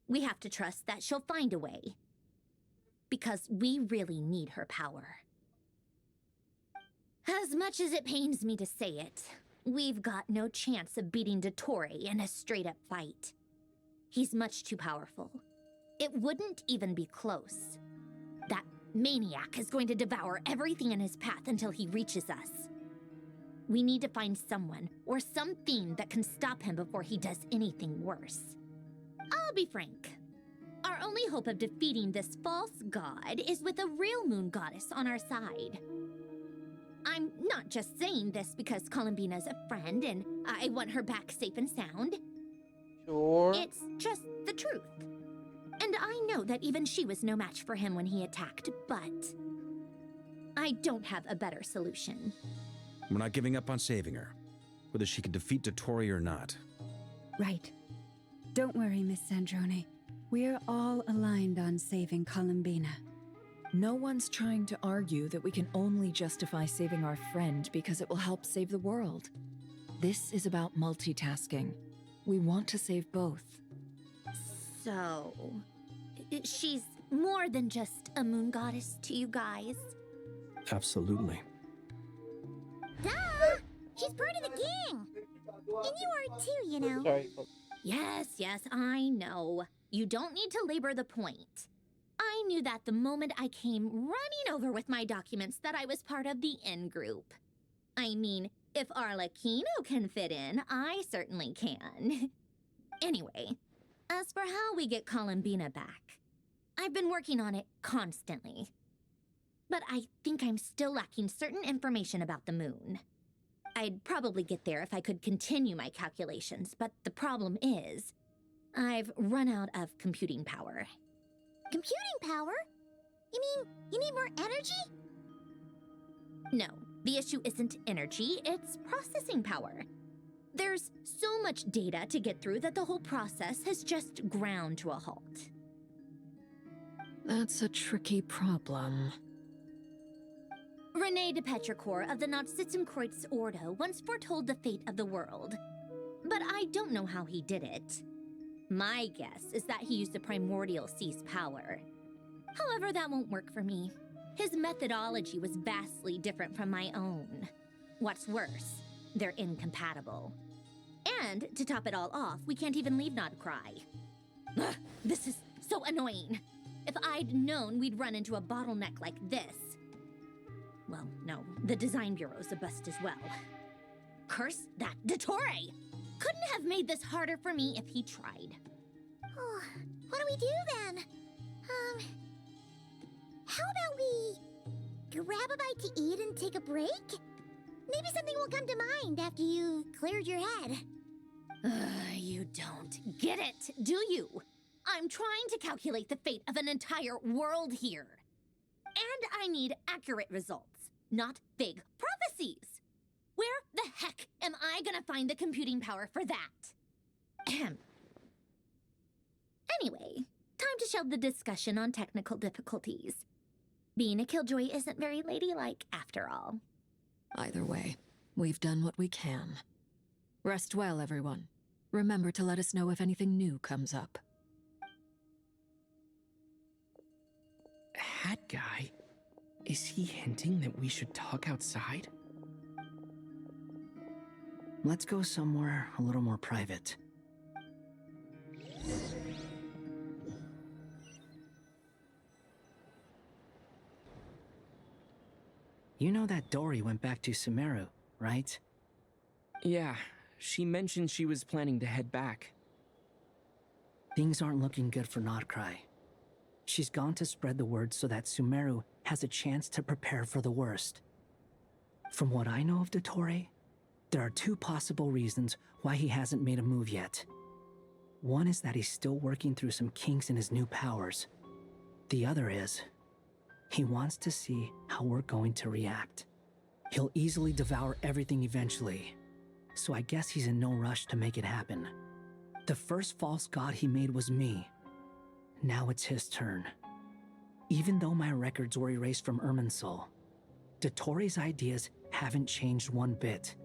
We have to trust that she'll find a way. Because we really need her power. As much as it pains me to say it, we've got no chance of beating Dottore in a straight-up fight. He's much too powerful. It wouldn't even be close. That maniac is going to devour everything in his path until he reaches us. We need to find someone or something that can stop him before he does anything worse. I'll be frank. Our only hope of defeating this false god is with a real moon goddess on our side. I'm not just saying this because Columbina's a friend and I want her back safe and sound. Sure. It's just the truth. And I know that even she was no match for him when he attacked, but I don't have a better solution. We're not giving up on saving her, whether she can defeat Dottore or not. Right. Don't worry, Miss Sandrone. We're all aligned on saving Columbina. No one's trying to argue that we can only justify saving our friend because it will help save the world. This is about multitasking. We want to save both. So, she's more than just a moon goddess to you guys? Absolutely. Duh! She's part of the gang! And you are too, you know. Sorry. Yes, I know. You don't need to labor the point. I knew that the moment I came running over with my documents that I was part of the in-group. I mean, if Arlecchino can fit in, I certainly can. Anyway, as for how we get Columbina back, I've been working on it constantly. But I think I'm still lacking certain information about the moon. I'd probably get there if I could continue my calculations, but the problem is, I've run out of computing power. Computing power? You mean you need more energy? No, the issue isn't energy, it's processing power. There's so much data to get through that the whole process has just ground to a halt. That's a tricky problem. René de Petrichor of the Nazissenkreuz Ordo once foretold the fate of the world. But I don't know how he did it. My guess is that he used the primordial sea's power. However, that won't work for me. His methodology was vastly different from my own. What's worse, they're incompatible. And, to top it all off, we can't even leave Nodcry. Ugh, this is so annoying. If I'd known we'd run into a bottleneck like this. Well, no, the design bureau's a bust as well. Curse that Dottore! Couldn't have made this harder for me if he tried. Oh, what do we do then? How about we grab a bite to eat and take a break? Maybe something will come to mind after you've cleared your head. You don't get it, do you? I'm trying to calculate the fate of an entire world here. And I need accurate results, not big prophecies. Where the heck am I gonna find the computing power for that? Ahem. Anyway, time to shelve the discussion on technical difficulties. Being a killjoy isn't very ladylike, after all. Either way, we've done what we can. Rest well, everyone. Remember to let us know if anything new comes up. Hat guy? Is he hinting that we should talk outside? Let's go somewhere a little more private. You know that Dory went back to Sumeru, right? Yeah, she mentioned she was planning to head back. Things aren't looking good for Notcry. She's gone to spread the word so that Sumeru has a chance to prepare for the worst. From what I know of Dottore, there are two possible reasons why he hasn't made a move yet. One is that he's still working through some kinks in his new powers. The other is, he wants to see how we're going to react. He'll easily devour everything eventually, so I guess he's in no rush to make it happen. The first false god he made was me. Now it's his turn. Even though my records were erased from Irminsul, Dottore's ideas haven't changed one bit.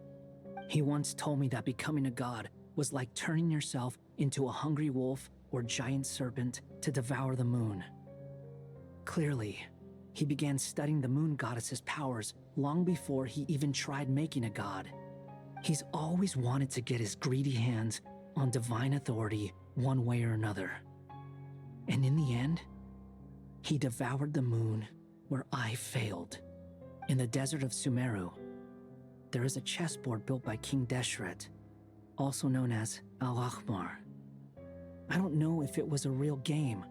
He once told me that becoming a god was like turning yourself into a hungry wolf or giant serpent to devour the moon. Clearly, he began studying the moon goddess's powers long before he even tried making a god. He's always wanted to get his greedy hands on divine authority one way or another. And in the end, he devoured the moon where I failed. In the desert of Sumeru, there is a chessboard built by King Deshret, also known as Al-Ahmar. I don't know if it was a real game,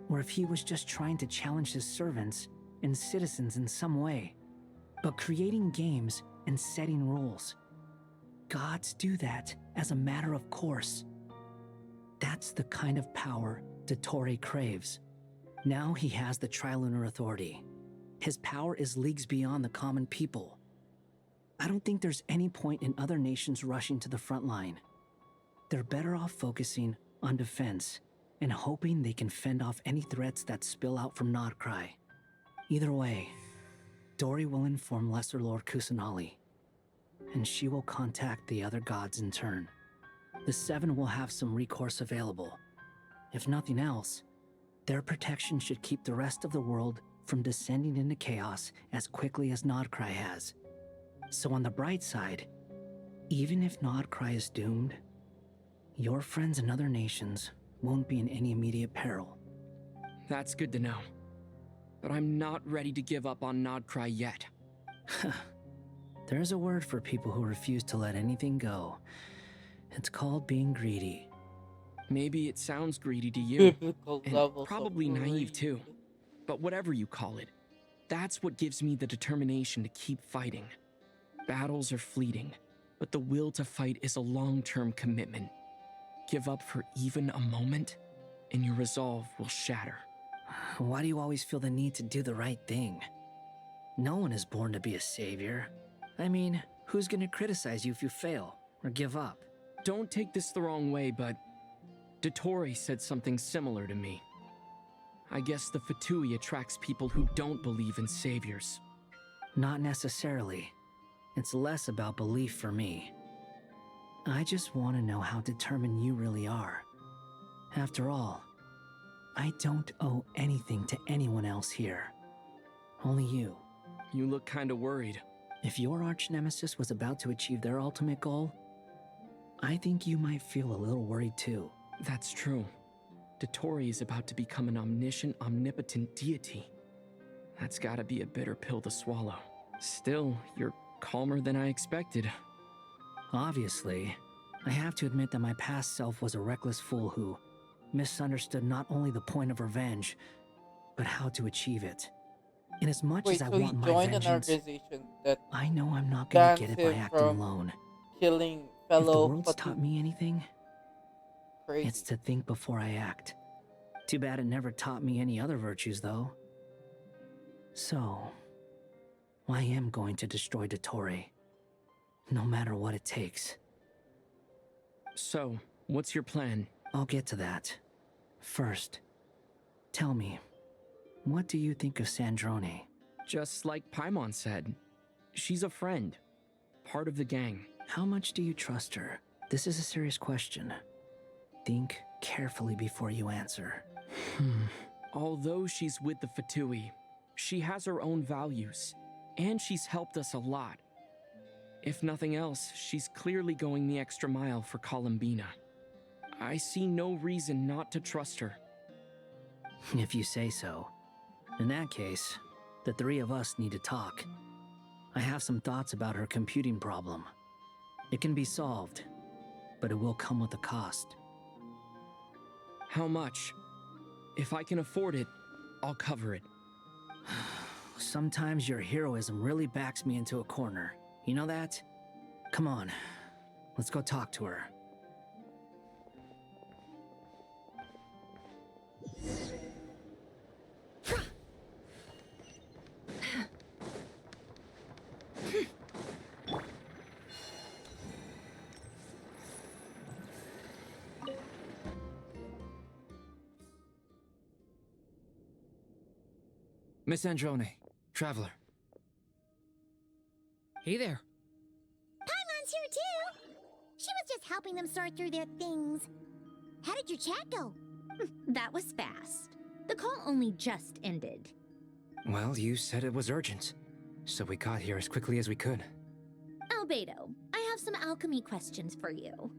or if he was just trying to challenge his servants and citizens in some way. But creating games and setting rules, gods do that as a matter of course. That's the kind of power Dottore craves. Now he has the Trilunar Authority. His power is leagues beyond the common people. I don't think there's any point in other nations rushing to the front line. They're better off focusing on defense and hoping they can fend off any threats that spill out from Notcry. Either way, Dory will inform Lesser Lord Kusanali, and she will contact the other gods in turn. The Seven will have some recourse available. If nothing else, their protection should keep the rest of the world from descending into chaos as quickly as Notcry has. So on the bright side, even if Notcry is doomed, your friends in other nations won't be in any immediate peril. That's good to know. But I'm not ready to give up on Notcry yet. There's a word for people who refuse to let anything go. It's called being greedy. Maybe it sounds greedy to you, Biblical and levels probably of naive greed. too. But whatever you call it, that's what gives me the determination to keep fighting. Battles are fleeting, but the will to fight is a long-term commitment. Give up for even a moment, and your resolve will shatter. Why do you always feel the need to do the right thing? No one is born to be a savior. I mean, who's gonna criticize you if you fail or give up? Don't take this the wrong way, but Dottore said something similar to me. I guess the Fatui attracts people who don't believe in saviors. Not necessarily. It's less about belief for me. I just want to know how determined you really are. After all, I don't owe anything to anyone else here. Only you. You look kinda worried. If your arch-nemesis was about to achieve their ultimate goal, I think you might feel a little worried too. That's true. Dottore is about to become an omniscient, omnipotent deity. That's gotta be a bitter pill to swallow. Still, you're calmer than I expected. Obviously, I have to admit that my past self was a reckless fool who, misunderstood not only the point of revenge, but how to achieve it. And as much Wait, as I so he want my joined an vengeance, organization that I know I'm not gonna bans get it by him acting from alone. killing If the fellow world's taught me anything, crazy. it's to think before I act. Too bad it never taught me any other virtues, though. So, I am going to destroy Dottore, no matter what it takes. So, what's your plan? I'll get to that. First, tell me, what do you think of Sandrone? Just like Paimon said, she's a friend, part of the gang. How much do you trust her? This is a serious question. Think carefully before you answer. Although she's with the Fatui, she has her own values, and she's helped us a lot. If nothing else, she's clearly going the extra mile for Columbina. I see no reason not to trust her. If you say so. In that case, the three of us need to talk. I have some thoughts about her computing problem. It can be solved, but it will come with a cost. How much? If I can afford it, I'll cover it. Sometimes your heroism really backs me into a corner. You know that? Come on, let's go talk to her. Miss Androne, traveler. Hey there. Paimon's here too! She was just helping them sort through their things. How did your chat go? That was fast. The call only just ended. Well, you said it was urgent, so we got here as quickly as we could. Albedo, I have some alchemy questions for you.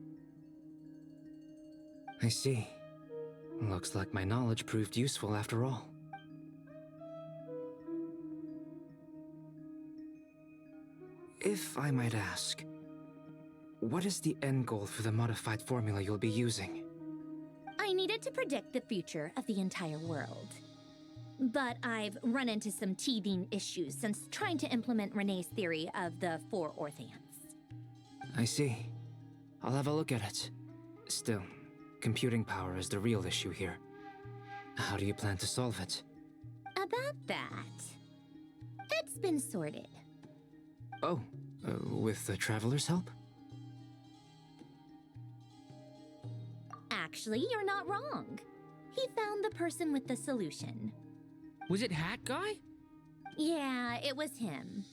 I see. Looks like my knowledge proved useful after all. If I might ask, what is the end goal for the modified formula you'll be using? I needed to predict the future of the entire world. But I've run into some teething issues since trying to implement Renee's theory of the four Orthants. I see. I'll have a look at it. Still, computing power is the real issue here. How do you plan to solve it? About that, it's been sorted. Oh, with the Traveler's help? Actually, you're not wrong. He found the person with the solution. Was it Hat Guy? Yeah, it was him.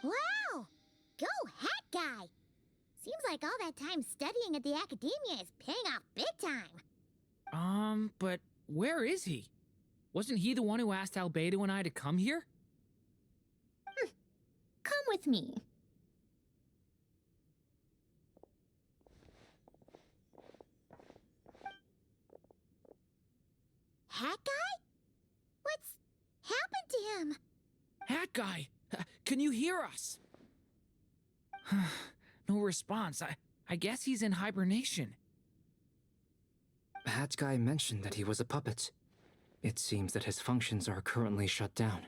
Wow! Go Hat Guy! Seems like all that time studying at the academia is paying off big time. But where is he? Wasn't he the one who asked Albedo and I to come here? Come with me. Hat Guy? What's happened to him? Hat Guy, can you hear us? No response. I guess he's in hibernation. Hat Guy mentioned that he was a puppet. It seems that his functions are currently shut down.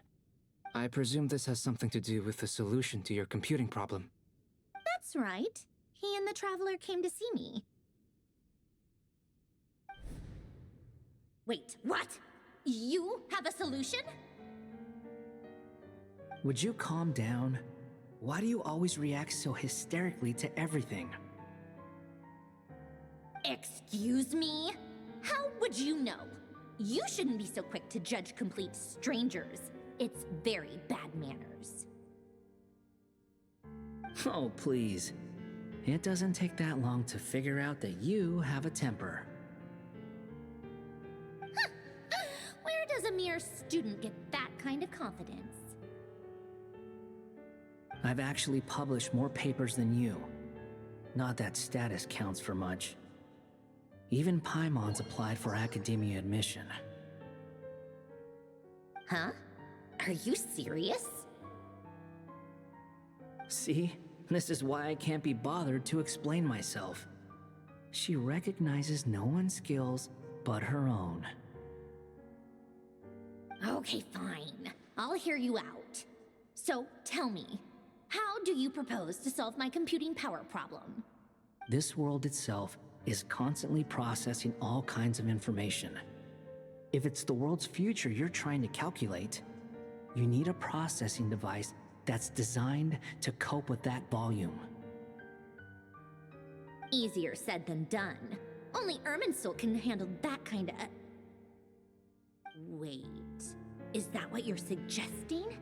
I presume this has something to do with the solution to your computing problem. That's right. He and the Traveler came to see me. Wait, what? You have a solution? Would you calm down? Why do you always react so hysterically to everything? Excuse me? How would you know? You shouldn't be so quick to judge complete strangers. It's very bad manners. Oh, please. It doesn't take that long to figure out that you have a temper. Where does a mere student get that kind of confidence? I've actually published more papers than you. Not that status counts for much. Even Paimon's applied for academia admission. Huh? Are you serious? See? This is why I can't be bothered to explain myself. She recognizes no one's skills, but her own. Okay, fine. I'll hear you out. So, tell me, how do you propose to solve my computing power problem? This world itself is constantly processing all kinds of information. If it's the world's future you're trying to calculate, you need a processing device that's designed to cope with that volume. Easier said than done. Only Irminsul can handle that kind of... Wait, is that what you're suggesting?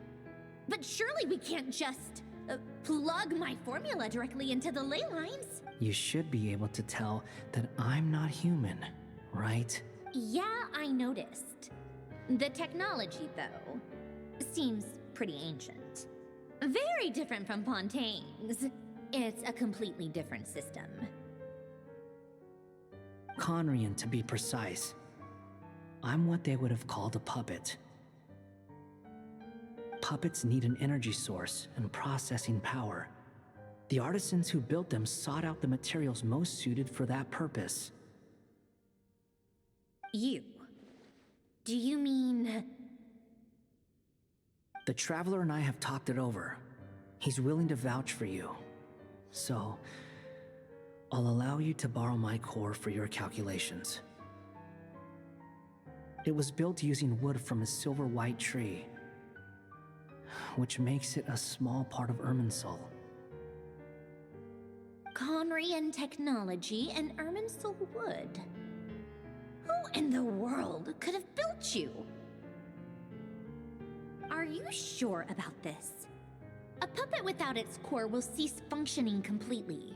But surely we can't just plug my formula directly into the ley lines. You should be able to tell that I'm not human, right? Yeah, I noticed. The technology, though, seems pretty ancient. Very different from Fontaine's. It's a completely different system. Conrian, to be precise. I'm what they would have called a puppet. Puppets need an energy source and processing power. The artisans who built them sought out the materials most suited for that purpose. You? Do you mean... The Traveler and I have talked it over. He's willing to vouch for you. So, I'll allow you to borrow my core for your calculations. It was built using wood from a silver white tree, which makes it a small part of Irminsul. Conrian technology and Irminsul wood. Who in the world could have built you? Are you sure about this? A puppet without its core will cease functioning completely.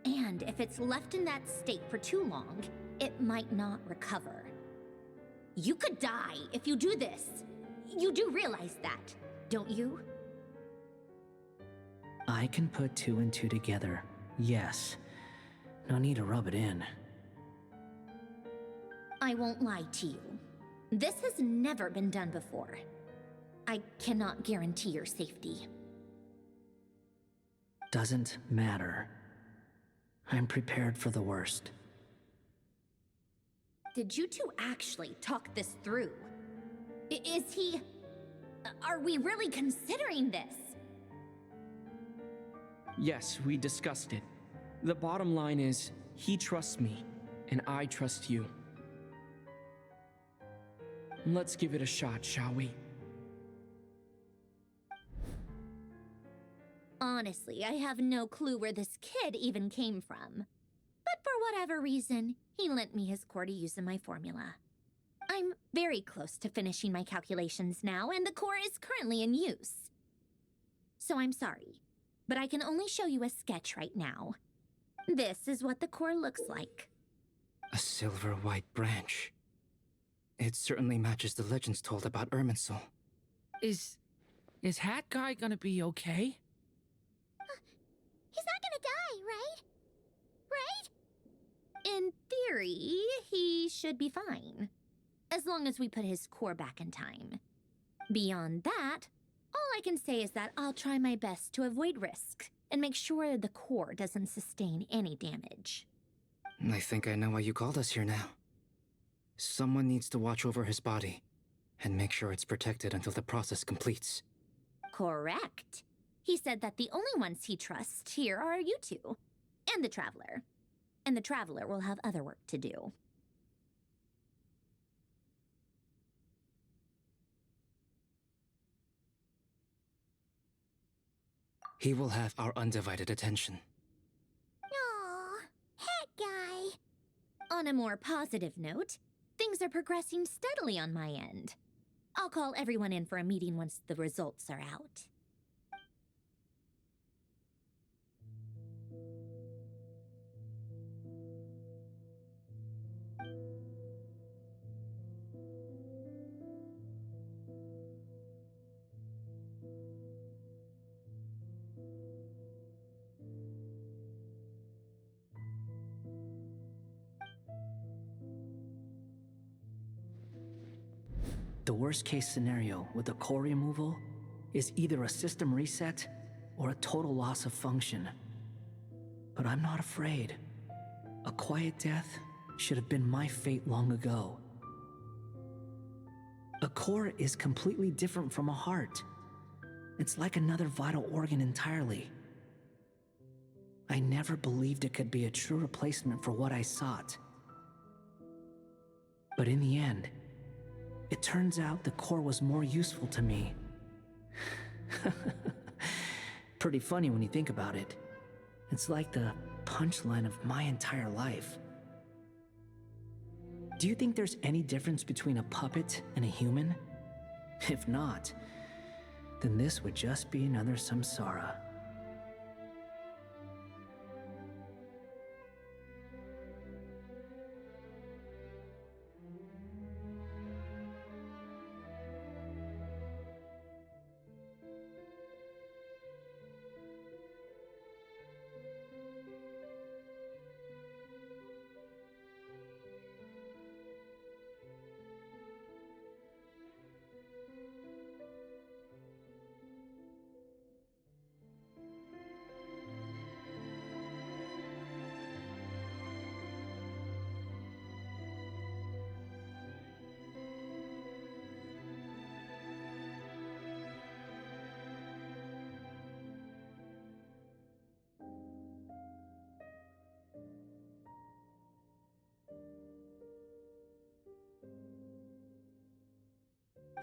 And if it's left in that state for too long, it might not recover. You could die if you do this. You do realize that, don't you? I can put two and two together, yes. No need to rub it in. I won't lie to you. This has never been done before. I cannot guarantee your safety. Doesn't matter. I'm prepared for the worst. Did you two actually talk this through? Is he... Are we really considering this? Yes, we discussed it. The bottom line is, he trusts me, and I trust you. Let's give it a shot, shall we? Honestly, I have no clue where this kid even came from. But for whatever reason, he lent me his core to use in my formula. I'm very close to finishing my calculations now, and the core is currently in use. So I'm sorry, but I can only show you a sketch right now. This is what the core looks like. A silver white branch. It certainly matches the legends told about Irminsul. Is Hat Guy gonna be okay? He's not gonna die, right? Right? In theory, he should be fine. As long as we put his core back in time. Beyond that, all I can say is that I'll try my best to avoid risk and make sure the core doesn't sustain any damage. I think I know why you called us here now. Someone needs to watch over his body and make sure it's protected until the process completes. Correct. He said that the only ones he trusts here are you two, and the Traveler. And the Traveler will have other work to do. He will have our undivided attention. Aw, Hat Guy. On a more positive note, things are progressing steadily on my end. I'll call everyone in for a meeting once the results are out. The worst case scenario with the core removal is either a system reset or a total loss of function. But I'm not afraid. A quiet death should have been my fate long ago. A core is completely different from a heart. It's like another vital organ entirely. I never believed it could be a true replacement for what I sought. But in the end, it turns out the core was more useful to me. Pretty funny when you think about it. It's like the punchline of my entire life. Do you think there's any difference between a puppet and a human? If not, then this would just be another samsara.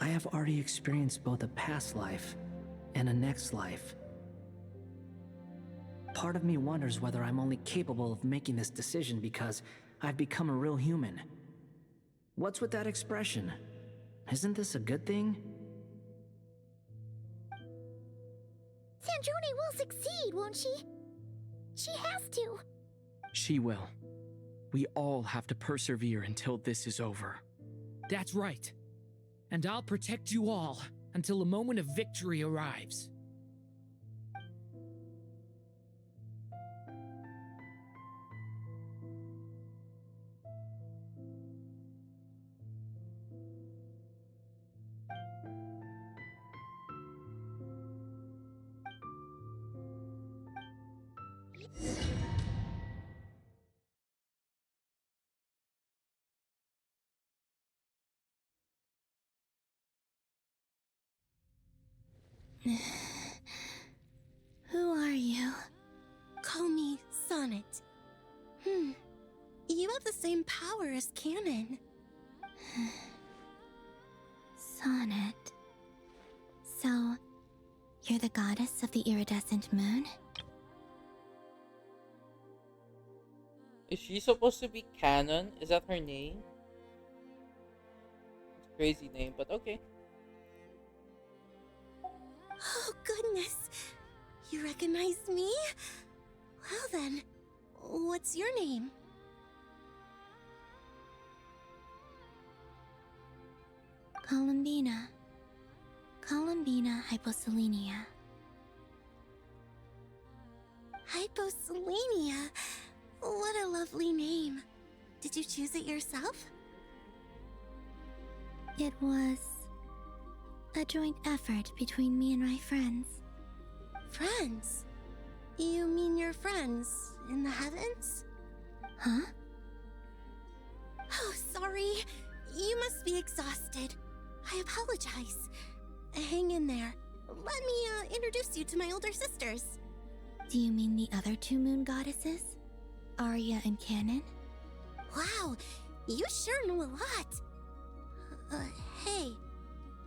I have already experienced both a past life and a next life. Part of me wonders whether I'm only capable of making this decision because I've become a real human. What's with that expression? Isn't this a good thing? Sanjoni will succeed, won't she? She has to. She will. We all have to persevere until this is over. That's right. And I'll protect you all until a moment of victory arrives. Who are you? Call me Sonnet. You have the same power as Canon. Sonnet. So, you're the goddess of the iridescent moon? Is she supposed to be Canon? Is that her name? It's a crazy name, but okay. Oh, goodness. You recognize me? Well then, what's your name? Columbina. Columbina Hyposelenia. Hyposelenia? What a lovely name. Did you choose it yourself? It was a joint effort between me and my friends. Friends? You mean your friends in the heavens? Huh? Oh, sorry. You must be exhausted. I apologize. Hang in there. Let me introduce you to my older sisters. Do you mean the other two moon goddesses? Arya and Canon? Wow, you sure know a lot. Hey,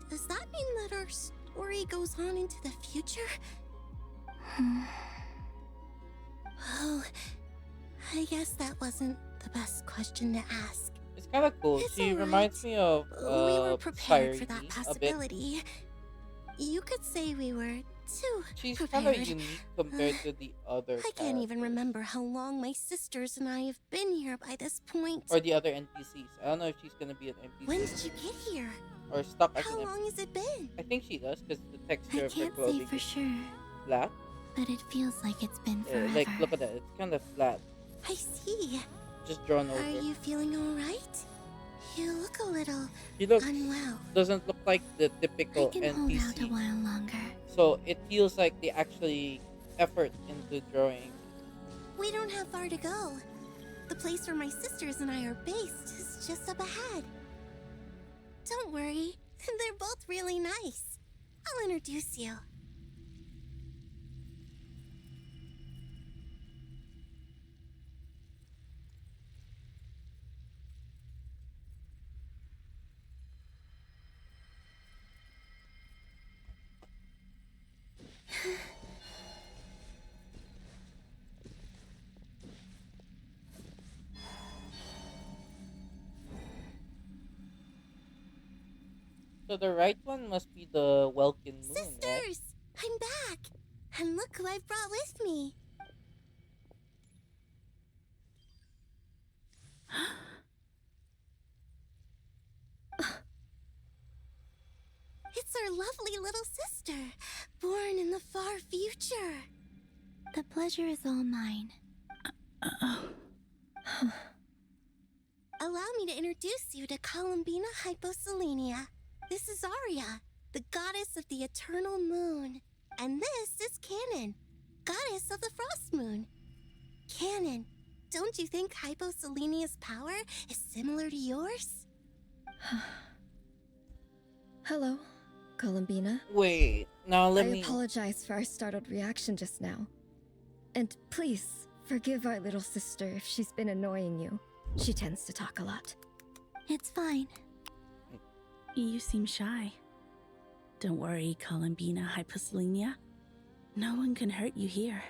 does that mean that our story goes on into the future? Oh, I guess that wasn't the best question to ask. It's kind of cool. It's She all reminds me of We were prepared for Sairi that a bit. possibility. You could say we were too She's kind prepared. of unique compared to the other I can't even remember how long my sisters and I have been here by this point. or the other NPCs. I don't know if she's gonna be an NPC. When did you get here? Or stuck as How an long has it been? I think she does because the texture I of her can't say clothing for is sure, flat. but it feels like it's been forever. Like look at that, it's kind of flat, I see. just drawn over. Are you feeling alright? You look a little She looks unwell. doesn't look like the I typical can hold out a NPC. while longer. So it feels like they actually effort into drawing. We don't have far to go. The place where my sisters and I are based is just up ahead. Don't worry, they're both really nice. I'll introduce you. So the right one must be the Welkin moon, right? Sisters! I'm back! And look who I've brought with me. It's our lovely little sister, born in the far future. The pleasure is all mine. Allow me to introduce you to Columbina Hyposelenia. This is Arya, the goddess of the eternal moon. And this is Canon, goddess of the frost moon. Canon, don't you think Hyposelenia's power is similar to yours? Hello, Columbina. Wait, now let me... I apologize for our startled reaction just now. And please, forgive our little sister if she's been annoying you. She tends to talk a lot. It's fine. You seem shy. Don't worry, Columbina Hyposelenia. No one can hurt you here.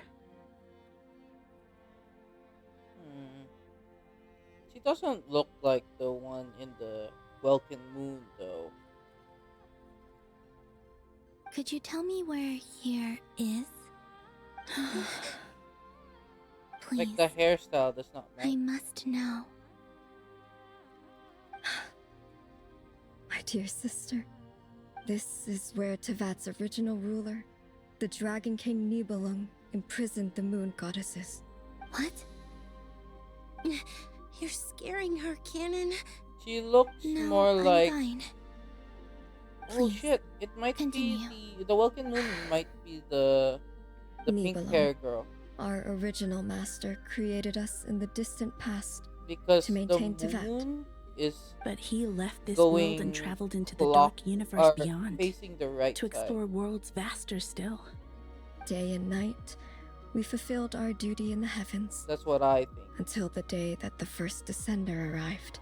She doesn't look like the one in the Welkin moon, though. Could you tell me where here is? Please. Like the hairstyle does not match. I must know. My dear sister, this is where Tevat's original ruler, the Dragon King Nibelung, imprisoned the moon goddesses. What? You're scaring her, Canon. She looks No, more I'm like... fine. Oh shit, it might continue. be the Welkin moon might be the pink Nibelung, hair girl. Our original master created us in the distant past Because to maintain the Tevat. moon is But he left this going world and traveled into the clock- dark universe or beyond facing the right to side. explore worlds vaster still. Day and night, we fulfilled our duty in the heavens. That's what I think. Until the day that the first descender arrived.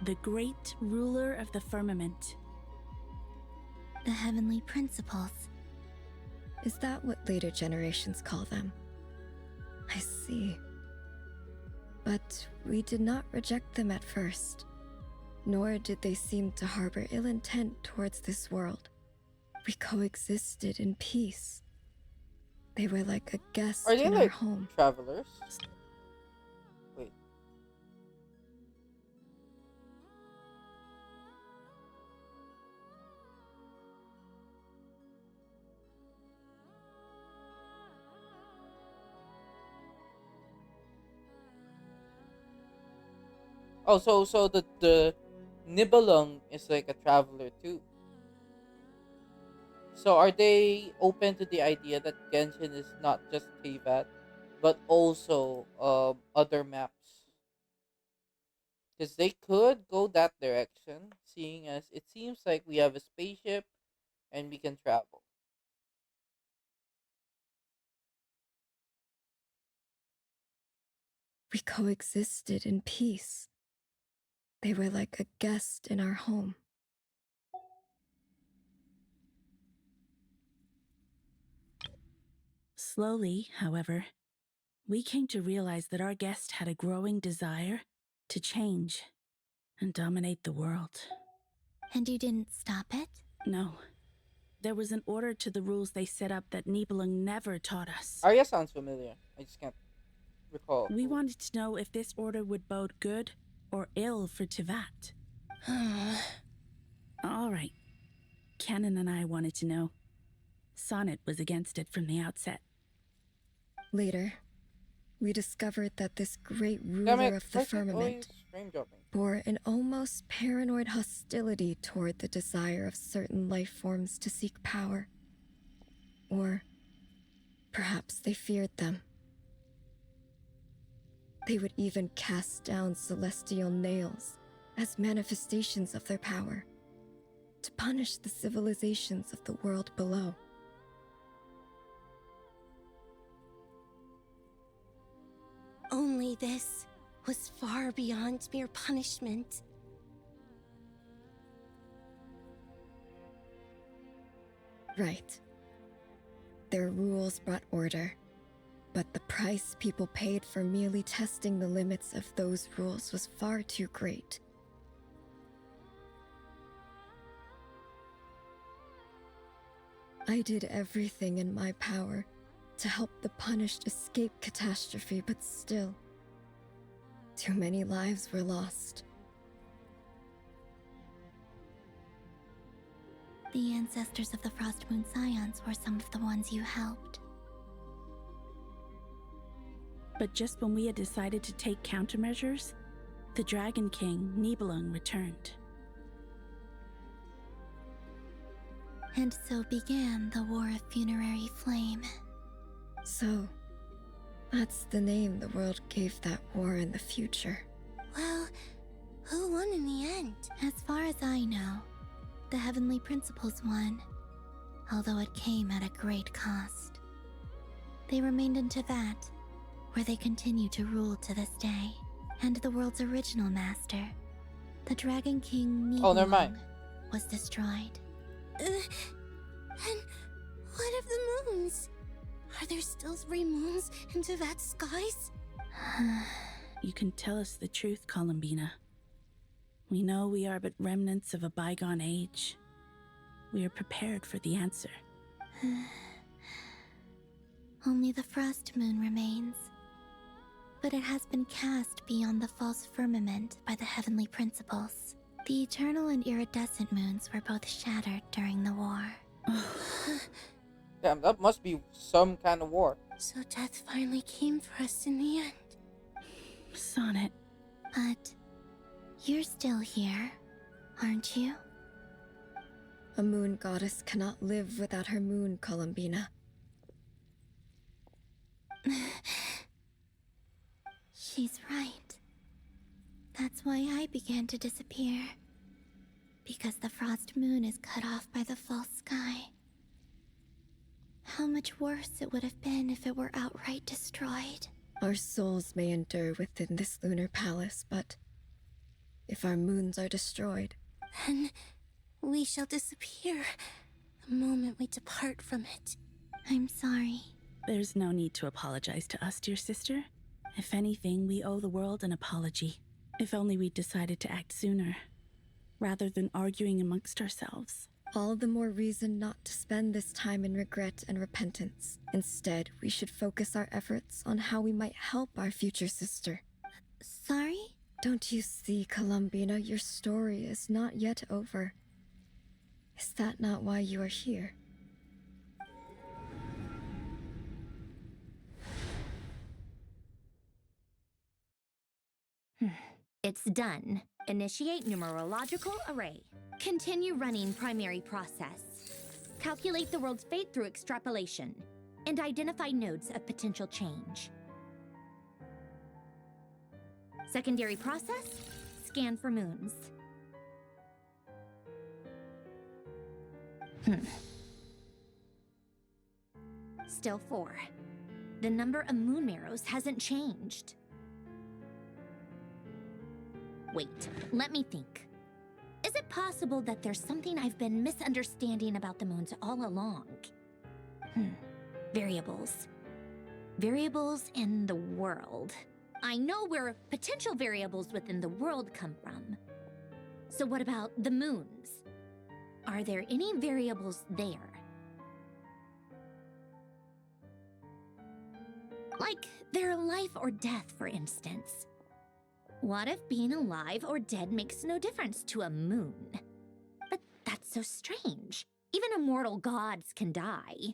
The great ruler of the firmament. The heavenly principles. Is that what later generations call them? I see. But we did not reject them at first, nor did they seem to harbor ill intent towards this world. We coexisted in peace. They were like a guest Are they in our like home. travelers? Wait. Oh, so the Nibelung is like a traveler too. So are they open to the idea that Genshin is not just Tevat, but also other maps? Because they could go that direction, seeing as it seems like we have a spaceship and we can travel. We coexisted in peace. They were like a guest in our home. Slowly, however, we came to realize that our guest had a growing desire to change and dominate the world. And you didn't stop it? No. There was an order to the rules they set up that Nibelung never taught us. Arya sounds familiar. I just can't recall. We wanted to know if this order would bode good or ill for Tevat. All right. Canon and I wanted to know. Sonnet was against it from the outset. Later, we discovered that this great Damn ruler it, of the why is it firmament always frame dropping? bore an almost paranoid hostility toward the desire of certain life forms to seek power. Or perhaps they feared them. They would even cast down celestial nails as manifestations of their power, to punish the civilizations of the world below. Only this was far beyond mere punishment. Right. Their rules brought order, but the price people paid for merely testing the limits of those rules was far too great. I did everything in my power to help the punished escape catastrophe, but still, too many lives were lost. The ancestors of the Frost Moon Scions were some of the ones you helped. But just when we had decided to take countermeasures, the Dragon King, Nibelung, returned. And so began the War of Funerary Flame. So, that's the name the world gave that war in the future. Well, who won in the end? As far as I know, the Heavenly Principles won, although it came at a great cost. They remained in Teyvat, where they continue to rule to this day. And the world's original master, the Dragon King Nibelung, was destroyed. And what of the moons? Are there still 3 moons in Teyvat's skies? You can tell us the truth, Columbina. We know we are but remnants of a bygone age. We are prepared for the answer. Only the Frost Moon remains. But it has been cast beyond the false firmament by the Heavenly Principles. The eternal and iridescent moons were both shattered during the war. Damn, that must be some kind of war. So death finally came for us in the end. Sonnet. But you're still here, aren't you? A moon goddess cannot live without her moon, Columbina. She's right. That's why I began to disappear. Because the Frost Moon is cut off by the false sky. How much worse it would have been if it were outright destroyed. Our souls may endure within this lunar palace, but if our moons are destroyed, then we shall disappear the moment we depart from it. I'm sorry. There's no need to apologize to us, dear sister. If anything, we owe the world an apology. If only we'd decided to act sooner, rather than arguing amongst ourselves. all the more reason not to spend this time in regret and repentance. Instead, we should focus our efforts on how we might help our future sister. Sorry? Don't you see, Columbina, your story is not yet over. Is that not why you are here? It's done. Initiate numerological array. Continue running primary process. Calculate the world's fate through extrapolation. And identify nodes of potential change. Secondary process, scan for moons. Still 4. The number of moon marrows hasn't changed. Wait, let me think. Is it possible that there's something I've been misunderstanding about the moons all along? Variables. Variables in the world. I know where potential variables within the world come from. So what about the moons? Are there any variables there? Like their life or death, for instance. What if being alive or dead makes no difference to a moon? But that's so strange. Even immortal gods can die.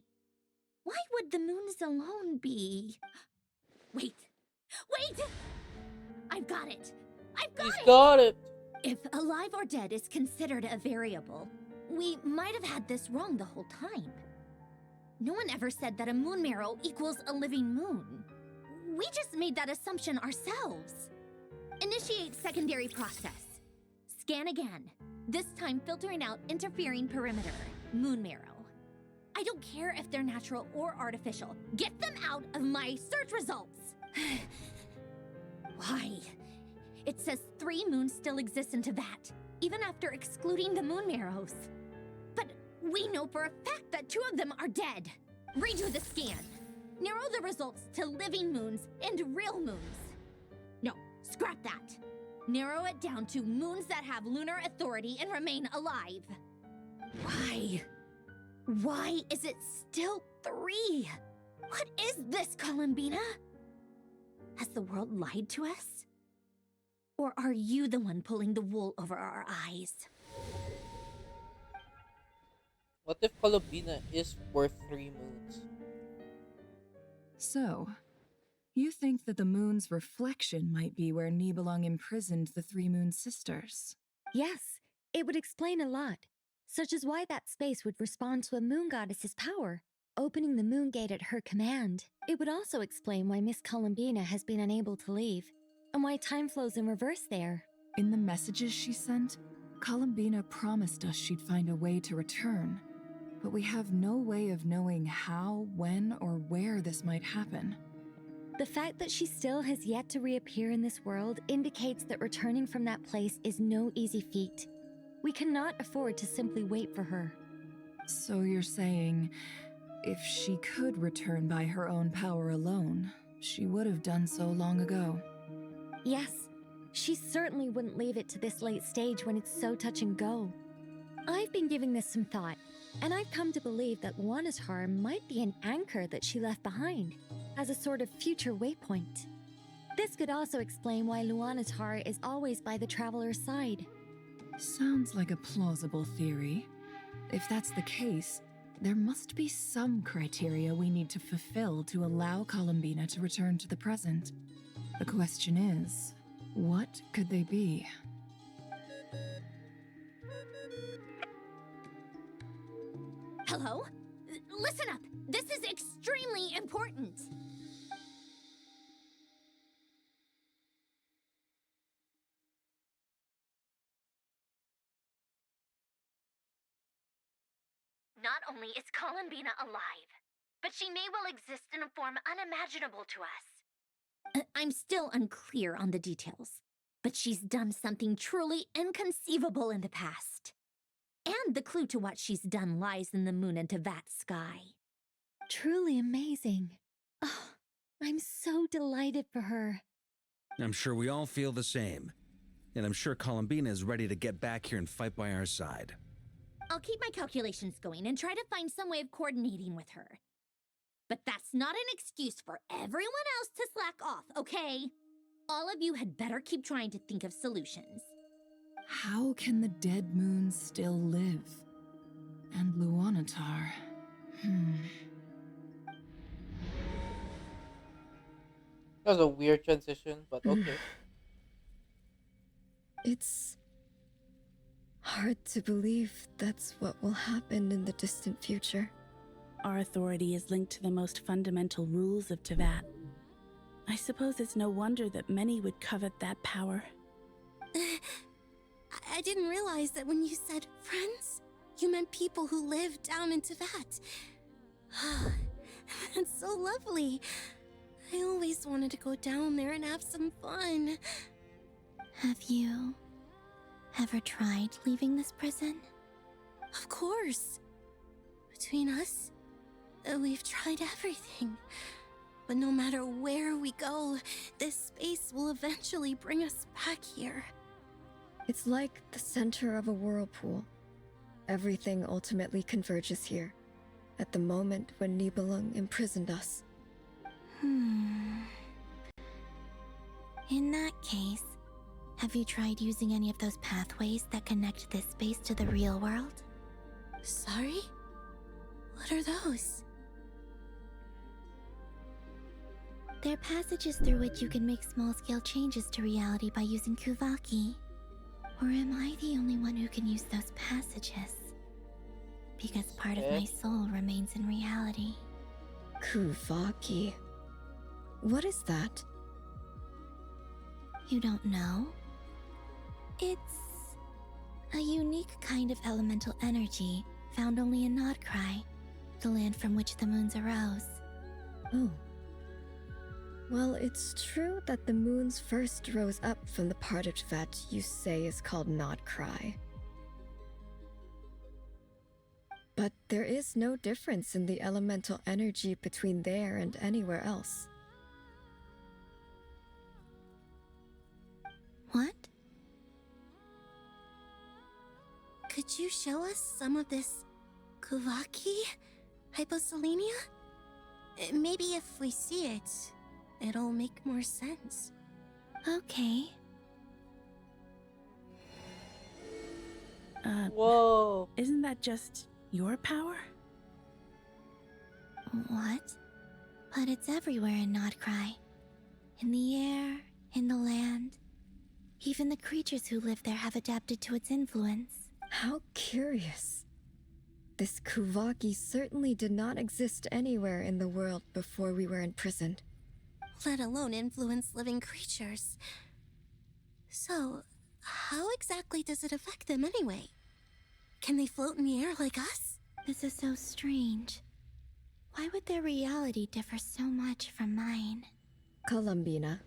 Why would the moons alone be... Wait! I've got it! He's got it! If alive or dead is considered a variable, we might have had this wrong the whole time. No one ever said that a moon marrow equals a living moon. we just made that assumption ourselves. Initiate secondary process. Scan again. This time filtering out interfering perimeter. Moon marrow. I don't care if they're natural or artificial. Get them out of my search results! Why? It says 3 moons still exist in Teyvat, even after excluding the moon marrows. But we know for a fact that 2 of them are dead. Redo the scan. Narrow the results to living moons and real moons. No, scrap that. Narrow it down to moons that have lunar authority and remain alive. Why? Why is it still 3? What is this, Columbina? Has the world lied to us? Or are you the one pulling the wool over our eyes? What if Columbina is worth 3 moons? So, you think that the moon's reflection might be where Nibelung imprisoned the 3 moon sisters? Yes, it would explain a lot, such as why that space would respond to a moon goddess's power, opening the moon gate at her command. It would also explain why Miss Columbina has been unable to leave, and why time flows in reverse there. In the messages she sent, Columbina promised us she'd find a way to return, but we have no way of knowing how, when, or where this might happen. The fact that she still has yet to reappear in this world indicates that returning from that place is no easy feat. We cannot afford to simply wait for her. So you're saying, if she could return by her own power alone, she would have done so long ago? Yes, she certainly wouldn't leave it to this late stage when it's so touch and go. I've been giving this some thought, and I've come to believe that Luanatar might be an anchor that she left behind, as a sort of future waypoint. This could also explain why Luanatar is always by the traveler's side. Sounds like a plausible theory. If that's the case, there must be some criteria we need to fulfill to allow Columbina to return to the present. The question is, what could they be? Hello? Listen up! This is extremely important! Not only is Columbina alive, but she may well exist in a form unimaginable to us. I'm still unclear on the details, but she's done something truly inconceivable in the past. And the clue to what she's done lies in the moon and Teyvat sky. Truly amazing. Oh, I'm so delighted for her. I'm sure we all feel the same. And I'm sure Columbina is ready to get back here and fight by our side. I'll keep my calculations going and try to find some way of coordinating with her. But that's not an excuse for everyone else to slack off, okay? All of you had better keep trying to think of solutions. How can the dead moons still live? And Luanatar? That was a weird transition, but okay. It's hard to believe that's what will happen in the distant future. Our authority is linked to the most fundamental rules of Teyvat. I suppose it's no wonder that many would covet that power. I didn't realize that when you said friends, you meant people who live down in Teyvat. That's so lovely. I always wanted to go down there and have some fun. Have you ever tried leaving this prison? Of course. Between us, we've tried everything. But no matter where we go, this space will eventually bring us back here. It's like the center of a whirlpool. Everything ultimately converges here, at the moment when Nibelung imprisoned us. In that case, have you tried using any of those pathways that connect this space to the real world? Sorry? What are those? They're passages through which you can make small-scale changes to reality by using Kuvaki. Or am I the only one who can use those passages? Because part of my soul remains in reality. Kuvaki. What is that? You don't know? It's a unique kind of elemental energy found only in Nodcry, the land from which the moons arose. Oh. Well, it's true that the moons first rose up from the part of Tvet you say is called Nodcry. But there is no difference in the elemental energy between there and anywhere else. What? Could you show us some of this Kuvaki hyposelenia? Maybe if we see it, it'll make more sense. Okay. Whoa. Isn't that just your power? What? But it's everywhere in Nodcry. In the air, in the land. Even the creatures who live there have adapted to its influence. How curious. This Kuvaki certainly did not exist anywhere in the world before we were imprisoned. Let alone influence living creatures. So, how exactly does it affect them anyway? Can they float in the air like us? This is so strange. Why would their reality differ so much from mine? Columbina,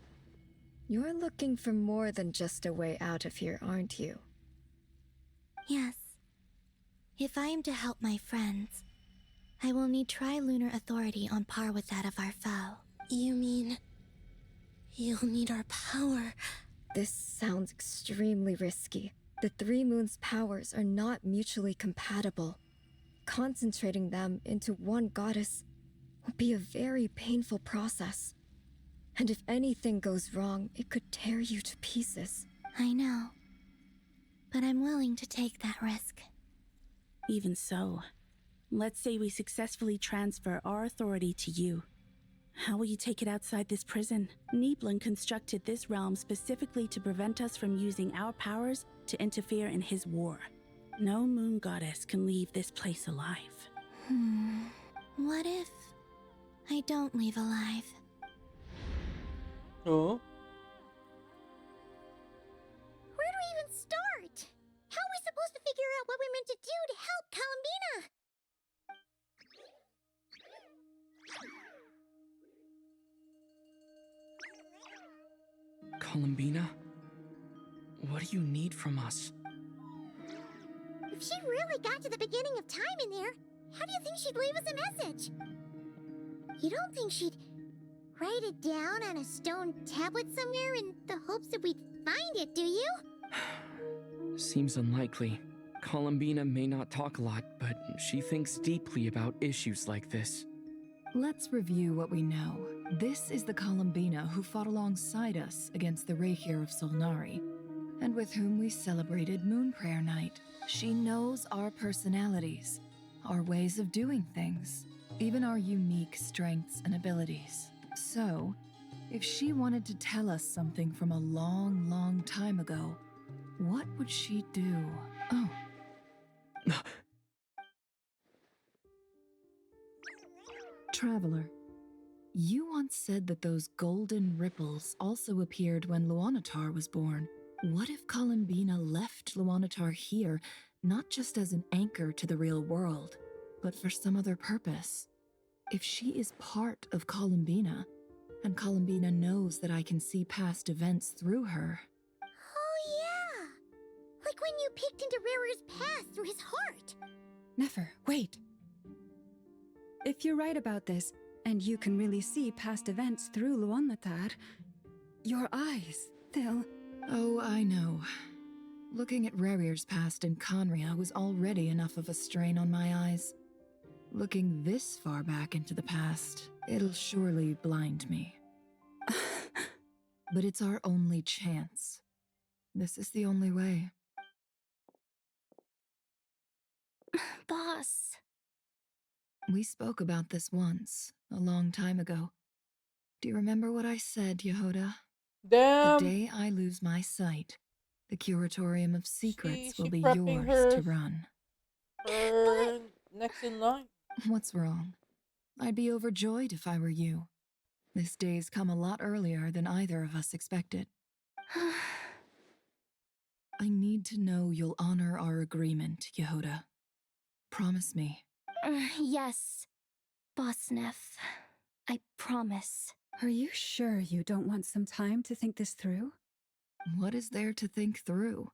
you're looking for more than just a way out of here, aren't you? Yes. If I am to help my friends, I will need trilunar authority on par with that of our foe. You mean... you'll need our power? This sounds extremely risky. The Three Moons' powers are not mutually compatible. Concentrating them into one goddess will be a very painful process. And if anything goes wrong, it could tear you to pieces. I know. But I'm willing to take that risk. Even so, let's say we successfully transfer our authority to you. How will you take it outside this prison? Niblin constructed this realm specifically to prevent us from using our powers to interfere in his war. No moon goddess can leave this place alive. What if I don't leave alive? Oh? Where do we even start? How are we supposed to figure out what we're meant to do to help Columbina? Columbina? What do you need from us? If she really got to the beginning of time in there, how do you think she'd leave us a message? You don't think she'd write it down on a stone tablet somewhere in the hopes that we'd find it, do you? Seems unlikely. Columbina may not talk a lot, but she thinks deeply about issues like this. Let's review what we know. This is the Columbina who fought alongside us against the Reikir of Solnari, and with whom we celebrated Moon Prayer Night. She knows our personalities, our ways of doing things, even our unique strengths and abilities. So, if she wanted to tell us something from a long, long time ago, what would she do? Oh. Traveler, you once said that those golden ripples also appeared when Luanatar was born. What if Columbina left Luanatar here, not just as an anchor to the real world, but for some other purpose? If she is part of Columbina, and Columbina knows that I can see past events through her... Oh yeah! Like when you peeked into Rarer's past through his heart! Nefer, wait! If you're right about this, and you can really see past events through Luanatar, your eyes, they'll... Oh, I know. Looking at Rerir's past in Conria was already enough of a strain on my eyes. Looking this far back into the past, it'll surely blind me. But it's our only chance. This is the only way. Boss. We spoke about this once, a long time ago. Do you remember what I said, Yehoda? Damn. The day I lose my sight, the Curatorium of Secrets will be prepping yours to run. Next in line. What's wrong? I'd be overjoyed if I were you. This day's come a lot earlier than either of us expected. I need to know you'll honor our agreement, Yehoda. Promise me. Yes, Boss Neff. I promise. Are you sure you don't want some time to think this through? What is there to think through?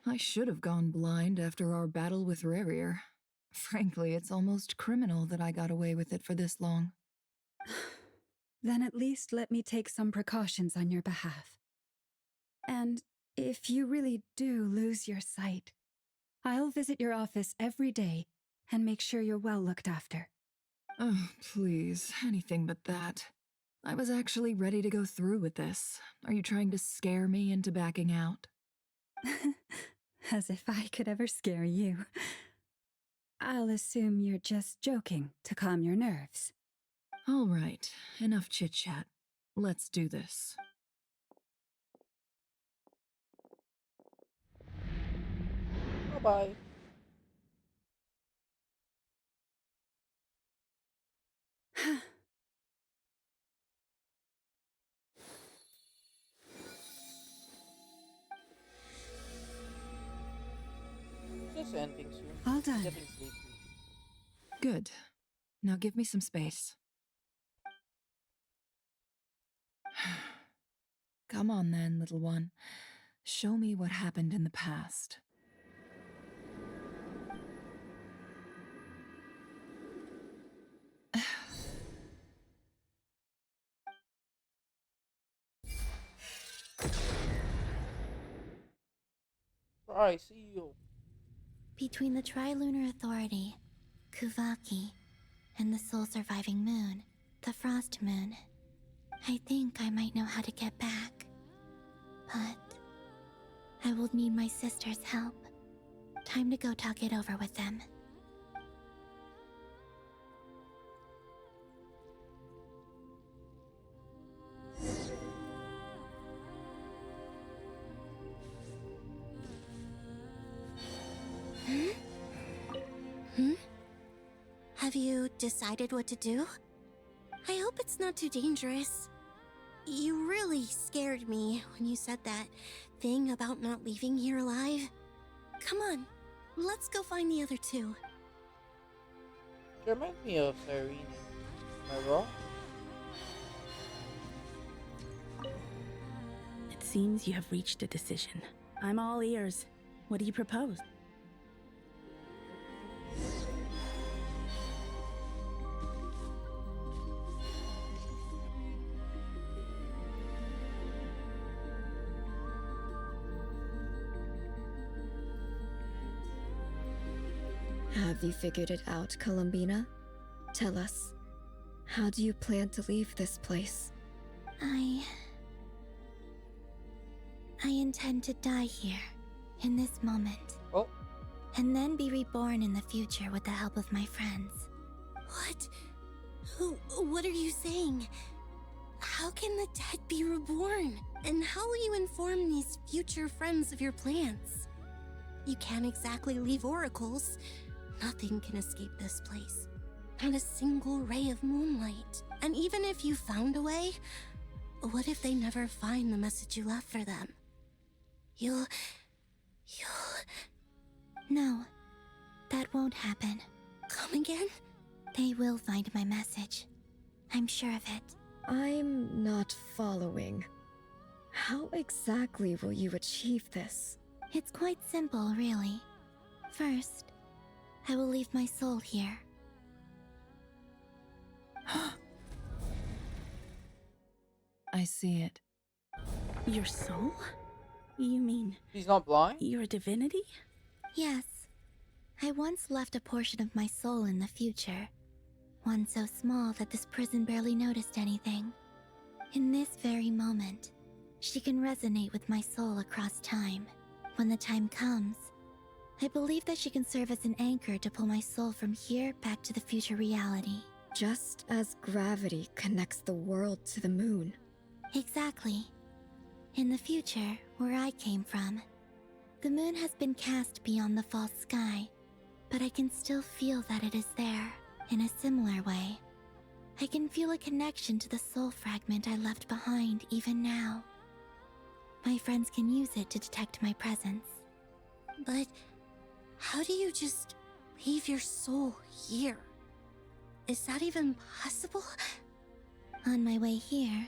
I should have gone blind after our battle with Rerir. Frankly, it's almost criminal that I got away with it for this long. Then at least let me take some precautions on your behalf. And if you really do lose your sight, I'll visit your office every day and make sure you're well looked after. Oh, please, anything but that. I was actually ready to go through with this. Are you trying to scare me into backing out? As if I could ever scare you. I'll assume you're just joking to calm your nerves. All right, enough chit-chat. Let's do this. Bye-bye. Just ending soon. All done. Getting sleepy. Good. Now give me some space. Come on then, little one. Show me what happened in the past. I see you. Between the Trilunar Authority, Kuvaki, and the sole surviving moon, the Frost Moon, I think I might know how to get back. But I will need my sister's help. Time to go talk it over with them. Have you decided what to do? I hope it's not too dangerous. You really scared me when you said that thing about not leaving here alive. Come on, let's go find the other two. You remind me of Irene. Am I wrong? It seems you have reached a decision. I'm all ears. What do you propose? Have you figured it out, Columbina? Tell us, how do you plan to leave this place? I intend to die here, in this moment. Oh. And then be reborn in the future with the help of my friends. What? What are you saying? How can the dead be reborn? And how will you inform these future friends of your plans? You can't exactly leave oracles. Nothing can escape this place. Not a single ray of moonlight. And even if you found a way, what if they never find the message you left for them? You'll... No, that won't happen. Come again? They will find my message. I'm sure of it. I'm not following. How exactly will you achieve this? It's quite simple, really. First, I will leave my soul here. I see it. Your soul? You mean... He's not blind? You're a divinity? Yes. I once left a portion of my soul in the future. One so small that this prison barely noticed anything. In this very moment, she can resonate with my soul across time. When the time comes, I believe that she can serve as an anchor to pull my soul from here back to the future reality. Just as gravity connects the world to the moon. Exactly. In the future, where I came from, the moon has been cast beyond the false sky, but I can still feel that it is there, in a similar way. I can feel a connection to the soul fragment I left behind even now. My friends can use it to detect my presence. But how do you just leave your soul here? Is that even possible? On my way here,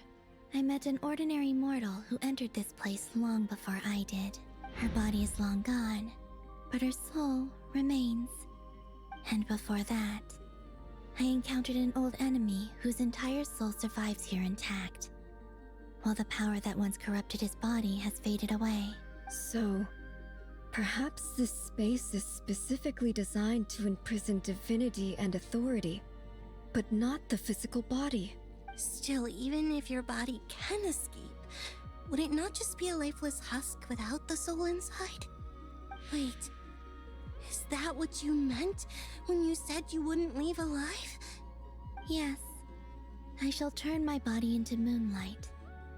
I met an ordinary mortal who entered this place long before I did. Her body is long gone, but her soul remains. And before that, I encountered an old enemy whose entire soul survives here intact, while the power that once corrupted his body has faded away. So, perhaps this space is specifically designed to imprison divinity and authority, but not the physical body. Still, even if your body can escape, would it not just be a lifeless husk without the soul inside? Wait, is that what you meant when you said you wouldn't leave alive? Yes. I shall turn my body into moonlight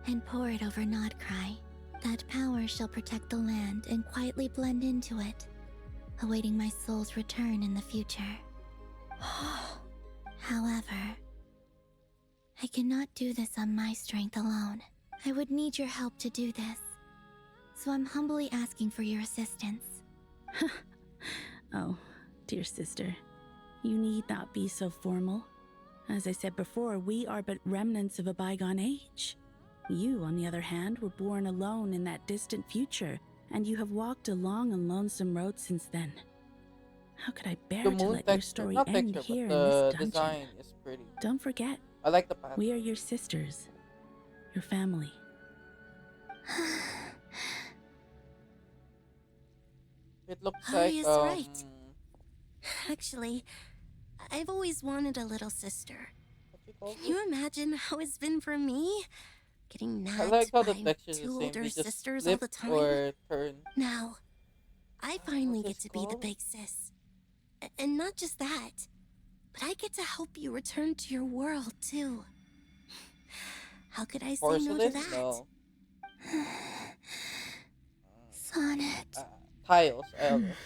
and pour it over Nodcry. That power shall protect the land and quietly blend into it, awaiting my soul's return in the future. However, I cannot do this on my strength alone. I would need your help to do this. So I'm humbly asking for your assistance. Oh, dear sister, you need not be so formal. As I said before, we are but remnants of a bygone age. You, on the other hand, were born alone in that distant future, and you have walked a long and lonesome road since then. How could I bear The to moon let your texture, story not end texture, here but in the this dungeon? design is pretty. Don't forget, I like the pattern. we are your sisters, your family. It looks Ari like is right. Actually, I've always wanted a little sister. Can you imagine how it's been for me? Getting I nagged like how by the texture is the two same. older They just sisters all flip the time. or turn. Now, I finally What's get this to be the called? big sis. And not just that, but I get to help you return to your world, too. How could I say no to Porcelain? that? No. Sonnet. Tiles, Alice.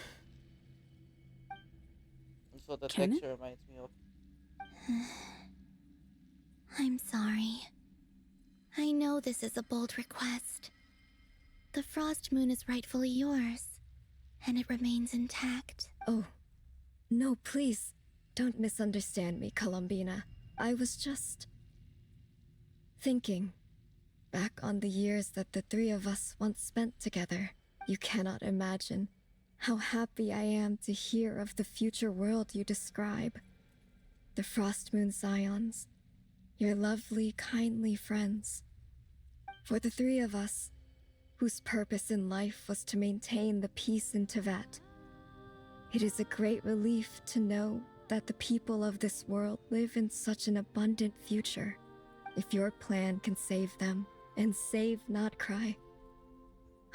That's what the Kennen? texture reminds me of. I'm sorry. I know this is a bold request. The Frost Moon is rightfully yours, and it remains intact. Oh, no, please. Don't misunderstand me, Columbina. I was just thinking back on the years that the three of us once spent together. You cannot imagine how happy I am to hear of the future world you describe. The Frost Moon Scions, your lovely, kindly friends. For the three of us, whose purpose in life was to maintain the peace in Teyvat, it is a great relief to know that the people of this world live in such an abundant future. If your plan can save them and save Nodcry,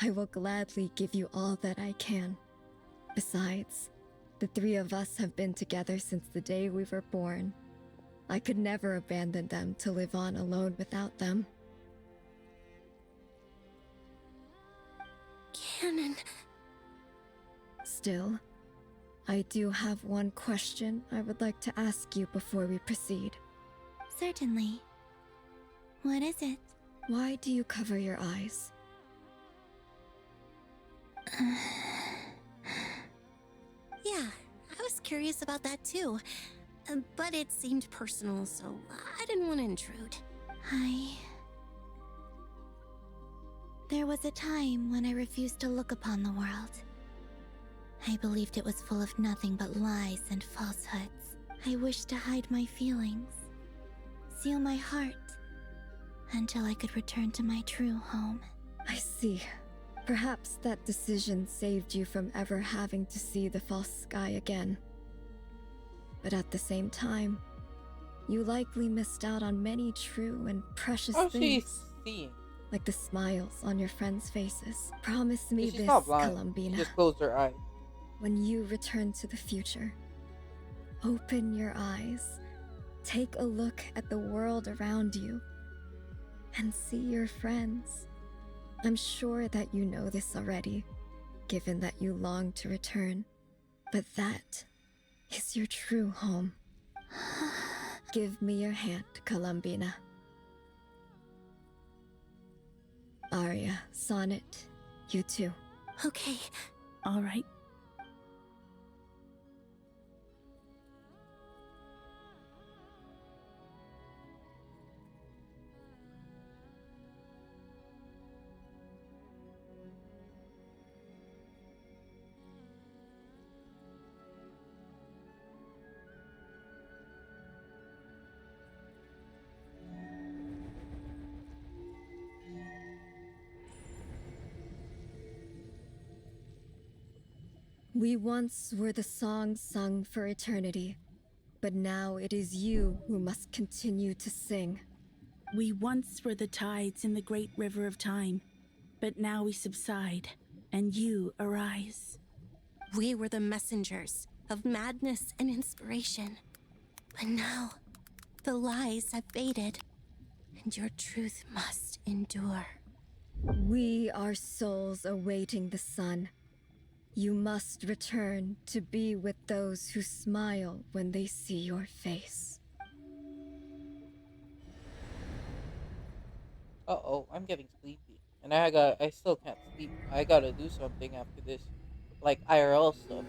I will gladly give you all that I can. Besides, the three of us have been together since the day we were born. I could never abandon them to live on alone without them. Kennen. Still, I do have one question I would like to ask you before we proceed. Certainly. What is it? Why do you cover your eyes? Yeah, I was curious about that too. But it seemed personal, so I didn't want to intrude. There was a time when I refused to look upon the world. I believed it was full of nothing but lies and falsehoods. I wished to hide my feelings, seal my heart, until I could return to my true home. I see. Perhaps that decision saved you from ever having to see the false sky again. But at the same time, you likely missed out on many true and precious How's she things. seeing? Like the smiles on your friends' faces. Promise me She's this, not blind. Columbina. Just close her eye. When you return to the future, open your eyes, take a look at the world around you, and see your friends. I'm sure that you know this already, given that you long to return, but that is your true home. Give me your hand, Columbina. Arya, Sonnet, you too. Okay. All right. We once were the songs sung for eternity, but now it is you who must continue to sing. We once were the tides in the great river of time, but now we subside, and you arise. We were the messengers of madness and inspiration. But now, the lies have faded, and your truth must endure. We are souls awaiting the sun. You must return to be with those who smile when they see your face. Uh-oh, I'm getting sleepy. And I still can't sleep. I gotta do something after this. Like IRL stuff.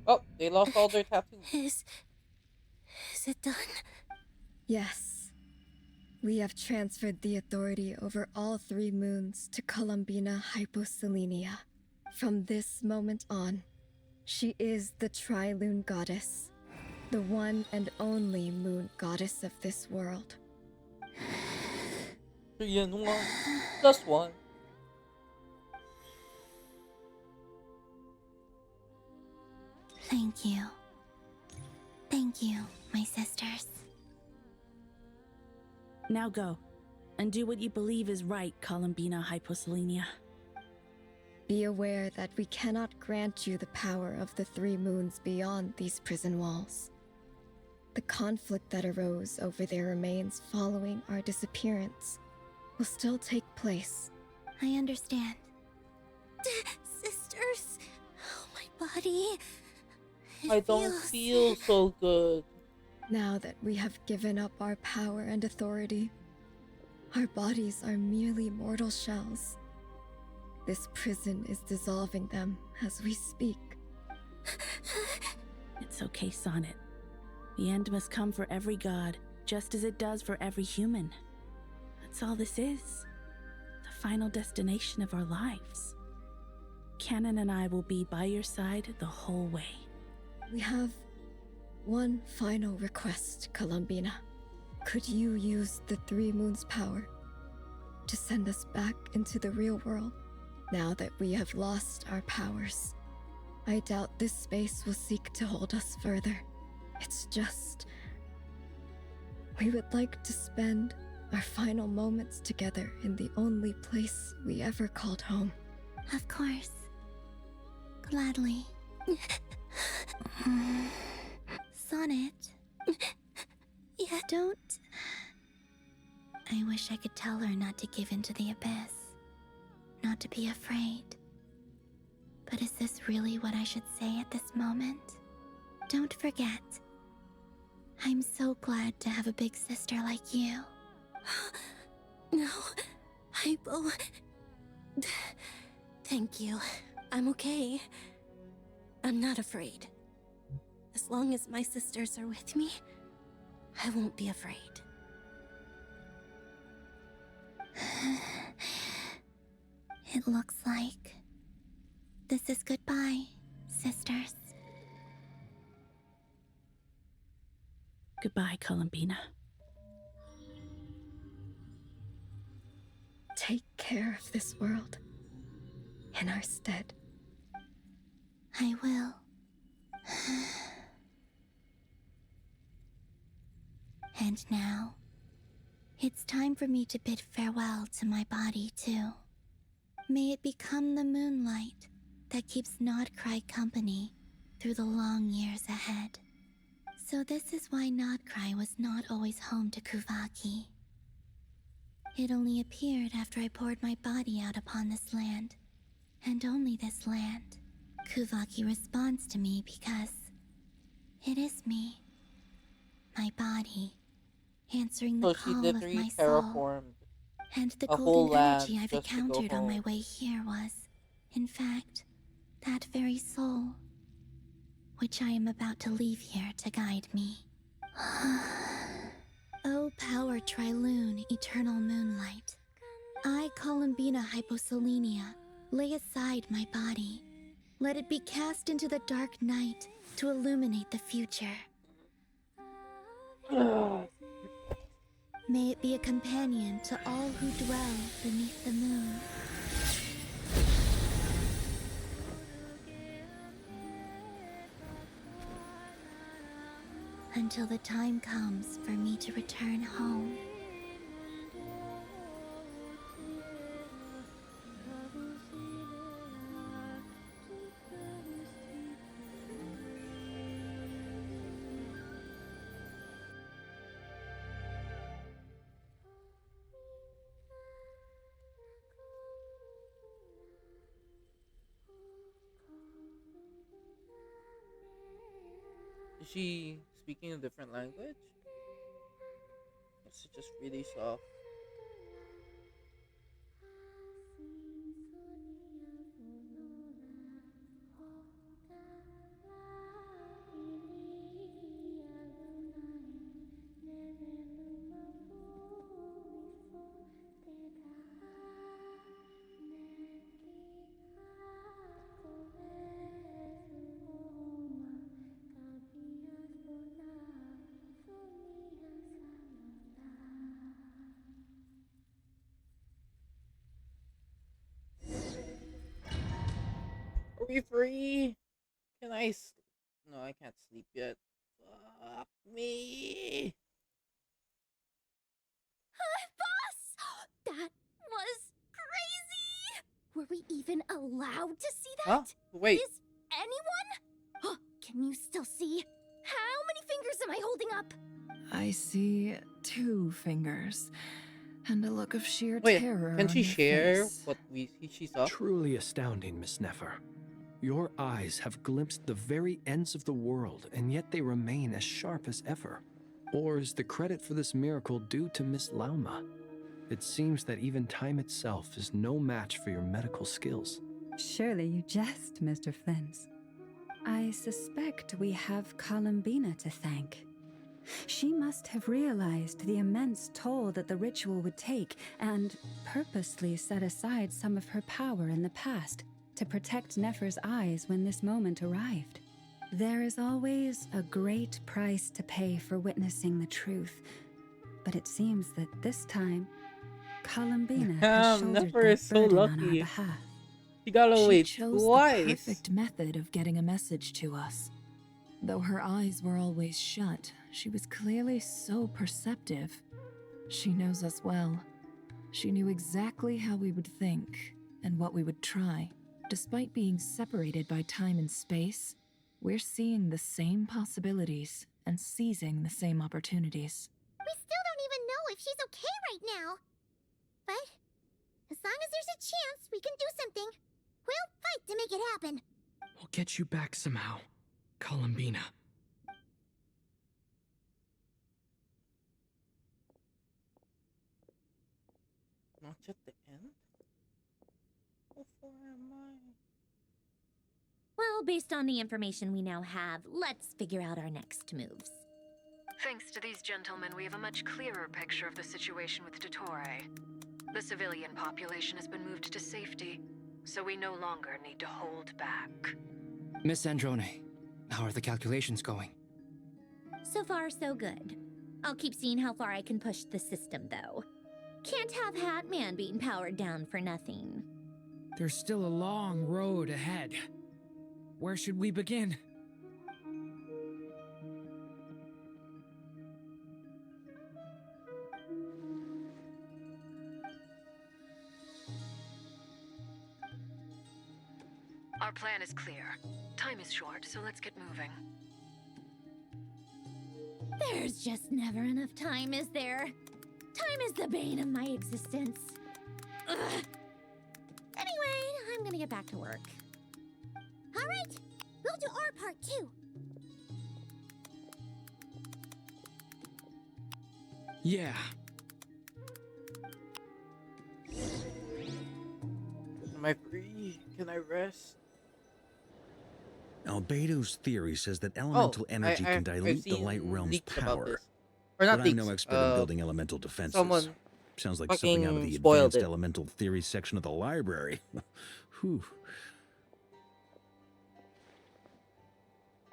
Oh, they lost all their tattoos. Is it done? Yes. We have transferred the authority over all 3 moons to Columbina Hyposelenia. From this moment on, she is the Tri-Lune Goddess, the one and only moon goddess of this world. 3 and 1 plus 1. Thank you. Thank you, my sisters. Now go, and do what you believe is right, Columbina Hyposelenia. Be aware that we cannot grant you the power of the 3 moons beyond these prison walls. The conflict that arose over their remains following our disappearance will still take place. I understand. Sisters, oh, my body. I don't feel so good. Now that we have given up our power and authority, our bodies are merely mortal shells. This prison is dissolving them as we speak. It's okay, Sonnet. The end must come for every god, just as it does for every human. That's all this is. The final destination of our lives. Canon and I will be by your side the whole way. We have one final request, Columbina. Could you use the 3 moons' power to send us back into the real world? Now that we have lost our powers, I doubt this space will seek to hold us further. It's just, we would like to spend our final moments together in the only place we ever called home. Of course. Gladly. Sonnet. Yeah. Don't. I wish I could tell her not to give in to the abyss. Not to be afraid. But is this really what I should say at this moment? Don't forget. I'm so glad to have a big sister like you. No, Hypo. Thank you. I'm okay. I'm not afraid. As long as my sisters are with me, I won't be afraid. It looks like this is goodbye, sisters. Goodbye, Columbina. Take care of this world in our stead. I will. And now, it's time for me to bid farewell to my body, too. May it become the moonlight that keeps Nodcry company through the long years ahead. So this is why Nodcry was not always home to Kuvaki. It only appeared after I poured my body out upon this land, and only this land. Kuvaki responds to me because it is me, my body, answering the So she call of literally my soul. terraformed And the a whole golden land energy I've just to go encountered on my home. way here was, in fact, that very soul, which I am about to leave here to guide me. O power Triloon, eternal moonlight. I, Columbina Hyposelenia, lay aside my body. Let it be cast into the dark night to illuminate the future. May it be a companion to all who dwell beneath the moon. Until the time comes for me to return home. Is she speaking a different language? It's just really soft. Are we free? Can I? No, I can't sleep yet. Fuck me. Boss! That was crazy! Were we even allowed to see that? Huh? Wait. Is anyone? Can you still see? How many fingers am I holding up? I see 2 fingers and a look of sheer Wait, terror can on she your share face. what she saw? Truly astounding, Miss Nefer. Your eyes have glimpsed the very ends of the world, and yet they remain as sharp as ever. Or is the credit for this miracle due to Miss Lauma? It seems that even time itself is no match for your medical skills. Surely you jest, Mr. Flins. I suspect we have Columbina to thank. She must have realized the immense toll that the ritual would take and purposely set aside some of her power in the past to protect Nefer's eyes when this moment arrived. There is always a great price to pay for witnessing the truth, but it seems that this time, Columbina has shouldered Nefer that is so burden on our lucky. behalf. She got She away chose twice. the perfect method of getting a message to us. Though her eyes were always shut, she was clearly so perceptive. She knows us well. She knew exactly how we would think and what we would try. Despite being separated by time and space, we're seeing the same possibilities and seizing the same opportunities. We still don't even know if she's okay right now. But as long as there's a chance we can do something, we'll fight to make it happen. We'll get you back somehow, Columbina. Not at the end? How far am I? Well, based on the information we now have, let's figure out our next moves. Thanks to these gentlemen, we have a much clearer picture of the situation with Dottore. The civilian population has been moved to safety, so we no longer need to hold back. Miss Androne, how are the calculations going? So far, so good. I'll keep seeing how far I can push the system, though. Can't have Hatman being powered down for nothing. There's still a long road ahead. Where should we begin? Our plan is clear. Time is short, so let's get moving. There's just never enough time, is there? Time is the bane of my existence. Ugh. Anyway, I'm gonna get back to work. All right, we'll do our part too. Yeah. Am I free? Can I rest? Albedo's theory says that elemental energy can dilute the light realm's power. Or not but I'm leaks, no expert in building elemental defenses. someone Sounds like something out of the spoiled advanced it. elemental theory section of the library. Whew.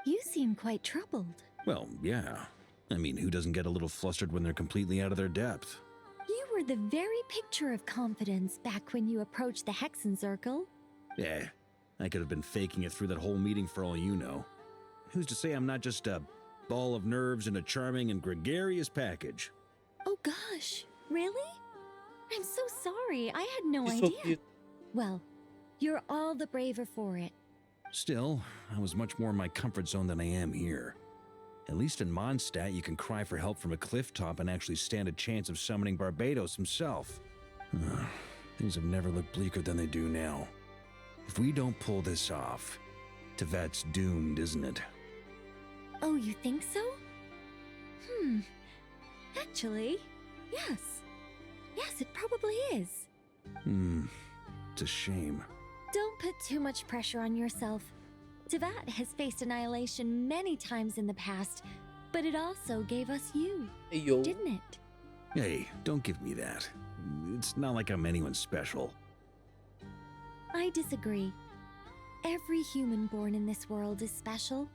You seem quite troubled. Well, yeah. I mean, who doesn't get a little flustered when they're completely out of their depth? You were the very picture of confidence back when you approached the Hexen Circle. Yeah, I could have been faking it through that whole meeting for all you know. Who's to say I'm not just a ball of nerves in a charming and gregarious package? Oh gosh, really? I'm so sorry. I had no She's so idea. cute. Well, you're all the braver for it. Still, I was much more in my comfort zone than I am here. At least in Mondstadt, you can cry for help from a cliff top and actually stand a chance of summoning Barbados himself. Things have never looked bleaker than they do now. If we don't pull this off, Tevat's doomed, isn't it? Oh, you think so? Actually, yes. Yes, it probably is. It's a shame. Don't put too much pressure on yourself. Tevat has faced annihilation many times in the past, but it also gave us you, didn't it? Hey, don't give me that. It's not like I'm anyone special. I disagree. Every human born in this world is special.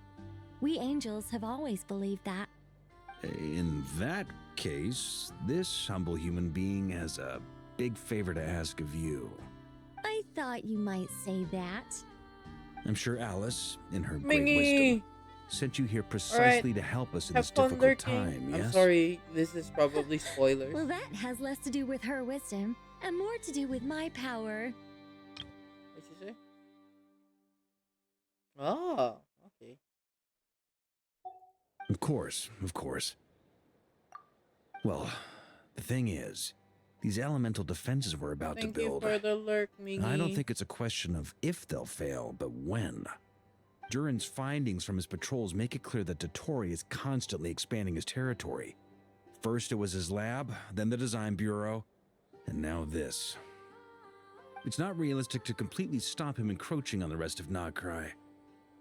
We angels have always believed that. In that case, this humble human being has a big favor to ask of you. I thought you might say that. I'm sure Alice, in her great Mingy! wisdom, sent you here precisely to help us in this difficult time, yes? I'm sorry, this is probably spoilers. Well, that has less to do with her wisdom and more to do with my power. What'd she say? Oh, okay. Of course, of course. Well, the thing is, these elemental defenses we're about Thank to build, you for the lurk, Mingy. I don't think it's a question of if they'll fail, but when. Durin's findings from his patrols make it clear that Dottore is constantly expanding his territory. First it was his lab, then the design bureau, and now this. It's not realistic to completely stop him encroaching on the rest of Nagcry.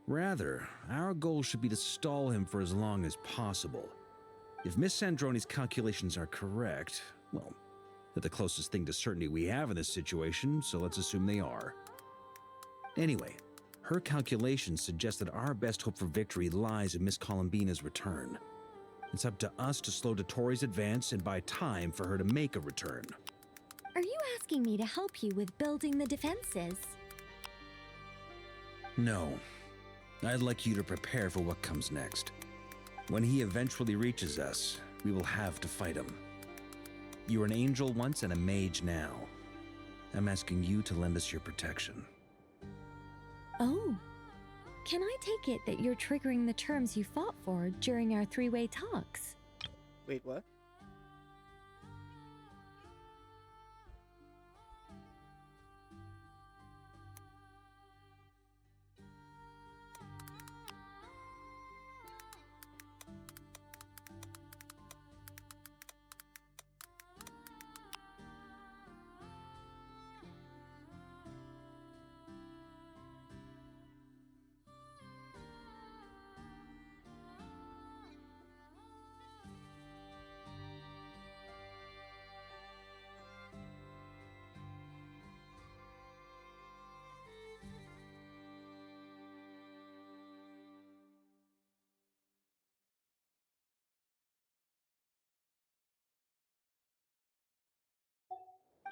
Rather, our goal should be to stall him for as long as possible. If Miss Sandroni's calculations are correct, well, they're the closest thing to certainty we have in this situation, so let's assume they are. Anyway, her calculations suggest that our best hope for victory lies in Miss Columbina's return. It's up to us to slow Dottore's advance and buy time for her to make a return. Are you asking me to help you with building the defenses? No. I'd like you to prepare for what comes next. When he eventually reaches us, we will have to fight him. You were an angel once and a mage now. I'm asking you to lend us your protection. Oh. Can I take it that you're triggering the terms you fought for during our three-way talks? Wait, what?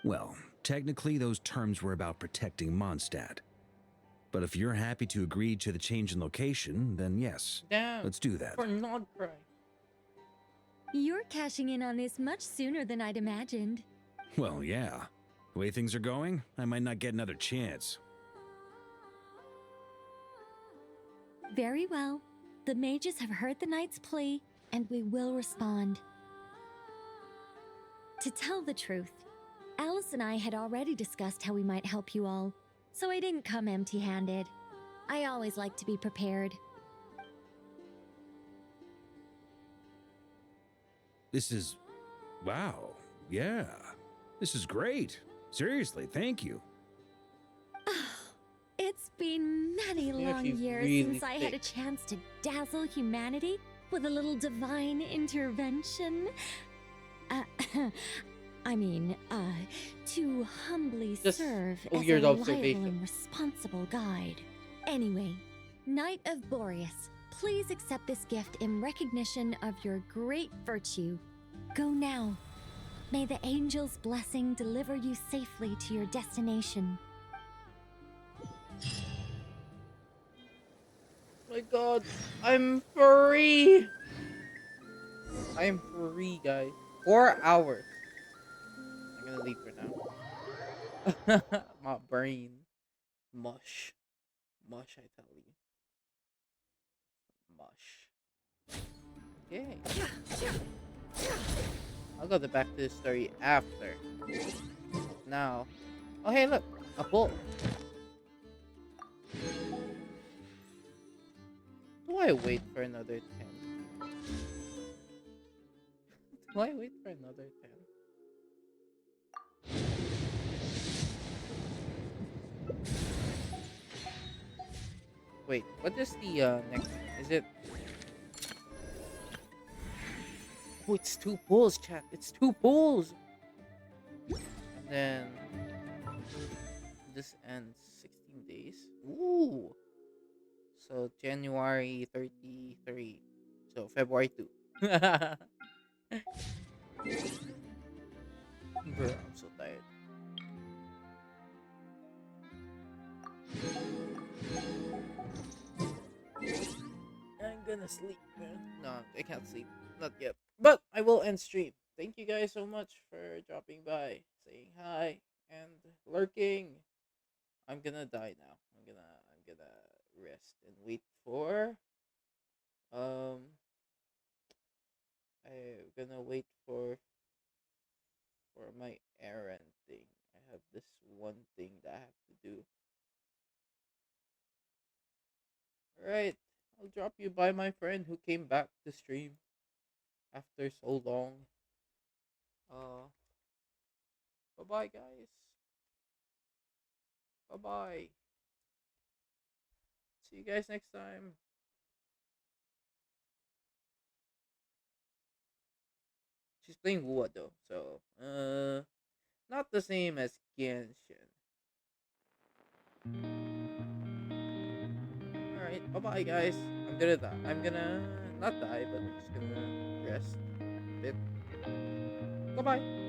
Well, technically those terms were about protecting Mondstadt. But if you're happy to agree to the change in location, then yes, Damn, let's do that. For Nagcry. You're cashing in on this much sooner than I'd imagined. Well, yeah. The way things are going, I might not get another chance. Very well. The mages have heard the knight's plea, and we will respond. To tell the truth, Alice and I had already discussed how we might help you all, so I didn't come empty handed. I always like to be prepared. This is. Wow. Yeah. This is great. Seriously, thank you. It's been many Yeah, long she's years really since I had a thick. chance to dazzle humanity with a little divine intervention. Uh, to humbly Just serve a as a weird reliable observation. and responsible guide. Anyway, Knight of Boreas, please accept this gift in recognition of your great virtue. Go now. May the angel's blessing deliver you safely to your destination. My god, I'm free! I am free, guys. 4 hours. I'm gonna leave for now. My brain. Mush. Mush, I tell you. Mush. Okay. I'll go back to the story after. Now. Oh, hey, look. A bull. Do I wait for another 10? Do I wait for another 10? Wait, what is the next one? Is it... Oh, it's 2 pulls, chat. It's 2 pulls. And then this ends 16 days. Ooh. So January 33. So February 2. Bro, I'm so tired. I'm gonna sleep, man. No, I can't sleep. Not yet. But I will end stream. Thank you guys so much for dropping by, saying hi, and lurking. I'm gonna die now. I'm gonna rest and wait for I'm gonna wait for my errand thing. I have this one thing that I have to do. Alright. I'll drop you by my friend who came back to stream after so long. Bye bye, guys. Bye bye. See you guys next time. She's playing Wua though, so not the same as Genshin. Alright, bye bye guys. I'm gonna die. I'm gonna not die, but I'm just gonna rest a bit. Bye bye.